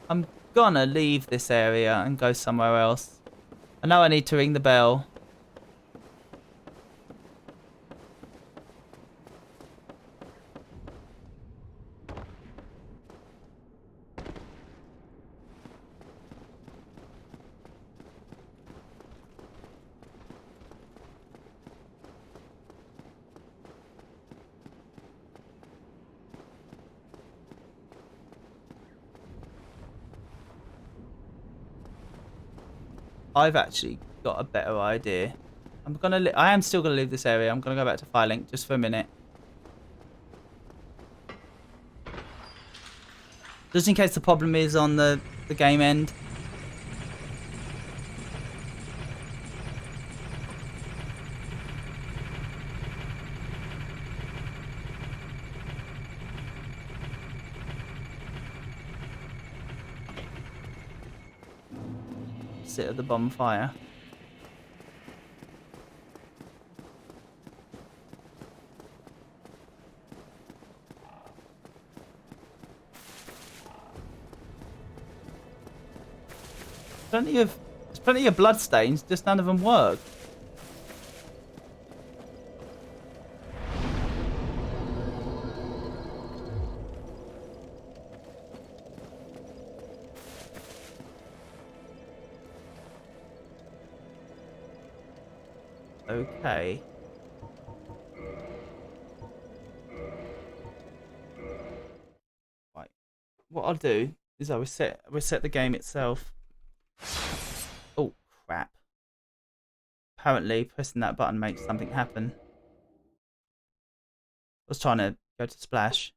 I'm gonna leave this area and go somewhere else. I know I need to ring the bell. I've actually got a better idea. I am still gonna leave this area. I'm gonna go back to Firelink just for a minute. Just in case the problem is on the game end. Sit at the bonfire. There's plenty of blood stains, just none of them work. Okay. Right. What I'll do is I'll reset the game itself. Oh crap. Apparently pressing that button makes something happen. I was trying to go to splash.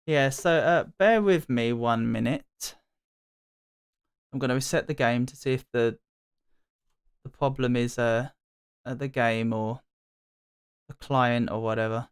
Yeah, so bear with me 1 minute. I'm going to reset the game to see if the problem is the game or the client or whatever.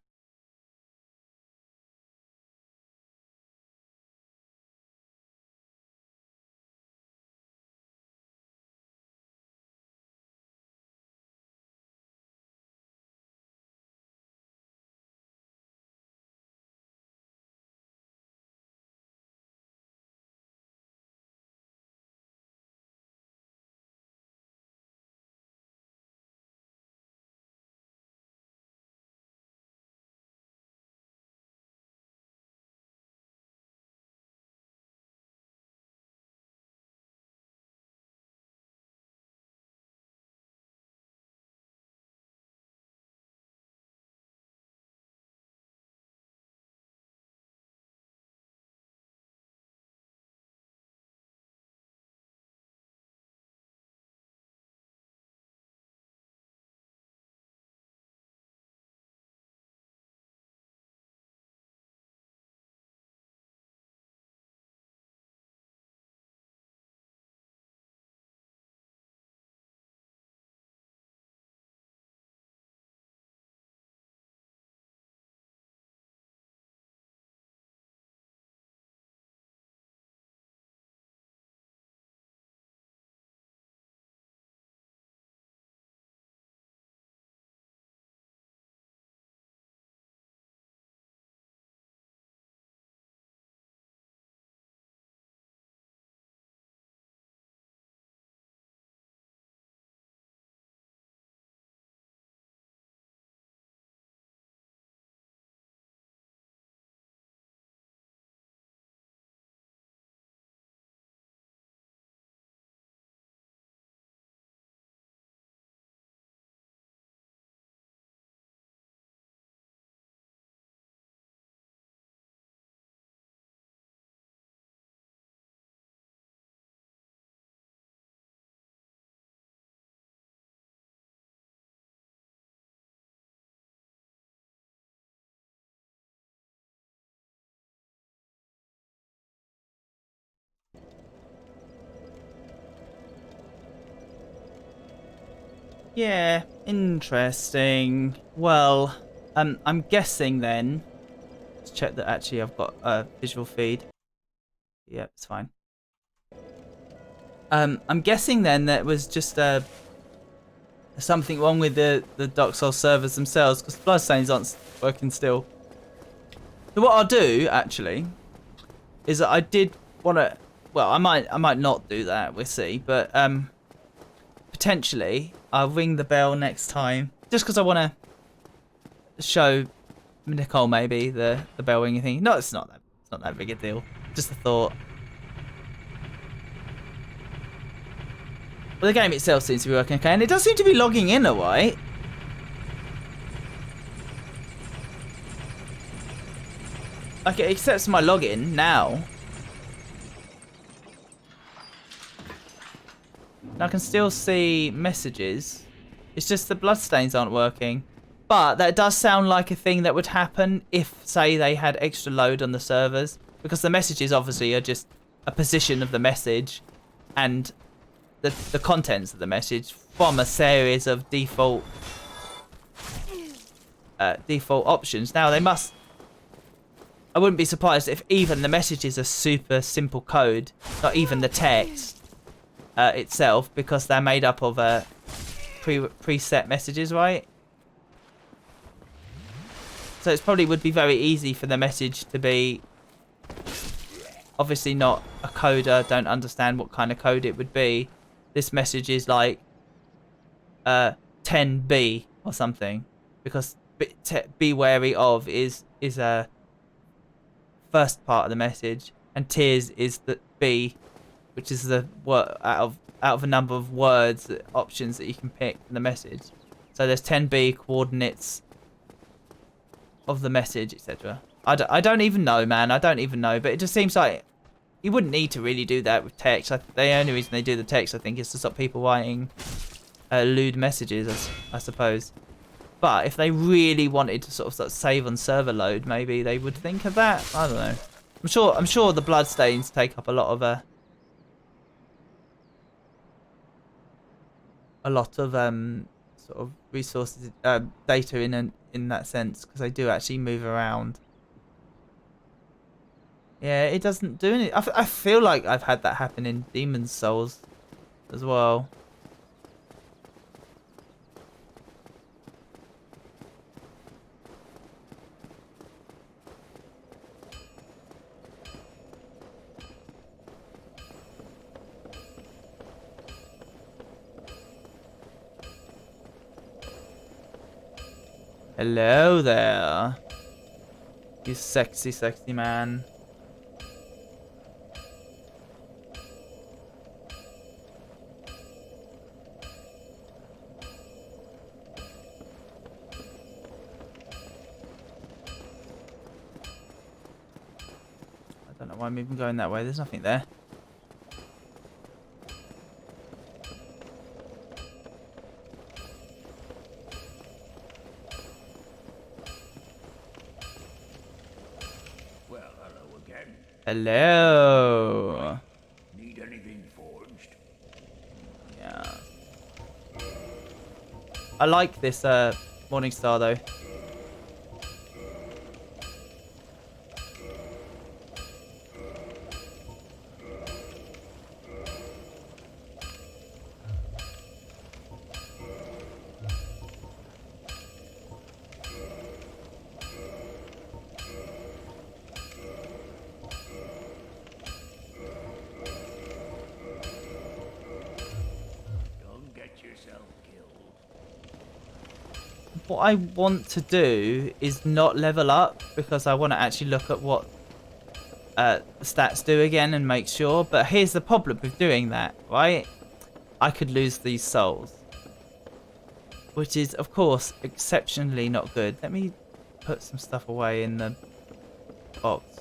Yeah, interesting. Well, I'm guessing then. Let's check that actually I've got a visual feed. Yep, it's fine. I'm guessing then that was just something wrong with the Dark Souls servers themselves because Bloodstains aren't working still. So what I'll do actually is that I did want to. Well, I might not do that. We'll see, but potentially I'll ring the bell next time just because I want to show Nicole maybe the bell ringing thing. No, it's not that big a deal. Just a thought. Well, the game itself seems to be working okay, and it does seem to be logging in alright. Like, it accepts my login now. And I can still see messages. It's just the bloodstains aren't working. But that does sound like a thing that would happen if, say, they had extra load on the servers. Because the messages, obviously, are just a position of the message and the contents of the message from a series of default options. Now, they must... I wouldn't be surprised if even the messages are super simple code, not even the text itself, because they're made up of preset messages, right? So it probably would be very easy for the message to be... Obviously not a coder, don't understand what kind of code it would be. This message is like 10B or something, because be wary of is a first part of the message, and tears is the B, which is the word out of a number of words options that you can pick in the message. So there's 10B coordinates of the message, etc. I don't even know, man. I don't even know, but it just seems like you wouldn't need to really do that with text. The only reason they do the text, I think, is to stop people writing lewd messages, I suppose. But if they really wanted to sort of save on server load, maybe they would think of that. I don't know. I'm sure the bloodstains take up a lot of sort of resources, data in that sense, because they do actually move around. Yeah, it doesn't do any. I feel like I've had that happen in Demon's Souls as well. Hello there. You sexy, sexy man. I don't know why I'm even going that way. There's nothing there. Well, hello again. Hello. Need anything forged? Yeah. I like this Morning Star though. Don't get yourself killed. What I want to do is not level up because I want to actually look at what the stats do again and make sure. But here's the problem with doing that, right? I could lose these souls, which is, of course, exceptionally not good. Let me put some stuff away in the box.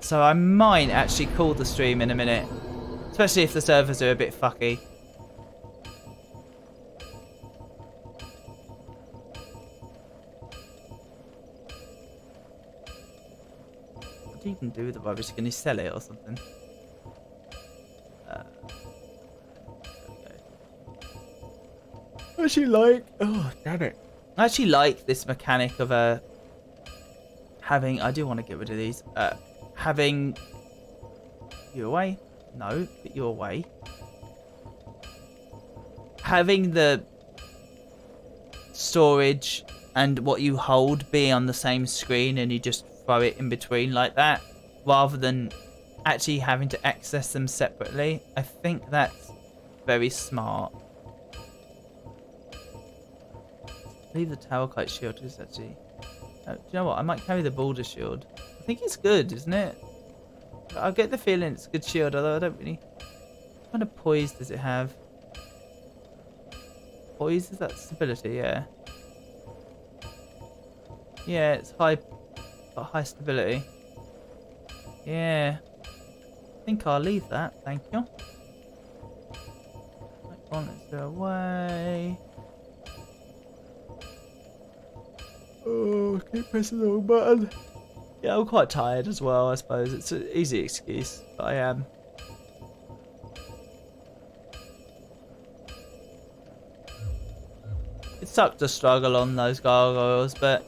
So I might actually call the stream in a minute, especially if the servers are a bit fucky. What do you even do with the rubbish? Can you sell it or something? There we go. I actually like... Oh, damn it. I actually like this mechanic of having... I do want to get rid of these. Having... You away? No, but you're away. Having the storage and what you hold be on the same screen and you just throw it in between like that, rather than actually having to access them separately. I think that's very smart. Leave the tower kite shield is actually... do you know what? I might carry the boulder shield. I think it's good, isn't it? I get the feeling it's a good shield, although I don't really... What kind of poise does it have? Poise, is that stability? Yeah. Yeah, it's got high stability. Yeah. I think I'll leave that, thank you. Right, on, let's go away. Oh, keep pressing the wrong button. Yeah, I'm quite tired as well, I suppose. It's an easy excuse, but I am. It sucked to struggle on those gargoyles, but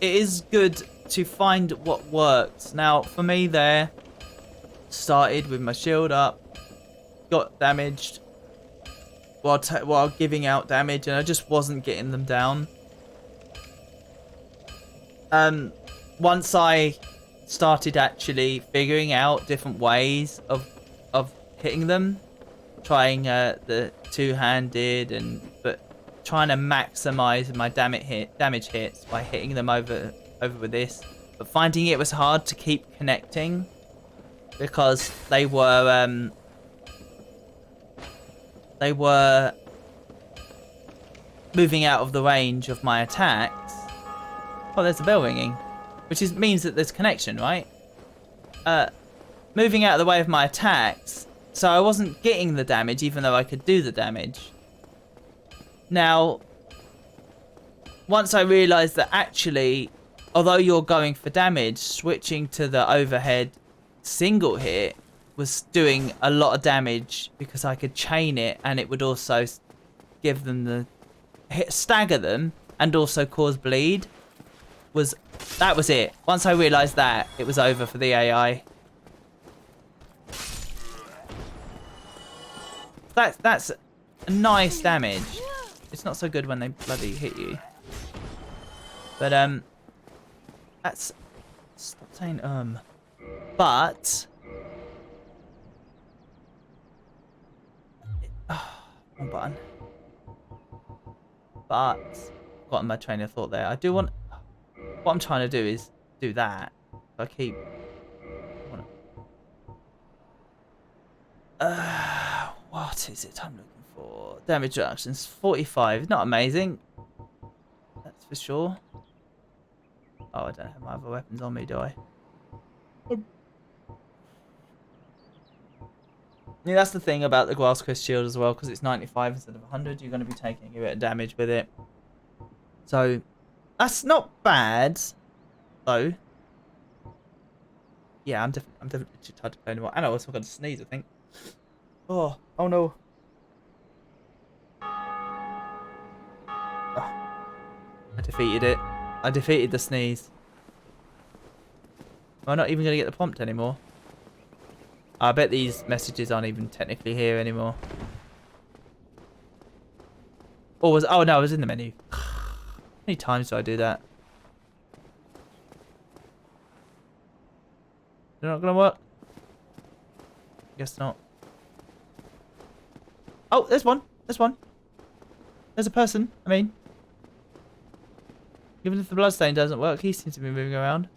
it is good to find what works. Now, for me there, started with my shield up, got damaged while giving out damage, and I just wasn't getting them down. Once I started actually figuring out different ways of hitting them, trying the two-handed but trying to maximize my damage hits by hitting them over with this, but finding it was hard to keep connecting because they were moving out of the range of my attacks. Oh, there's a bell ringing, which means that there's connection, right? Moving out of the way of my attacks So I wasn't getting the damage even though I could do the damage. Now, once I realised that actually, although you're going for damage, switching to the overhead single hit was doing a lot of damage because I could chain it and it would also give them the stagger them and also cause bleed. That was it. Once I realised that, it was over for the AI. That's nice damage. It's not so good when they bloody hit you. But that's, stop saying but one button. But got my train of thought there. I do want, what I'm trying to do is do that. I keep what is it I'm looking for? Damage reductions 45. Not amazing. That's for sure. Oh, I don't have my other weapons on me, do I? Yeah, that's the thing about the Glass Crest Shield as well, because it's 95 instead of 100. You're going to be taking a bit of damage with it. So, that's not bad, though. Yeah, I'm definitely too tired to play anymore. And I also got to sneeze, I think. Oh no. Oh, I defeated it. I defeated the sneeze. Am I not even going to get the prompt anymore? I bet these messages aren't even technically here anymore. Or was... Oh, no, I was in the menu. How many times do I do that? They're not going to work? Guess not. Oh, there's one. There's one. There's a person. I mean... Even if the bloodstain doesn't work, he seems to be moving around.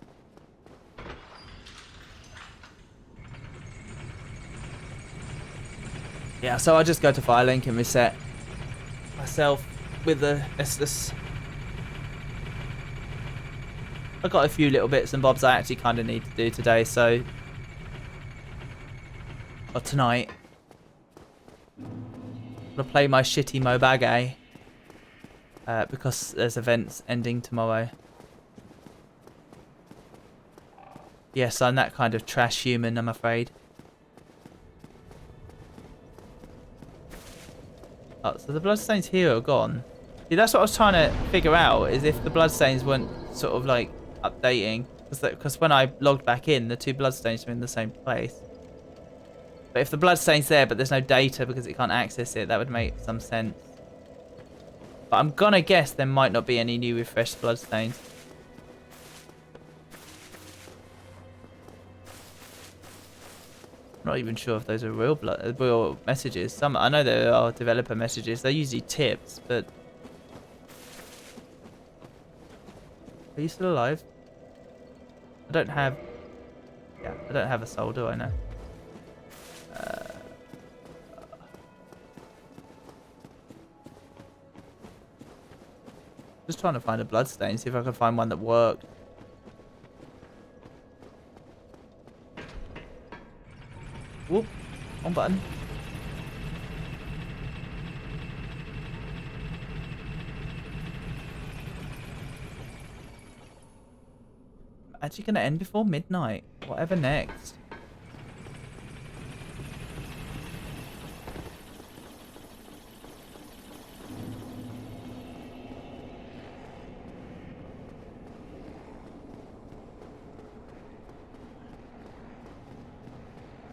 Yeah, so I just go to Firelink and reset myself with the Estus. I've got a few little bits and bobs I actually kind of need to do today, so... Or tonight. I'm gonna play my shitty Mobage. Because there's events ending tomorrow. Yes, I'm that kind of trash human, I'm afraid. Oh, so the bloodstains here are gone. See, that's what I was trying to figure out, is if the bloodstains weren't sort of like updating. Because when I logged back in, the two bloodstains were in the same place. But if the bloodstain's there, but there's no data because it can't access it, that would make some sense. But I'm gonna guess there might not be any new refreshed bloodstains. I'm not even sure if those are real messages. Some, I know there are developer messages. They're usually tips, but... Are you still alive? I don't have... Yeah, I don't have a soul, do I know? Just trying to find a bloodstain, see if I can find one that worked. Whoop. One button. Actually gonna end before midnight. Whatever next.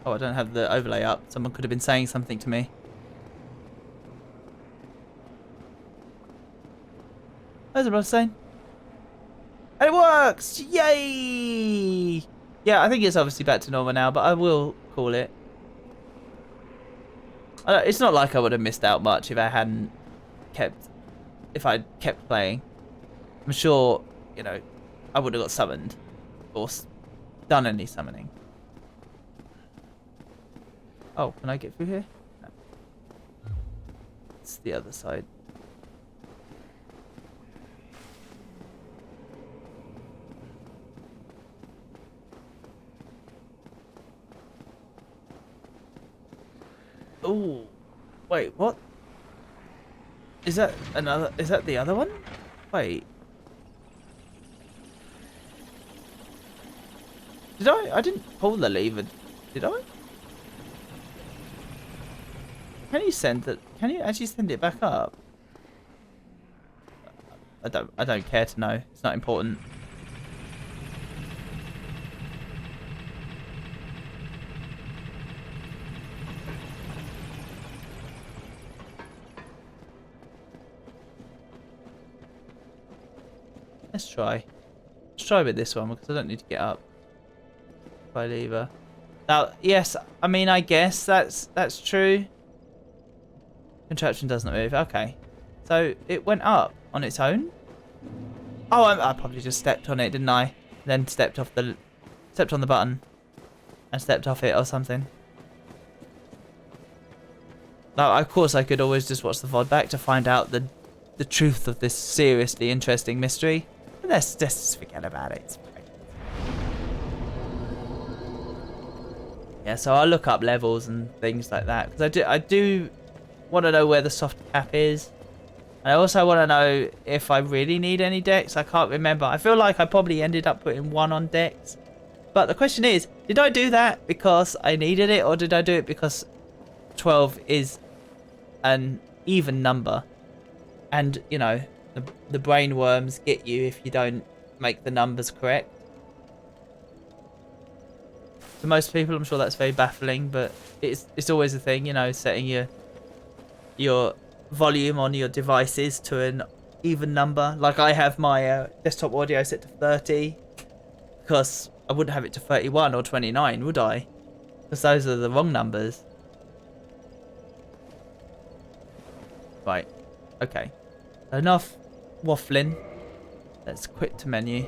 Oh, I don't have the overlay up. Someone could have been saying something to me. There's a bloodstain. And it works! Yay! Yeah, I think it's obviously back to normal now, but I will call it. It's not like I would have missed out much if I hadn't kept... If I'd kept playing. I'm sure, you know, I would have got summoned. Or done any summoning. Oh, can I get through here? No. It's the other side. Oh, wait, what? Is that another? Is that the other one? Wait. Did I? I didn't pull the lever, did I? Can you send it? Can you actually send it back up? I don't care to know. It's not important. Let's try. Let's try with this one because I don't need to get up by lever. Now, yes, I mean, I guess that's true. Contraption doesn't move. Okay, so it went up on its own. Oh, I probably just stepped on it, didn't I? Then stepped on the button and stepped off it or something. Now, of course, I could always just watch the VOD back to find out the truth of this seriously interesting mystery. But let's just forget about it. It's fine. Yeah, so I'll look up levels and things like that because I do want to know where the soft cap is. And I also want to know if I really need any decks. I can't remember. I feel like I probably ended up putting 1 on decks. But the question is, did I do that because I needed it, or did I do it because 12 is an even number? And, you know, the brain worms get you if you don't make the numbers correct. To most people, I'm sure that's very baffling, but it's always a thing, you know, setting your volume on your devices to an even number. Like I have my desktop audio set to 30 because I wouldn't have it to 31 or 29, would I? Because those are the wrong numbers. Right. Okay. Enough waffling. Let's quit to menu.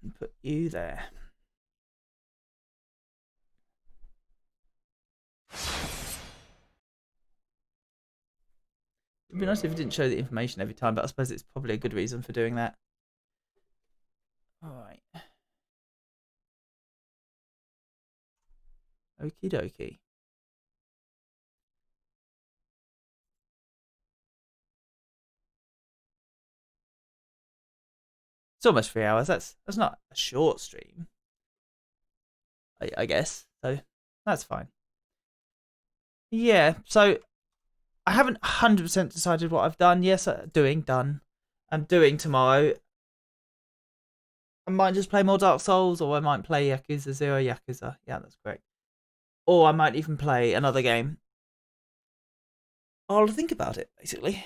And put you there. It'd be nice if it didn't show the information every time, but I suppose it's probably a good reason for doing that. Alright. Okie dokie. It's almost 3 hours. That's not a short stream, I guess. So that's fine. Yeah, so I haven't 100% decided what I've done. Yes, done. I'm doing tomorrow. I might just play more Dark Souls, or I might play Yakuza 0 Yakuza. Yeah, that's correct. Or I might even play another game. I'll think about it, basically.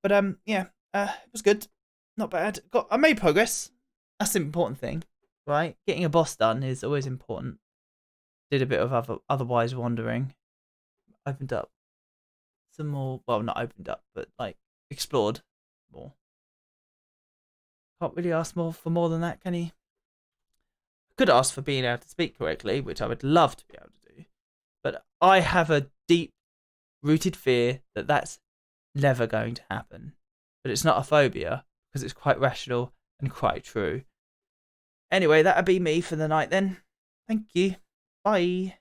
But yeah, it was good. Not bad. I made progress. That's the important thing, right? Getting a boss done is always important. Did a bit of otherwise wandering. Opened up some more. Well, not opened up, but like explored more. Can't really ask for more than that, can you? Could ask for being able to speak correctly, which I would love to be able to do. But I have a deep-rooted fear that that's never going to happen. But it's not a phobia, because it's quite rational and quite true. Anyway, that'd be me for the night then. Thank you. Bye.